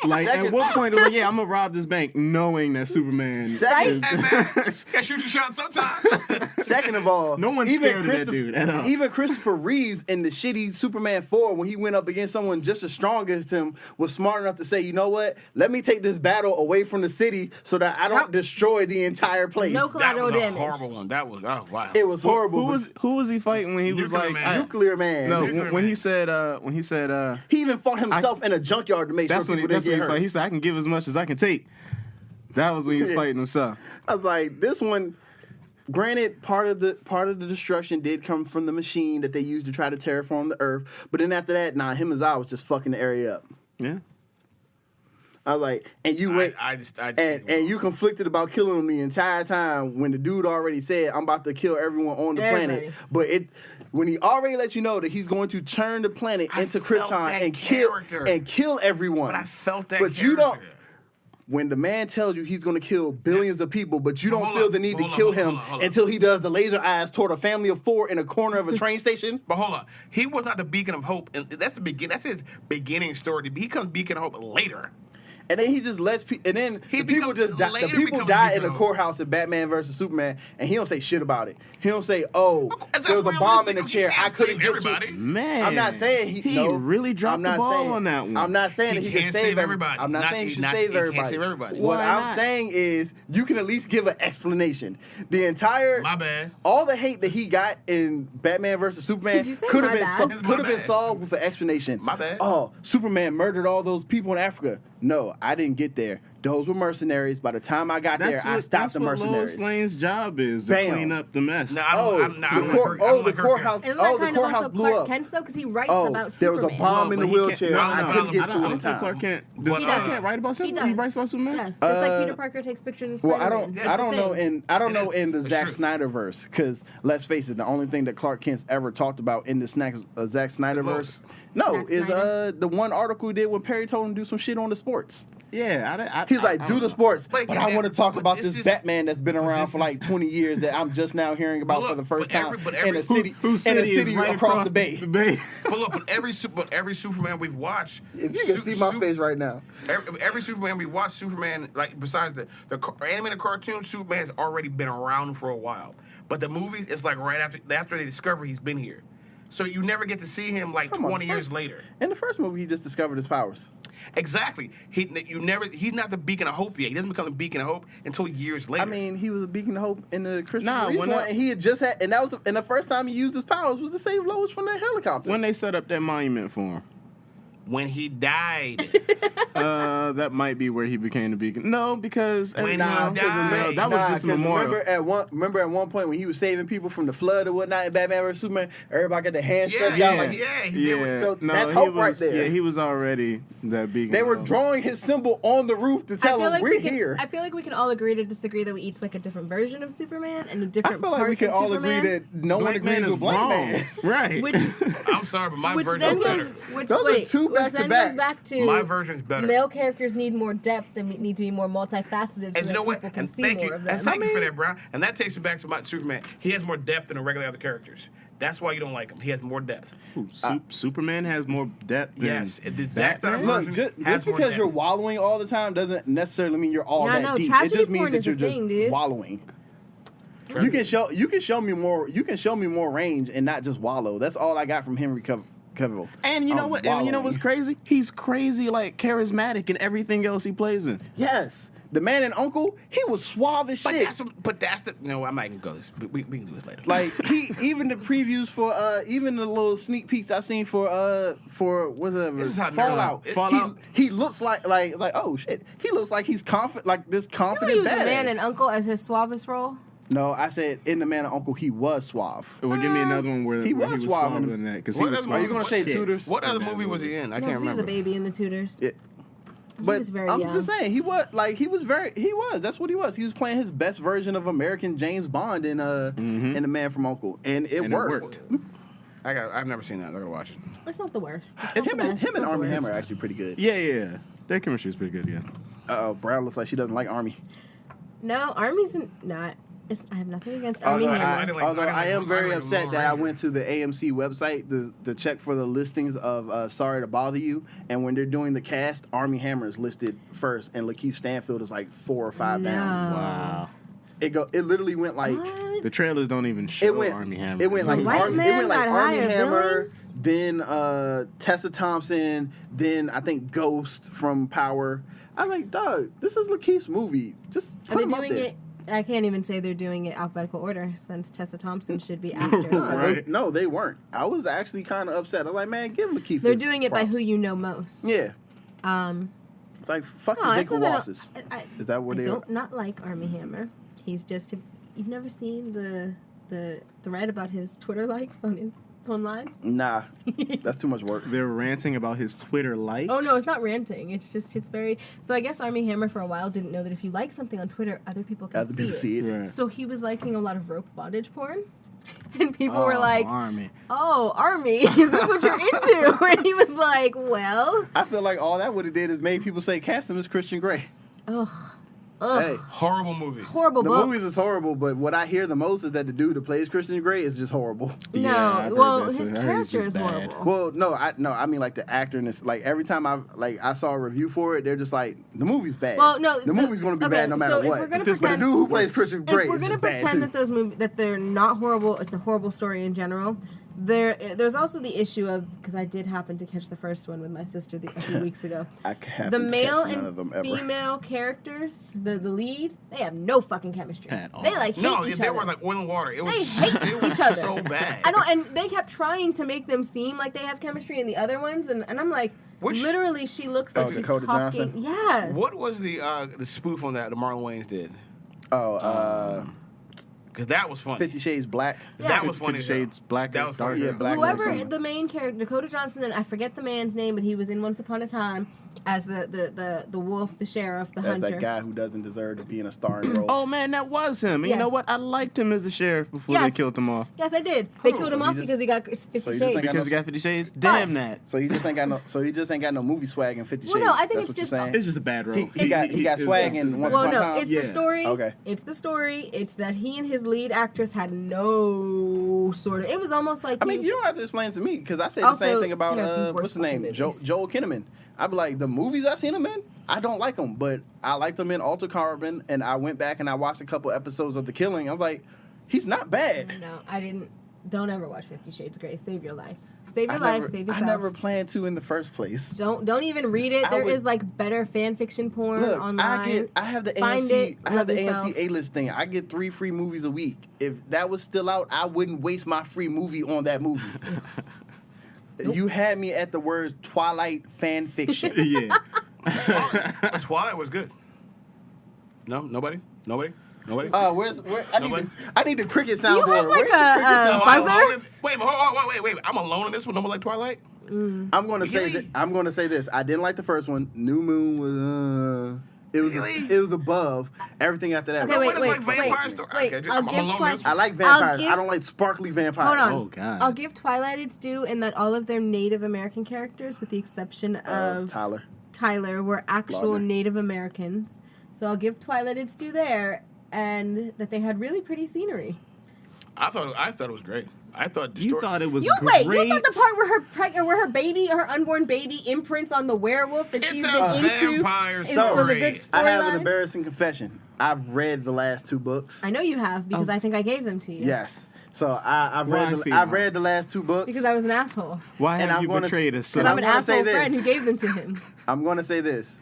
Like, at what point are we, I'm going to rob this bank knowing that Superman... Second, Hey man, gotta shoot your shot sometime. second of all, No one's scared of that dude at all. Even Christopher Reeves in the shitty Superman 4, when he went up against someone just as strong as him, was smart enough to say, you know what? Let me take this battle away from the city so that I don't Yep. destroy the entire place. No That collateral was a damage. horrible one. That was wow. It was horrible. Who was he fighting when he was Nuclear like... Man. Nuclear Man. No, Nuclear when Man. he said... He even fought himself in a junkyard to make That's sure when people that's when didn't he's get like, hurt. he said, I can give as much as I can take. That was when he was Yeah. fighting himself. I was like, this one. Granted, part of the destruction did come from the machine that they used to try to terraform the Earth. But then after that, him and Zod was just fucking the area up. Yeah. I was like, and you went. I just And you conflicted about killing him the entire time when the dude already said, I'm about to kill everyone on the Everybody. planet. But when he already let you know that he's going to turn the planet I into felt Krypton that and character. kill everyone. But I felt that But character. you don't. When the man tells you he's going to kill billions of people, but you don't Hold feel on, the need to hold on, kill hold on, him hold on. until he does the laser eyes toward a family of 4 in a corner of a train station. But hold on, he was not the beacon of hope, and that's the begin. That's his beginning story. He comes beacon of hope later. And then he just lets people, and then He the people becomes- just die. The later people becomes die beacon in the of hope. courthouse in Batman versus Superman, and he don't say shit about it. He don't say, "Oh, That's there was a bomb in the realistic. chair. You can't I couldn't save get everybody. to." Man, I'm not saying he really dropped I'm the not ball saying, on that one. I'm not saying He that he can can't save save everybody. everybody. I'm not Not- saying he should not- save he can't everybody. save everybody. What Why I'm not? saying is, you can at least give an explanation. The entire My bad. all the hate that he got in Batman versus Superman Did you say could have my been bad? It's my could have been bad. solved with an explanation. My bad. Oh, Superman murdered all those people in Africa. No, I didn't get there. Those were mercenaries. By the time I got there, I stopped the mercenaries. Lois Lane's job is to Bam. clean up the mess. No, I Oh, don't. I'm the like her- I'm like her courthouse. Isn't Oh, that the kind of courthouse also blew Clark up. Kent though? Because he writes Oh, about there was a Superman. bomb in the But he can't- wheelchair. no, I no, couldn't no, get I to don't it in think Clark time. Kent. But, Does Clark uh, Kent write about He Superman? He does. writes about Superman. Yes, just like Uh, Peter Parker takes pictures of Well, Spider-Man. I don't know It know is. in the It's Zack true. Snyder verse, because let's face it, the only thing that Clark Kent's ever talked about in the Zack Snyder verse, Zack is Snyder. the one article he did when Perry told him to do some shit on the sports. Yeah, He's like, do the sports, But but again, I want to talk but about this this is- Batman that's been but around this for is- like 20 years that I'm just now hearing about But for the look, first but time every- but in every- a city, whose in a city is city right across the bay. But look, but every Superman we've watched. If you can see my face right now. Every Superman we watch, Superman, like besides the animated cartoon, Superman has already been around for a while. But the movies, it's like right after they discover he's been here. So you never get to see him like Come on, 20 years first- later. In the first movie, he just discovered his powers. Exactly. He's not the beacon of hope yet. He doesn't become the beacon of hope until years later. I mean, he was a beacon of hope in the Christopher Nah, Reeve when one, I- and he had just had, and that was, and the first time he used his powers was to save Lois from that helicopter. when they set up that monument for him. when he died. That might be where he became the beacon. No, because When he no, died. that was just 'cause memorial. Remember at one point when he was saving people from the flood or whatnot in Batman vs Superman, everybody got their hands Yeah, stretched out yeah, like he did. Yeah, So no, that's he hope was, right there. Yeah, he was already that beacon. They were of- drawing his symbol on the roof to I tell feel him like we're we can. here. I feel like we can all agree to disagree that we each like a different version of Superman and a I different feel part like we can of all Superman. agree that no one Black agrees man is with Black wrong. Man. Right. Which I'm sorry, but my which version then is goes better. which Those are wait two which then back-to-backs. goes back to My version's better. male characters need more depth and need to be more multifaceted so And that you know what? people can And see thank more you. of And them. thank you for that, Brown. And that takes me back to my Superman. He has more depth than the regular other characters. That's why you don't like him. He has more depth. Ooh, Superman has more depth than Yes, the Zack Snyder Batman? Look, version just has more because depth. you're wallowing all the time doesn't necessarily mean you're all Yeah, that no, deep. It tragedy just means porn that is a you're just thing, dude. wallowing. You can show me more range and not just wallow. That's all I got from Henry Cavill. And you know what? And you know what's Wallowing. crazy? He's crazy, like charismatic in everything else he plays in. Yes, the man and Uncle, he was suave as But shit. that's the. No, I might even go this. We can do this later. Like even the previews for even the little sneak peeks I seen for whatever This is how Fallout. nerds- Fallout. He looks like oh shit. He looks like he's confident, like this You know confident he was the badass. man and uncle as his suavest role. No, I said in the man and Uncle he was suave. Well, give me another one where He where was he was suave suave in- than that. Because What he was other- suave Are you gonna as say shit Tutors? What other in that movie was he in? I No, can't because he was a remember. baby in the Tutors. Yeah. He But was very I'm young. just saying he was that's what he was. He was playing his best version of American James Bond in in The Man from Uncle, and it And it worked. worked. I've never seen that. I gotta watch it. It's not the worst. It's And not him the and, best. him It's and not the Army worst. Hammer are actually pretty good. Yeah. Their chemistry is pretty good, yeah. Brown looks like she doesn't like Army. No, Army's not. I have nothing against Army Although Hammer. I didn't like- although I am very like upset Lone that I Ranger. went to the AMC website to check for the listings of Sorry to Bother You, and when they're doing the cast, Army Hammer is listed first, and Lakeith Stanfield is like 4 or 5 No. down. Wow. It literally went like What? The trailers don't even show it went Army Hammer. It went The like white Army, man it went like got Army higher Hammer, then Tessa Thompson, then I think Ghost from Power. I'm like, dog, this is Lakeith's movie. Just Are put they him up doing there. it? I can't even say they're doing it alphabetical order since Tessa Thompson should be after. So Right. No, they weren't. I was actually kind of upset. I was like, man, give Lakeith. they're his doing it by props. who you know most. Yeah, Um. it's like fuck No, the it's Dick not Wasses. I Is that what they? don't not like Army Hammer. He's just. You've never seen the thread about his Twitter likes on his online? Nah, that's too much work. They're ranting about his Twitter likes. Oh no, it's not ranting. It's very. So I guess Army Hammer for a while didn't know that if you like something on Twitter, other people can Other people see see it. it. Right. So he was liking a lot of rope bondage porn. And people were like, Army. "Oh, Army, is this what you're into?" And he was like, "Well." I feel like all that would have did is made people say cast him as Christian Grey. Ugh. Hey, Horrible movie. Horrible the books. movies is horrible, but what I hear the most is that the dude that plays Christian Grey is just horrible. No, Yeah, I've heard well, that his too. I heard he's character just is bad. horrible. Well, no, I mean like the actor and this. Like every time I saw a review for it, they're just like the movie's bad. Well, no, the movie's gonna be okay, bad no matter so if what. we're gonna But the pretend- dude who plays Christian Grey If we're is gonna just bad, pretend too. that those movies that they're not horrible, it's a horrible story in general. There's also the issue of, because I did happen to catch the first one with my sister a few weeks ago. I haven't The male catch none of them and ever. female characters, the leads, they have no fucking chemistry. At all. They like hate No, each they other. were like oil and water. It was, They hate it was each other. so bad. I don't, and they kept trying to make them seem like they have chemistry in the other ones, and I'm like, Which- literally, she looks like Oh, she's Dakota talking. Johnson? Yes. What was the spoof on that the Marlon Wayans did? Oh, Because that was funny. 50 Shades Black. Yeah. That was 50 funny. Shades Black That or was funny. darker. Yeah, Black. Whoever something. the main character, Dakota Johnson, and I forget the man's name, but he was in Once Upon a Time as the wolf, the sheriff, the That's hunter. that guy who doesn't deserve to be in a starring role. Oh man, that was him. And You know Yes. what? I liked him as a sheriff before they Yes. killed him off. Yes, I did. They killed him so you off just- because he got 50 so you just Shades. ain't got Because he got 50 Shades. Damn that. So you just ain't got no movie swag in 50 Well, Shades. no, I think That's it's what you're just- saying? It's just a bad role. He got swag in Once Well, Upon a no, Time. it's Yeah. the story. Okay. It's the story. It's that he and his lead actress had no sort of. It was almost like I mean, you don't have to explain to me because I say the Also, same thing about they have the worst what's the name, fucking movies. Joel Kinnaman. I'd be like, the movies I've seen him in, I don't like them, but I liked him in Alter Carbon, and I went back and I watched a couple episodes of The Killing. I was like, he's not bad. No, I didn't. Don't ever watch 50 Shades of Grey. Save your life. Save your I life. never, Save I yourself. never planned to in the first place. Don't even read it. I There is would- like better fan fiction porn Look, online. I have the Find AMC, it, I have love the yourself. AMC A-list thing. I get 3 free movies a week. If that was still out, I wouldn't waste my free movie on that movie. You had me at the words Twilight fan fiction. Yeah. Twilight was good. No, nobody. Where Nobody? I need the cricket Do you soundboard. have like Where's the cricket a soundboard? buzzer? Wait. I'm alone in this one. Nobody like Twilight. I'm gonna say Really? that. I'm gonna say this. I didn't like the first one. New Moon was. It was. Really? It was above everything after that. Okay, wait, What is wait, like vampire story? wait. Okay, I'll I'm give alone Twilight. in this I one. like vampires. give- I don't like sparkly vampires. Hold on. Oh god. I'll give Twilight its due in that all of their Native American characters, with the exception of Tyler. were actual Lautner. Native Americans. So I'll give Twilight its due there, and that they had really pretty scenery. I thought it was great. I thought the You story. thought it was You great. thought the part where her baby, her unborn baby, imprints on the werewolf that It's she's a been into vampire was a story. good I have an storyline? embarrassing confession. I've read the last 2 books. I know you have Oh. because I think I gave them to you. Yes. So I've Why, read. female? I've read the last 2 books. Because I was an asshole. Why And have I'm you gonna- betrayed us? Because And I'm an gonna say asshole this. friend who gave them to him. I'm gonna say this.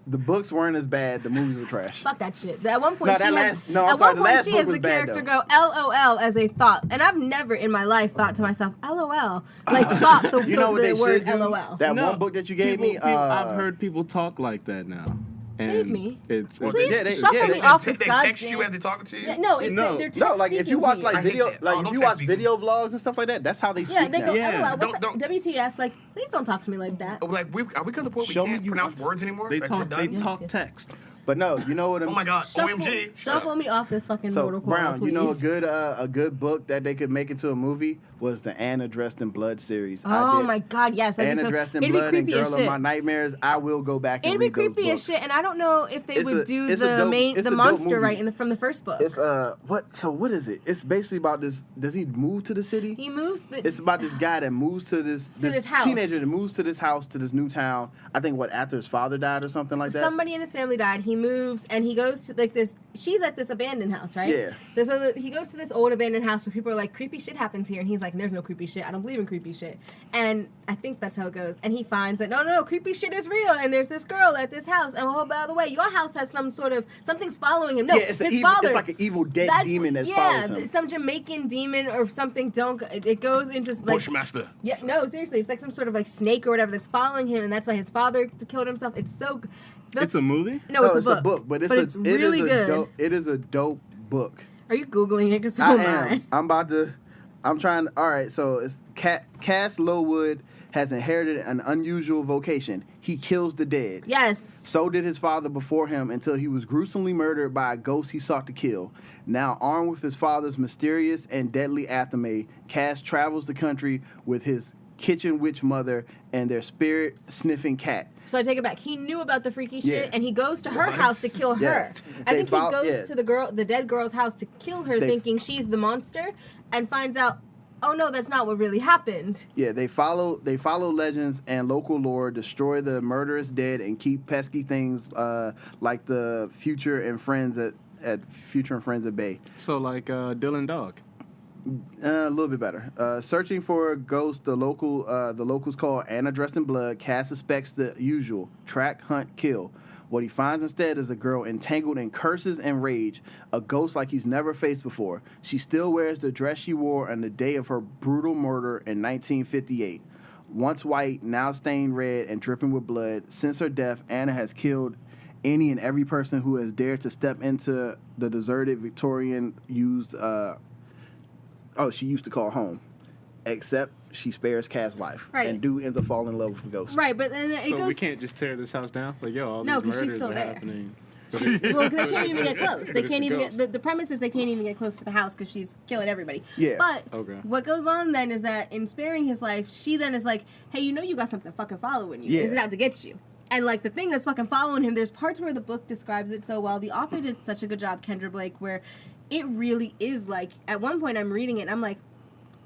The books weren't as bad. The movies were trash. Fuck that shit. At one point, No, she that has. last- no, I'm at sorry, one the point, last she book has was the bad, character though. go LOL as a thought, and I've never in my life thought to myself LOL, like thought the, You know what the they word should do? LOL. That one book that you gave me. I've heard people talk like that now. And Save me. It's Please yeah, they- shuffle yeah, me they- off They this text goddamn. you as they talking to you. Yeah, no, it's No. they're text No, like if you speaking watch to you. like I hate video, that. like Oh, if don't you text watch me. video vlogs and stuff like that, that's how they speak Yeah, they now. go Yeah. LOL. What Don't- the, WTF? Like, please don't talk to me like that. Like are we to the point we Show me can't you- pronounce words anymore? they Like, talk. we're They done? talk Yes. text. But no, you know what I'm. Oh my God! Shuffle, OMG! shuffle me off this fucking So Mortal Kombat, Brown, please. you know a good book that they could make into a movie was the Anna Dressed in Blood series. Oh my God, yes. That'd be Anna so, Dressed in it'd be Blood and creepy as Girl of shit. My Nightmares. I will go back and It'd be read those creepy as books. shit, and I don't know if they It's would a- do it's a the dope- main it's the a dope monster movie. right from the first book. It's what? So what is it? It's basically about this. Does he move to the city? He moves the It's about this guy that moves to this this house. teenager that moves to this house to this new town. I think after his father died or something like that. somebody in his family died. He moves and he goes to like this. She's at this abandoned house, right? Yeah. He goes to this old abandoned house where people are like, creepy shit happens here, and he's like, there's no creepy shit. I don't believe in creepy shit. And I think that's how it goes. And he finds that no, creepy shit is real, and there's this girl at this house. And oh, by the way, your house has some sort of something's following him. No, Yeah, it's his evil, father. it's like an evil dead demon that yeah, follows him. some Jamaican demon or something. It goes into like Bushmaster. yeah, no, seriously, it's like some sort of like snake or whatever that's following him, and that's why his father killed himself. It's so. It's a movie. No, it's a book. but it's really good. It is a dope book. Are you googling it? Because so I am am. I. I'm about to. I'm trying. All right. So it's Cass Lowood has inherited an unusual vocation. He kills the dead. Yes. So did his father before him until he was gruesomely murdered by a ghost he sought to kill. Now, armed with his father's mysterious and deadly athame, Cass travels the country with his kitchen witch mother and their spirit-sniffing cat. So I take it back. He knew about the freaky shit, Yeah. and he goes to her house to kill her. I They think he goes yeah. to the dead girl's house to kill her, thinking she's the monster, and finds out, oh no, that's not what really happened. Yeah, they follow legends and local lore, destroy the murderous dead, and keep pesky things like the Future and Friends at bay. So like Dylan Dog. A little bit better. Searching for a ghost, the locals call Anna dressed in blood. Cass suspects the usual: track, hunt, kill. What he finds instead is a girl entangled in curses and rage, a ghost like he's never faced before. She still wears the dress she wore on the day of her brutal murder in 1958. Once white, now stained red and dripping with blood. Since her death, Anna has killed any and every person who has dared to step into the deserted Victorian she used to call home. Except she spares Cass' life. Right. And dude ends up falling in love with the ghost. Right, but then it So goes. we can't just tear this house down? Like, yo, all No, these 'cause she's murders still are there. happening. Well, they can't even get close. They But can't it's a even get. The premise is they can't even get close to the house because she's killing everybody. Yeah. But Okay. what goes on then is that in sparing his life, she then is like, hey, you know you got something fucking following you. Yeah. Is it out to get you? And like the thing that's fucking following him, there's parts where the book describes it so well. The author did such a good job, Kendra Blake, where it really is like, at one point I'm reading it and I'm like,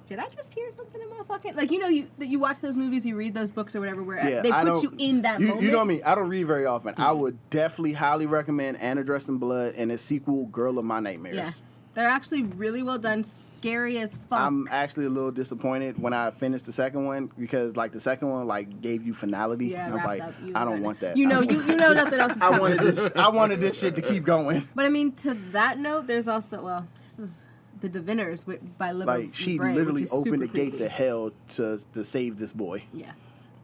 did I just hear something in my fucking... Like, you know, you watch those movies, you read those books or whatever, where they put you in that moment. You know me, I don't read very often. I would definitely highly recommend Anna Dressed in Blood and its sequel, Girl of My Nightmares. Yeah. They're actually really well done, scary as fuck. I'm actually a little disappointed when I finished the second one because, like, the second one, like, gave you finality. Yeah, and I was wraps like, up. You I don't done. want that. You know nothing else is coming. I wanted this shit to keep going. But I mean, to that note, there's also, this is The Diviners by Libba Like, she Bray, which literally is opened super the gate creepy. to hell to save this boy. Yeah.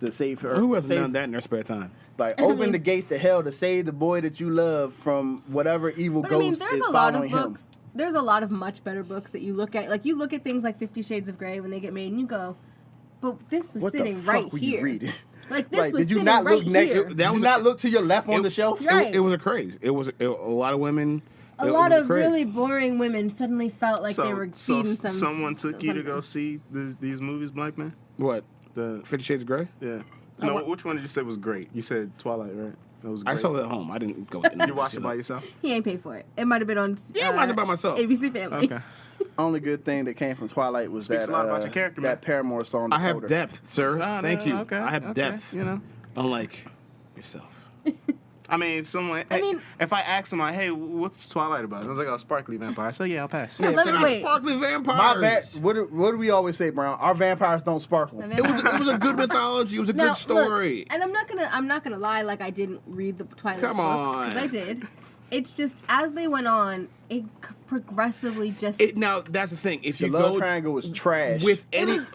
To save her. Who hasn't save- done that in their spare time? Like, I open mean- the gates to hell to save the boy that you love from whatever evil But ghost I mean, there's is a lot following of him. books. There's a lot of much better books that you look at. Like, you look at things like 50 Shades of Grey when they get made, and you go, but this was What the sitting fuck right were you here. reading? Like, this Like, was did you sitting not right look next? here. Did you not look to your left on the shelf? Right. It was a craze. It was a lot of women. A lot of really boring women suddenly felt like they were feeding someone took you to something. go see these movies, Black Man? What? The 50 Shades of Grey? Yeah. No, which one did you say was great? You said Twilight, right? That was great. I saw it at home. I didn't go. You watched it by yourself? He ain't paid for it. It might have been on Yeah, I watched it by myself. ABC Family. Okay. Only good thing that came from Twilight was Speaks that a lot about your character, man. that Paramore song. I have Dakota. depth, sir. Ah, Thank no, you. Okay. I have okay, depth. You know. Unlike yourself. I mean, if someone, if I ask someone, hey, what's Twilight about? I was like, oh, sparkly vampire. So yeah, I'll pass. Yeah, Let me- wait. Sparkly vampires. My bad. What do we always say, Brown? Our vampires don't sparkle. The It was a good mythology. It was a Now, good story. Look, and I'm not gonna lie, like I didn't read the Twilight Come books on. because I did. It's just as they went on, it progressively just. Now that's the thing. If The you love go triangle was trash. with It any was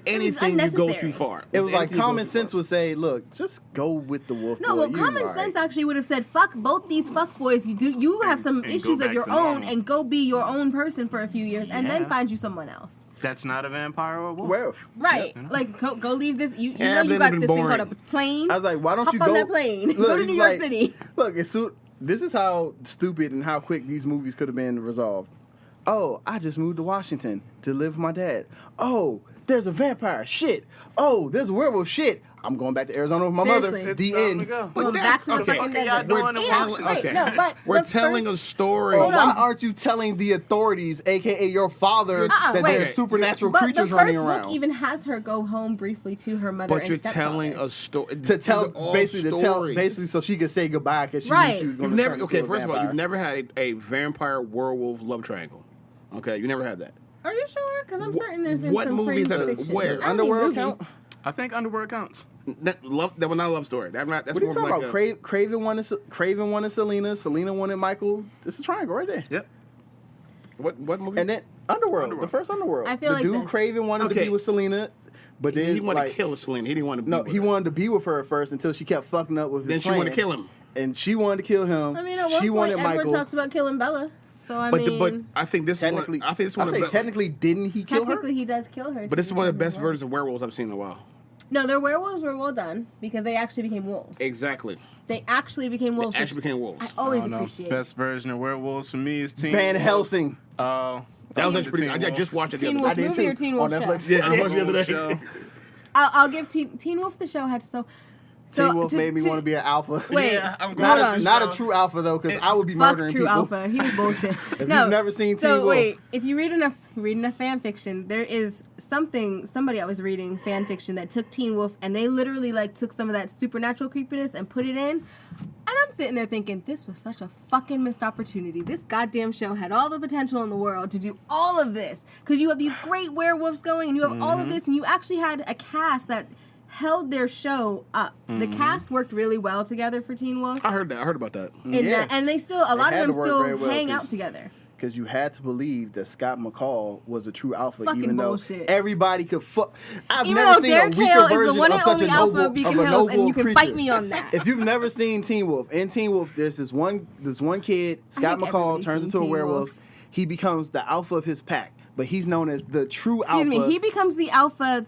anything, you go unnecessary. too far. it was With like anything, you go common too sense far. would say, look, just go with the wolf. no, boy. well, You common alright. sense actually would have said, "Fuck both these fuck boys. You have some and go issues of back your to own, normal." and go be your own person for a few years, and then Yeah. find you someone else." That's not a vampire or a wolf. Werewolf. Right? Like go leave this. You Yeah, know but you it'd got been this thing boring. called a plane. I was like, why don't Hop you on go that plane. Look, Go to he's New York like, City. Look, this is how stupid and how quick these movies could have been resolved. Oh, I just moved to Washington to live with my dad. Oh, there's a vampire. Shit. Oh, there's a werewolf. Shit. I'm going back to Arizona with my Seriously. mother. It's The time to end. go. Going that- back to the okay, fucking okay, y'all desert. doing it And while- actually, wait, okay. no, but We're the telling a first- story. Or Hold why on. aren't you telling the authorities, aka your father, that wait. there's supernatural But creatures the running first around? book even has her go home briefly to her mother But and you're stepfather. telling a story. to tell basically so she could say goodbye because she Right. knew she was You've going never. to Okay, first of all, you've never had a vampire werewolf love triangle. Okay, you never had that. Are you sure? Because I'm certain there's been what some movies fringe are- fiction. where? I don't need Underworld movies. count? I think Underworld counts. That was not a love story. That's What are you more talking like about? a, Craven wanted Selena. Selena wanted Michael. It's a triangle right there. Yep. what movie? And then Underworld, the first Underworld. I feel the like dude this. Craven wanted to Okay. be with Selena, but then he wanted like, to kill Selena. He didn't want to. Be No, with he her. wanted to be with her at first until she kept fucking up with his Then she plan. wanted to kill him. And she wanted to kill him. I mean, at one she point, wanted Edward Michael. talks about killing Bella. So I But mean, but I think this Technically, is one. I think it's one I of say the. technically, didn't he kill her? technically he does kill her. But this is one of the best versions. versions of werewolves I've seen in a while. No, their werewolves were well done because they actually became wolves. Exactly. They actually became wolves. They actually became wolves. I always I don't know. appreciate. Best version of werewolves for me is Teen Van Wolf. Helsing. Oh, That was the actually pretty. Teen I Wolf. just watched it the Teen other Wolf day. movie or Teen Wolf on show? Netflix. Yeah, I watched the other Wolf day. show. I'll give Teen Wolf the show had so. Teen Wolf made me want to be an alpha. Wait, Yeah, I'm hold glad on. Not a true alpha though, because I would be Fuck murdering True people. Alpha. He was bullshit. If No, you've never seen Teen so Wolf, wait, if you read enough fan fiction, there is somebody I was reading fan fiction that took Teen Wolf and they literally like took some of that supernatural creepiness and put it in. And I'm sitting there thinking, this was such a fucking missed opportunity. This goddamn show had all the potential in the world to do all of this. Because you have these great werewolves going and you have all of this and you actually had a cast that held their show up. The cast worked really well together for Teen Wolf. I heard that. I heard about that. And, Yeah. and they still, a lot of had them to work still very well, hang 'cause- out together. because you had to believe that Scott McCall was a true alpha, Fucking even though bullshit. everybody could fuck. I've Even never though seen Derek a weaker Hale is the version one of and such only a alpha noble, of Beacon of a Hills, and noble you can creature. fight me on that. If you've never seen Teen Wolf, in Teen Wolf, there's this one kid, Scott think McCall, everybody's turns seen into a Teen werewolf. Wolf. He becomes the alpha of his pack, but he's known as the true Excuse alpha. me, he becomes the alpha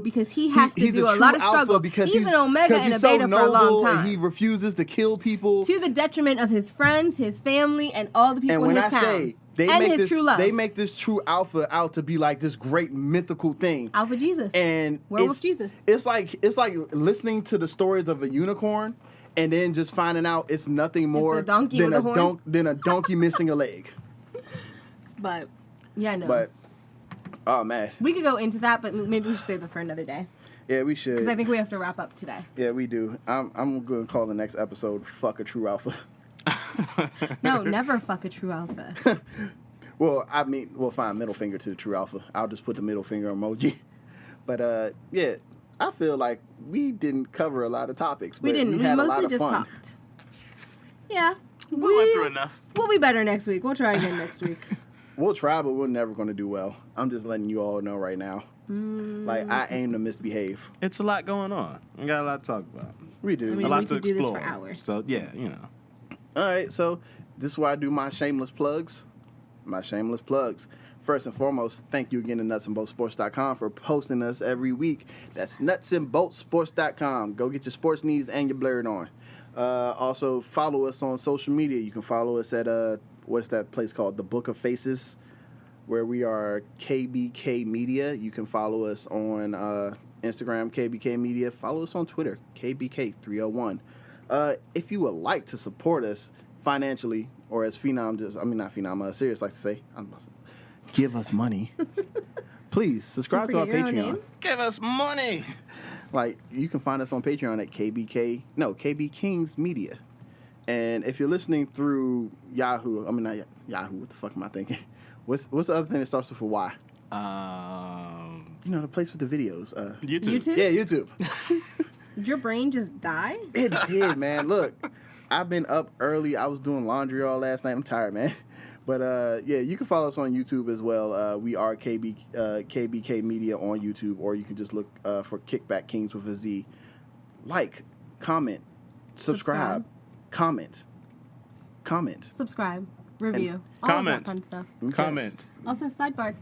because he has to He's do a true lot of alpha struggle. because He's an omega 'cause and a he's so beta for a long noble, time. and he refuses to kill people. To the detriment of his friends, his family, and all the people And in when his I town. say they and make his this, true love. they make this true alpha out to be like this great mythical thing. Alpha Jesus. And Werewolf Jesus. It's like listening to the stories of a unicorn, and then just finding out it's nothing more donkey than with a horn? than a donkey missing a leg. But, yeah, no. But oh man, we could go into that, but maybe we should save it for another day. yeah, we should. Because I think we have to wrap up today. Yeah, we do. I'm going to call the next episode "Fuck a True Alpha." No, never fuck a true alpha. Well, I mean, we'll find middle finger to the true alpha. I'll just put the middle finger emoji. But yeah, I feel like we didn't cover a lot of topics. We but didn't. We We had a lot mostly of just fun. talked. Yeah. We went through enough. We'll be better next week. We'll try again next week. We'll try, but we're never going to do well. I'm just letting you all know right now. Like, I aim to misbehave. It's a lot going on. We got a lot to talk about. We do. I mean, a lot we to could do this explore. for hours. So yeah, you know. All right, so this is where I do my shameless plugs. My shameless plugs. First and foremost, thank you again to nutsandboltsports.com for posting us every week. That's nutsandboltsports.com. Go get your sports needs and your blurred on. Also, follow us on social media. You can follow us at, what's that place called? The Book of Faces, where we are KBK Media. You can follow us on Instagram, KBK Media. Follow us on Twitter, KBK301. If you would like to support us financially, or as Sirius likes to say, give us money. Please subscribe to our forget your own Patreon. name? Give us money. Like, you can find us on Patreon at KB Kings Media. And if you're listening through Yahoo, not Yahoo, what the fuck am I thinking? What's the other thing that starts with a Y? You know, the place with the videos. YouTube. Yeah, YouTube. Did your brain just die? It did, man. Look, I've been up early. I was doing laundry all last night. I'm tired, man. But yeah, you can follow us on YouTube as well. We are KBK Media on YouTube, or you can just look for Kickback Kings with a Z. Like, comment, subscribe. Comment. Subscribe. Review. All comment. of that fun stuff. Okay. Comment. Also, sidebar,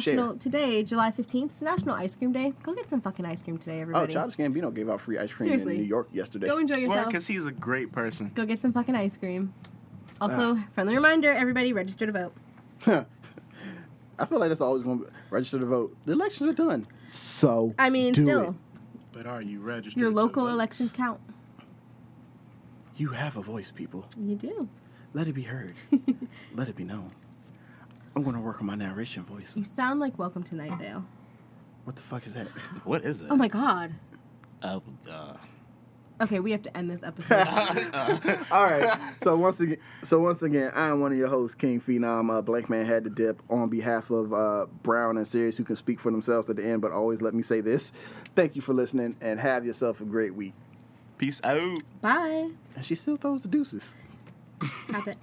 Share. today, July 15th, is National Ice Cream Day. Go get some fucking ice cream today, Oh, everybody. Childish Gambino gave out free ice cream Seriously. in New York yesterday. Go enjoy Well, yourself. because he's a great person. Go get some fucking ice cream. Also, friendly reminder, everybody register to vote. I feel like that's always going to register to vote. The elections are done. So, I mean, do still, it. But are you registered? your to local vote? elections count. You have a voice, people. You do. Let it be heard. Let it be known. I'm going to work on my narration voice. You sound like Welcome to Night Vale. What the fuck is that? What is it? Oh my god. Okay, we have to end this episode. All right. So once again, I am one of your hosts, King Phenom. Blank Man had to dip on behalf of Brown and Sirius, who can speak for themselves at the end, but always let me say this. Thank you for listening, and have yourself a great week. Peace out. Bye. And she still throws the deuces. Have it.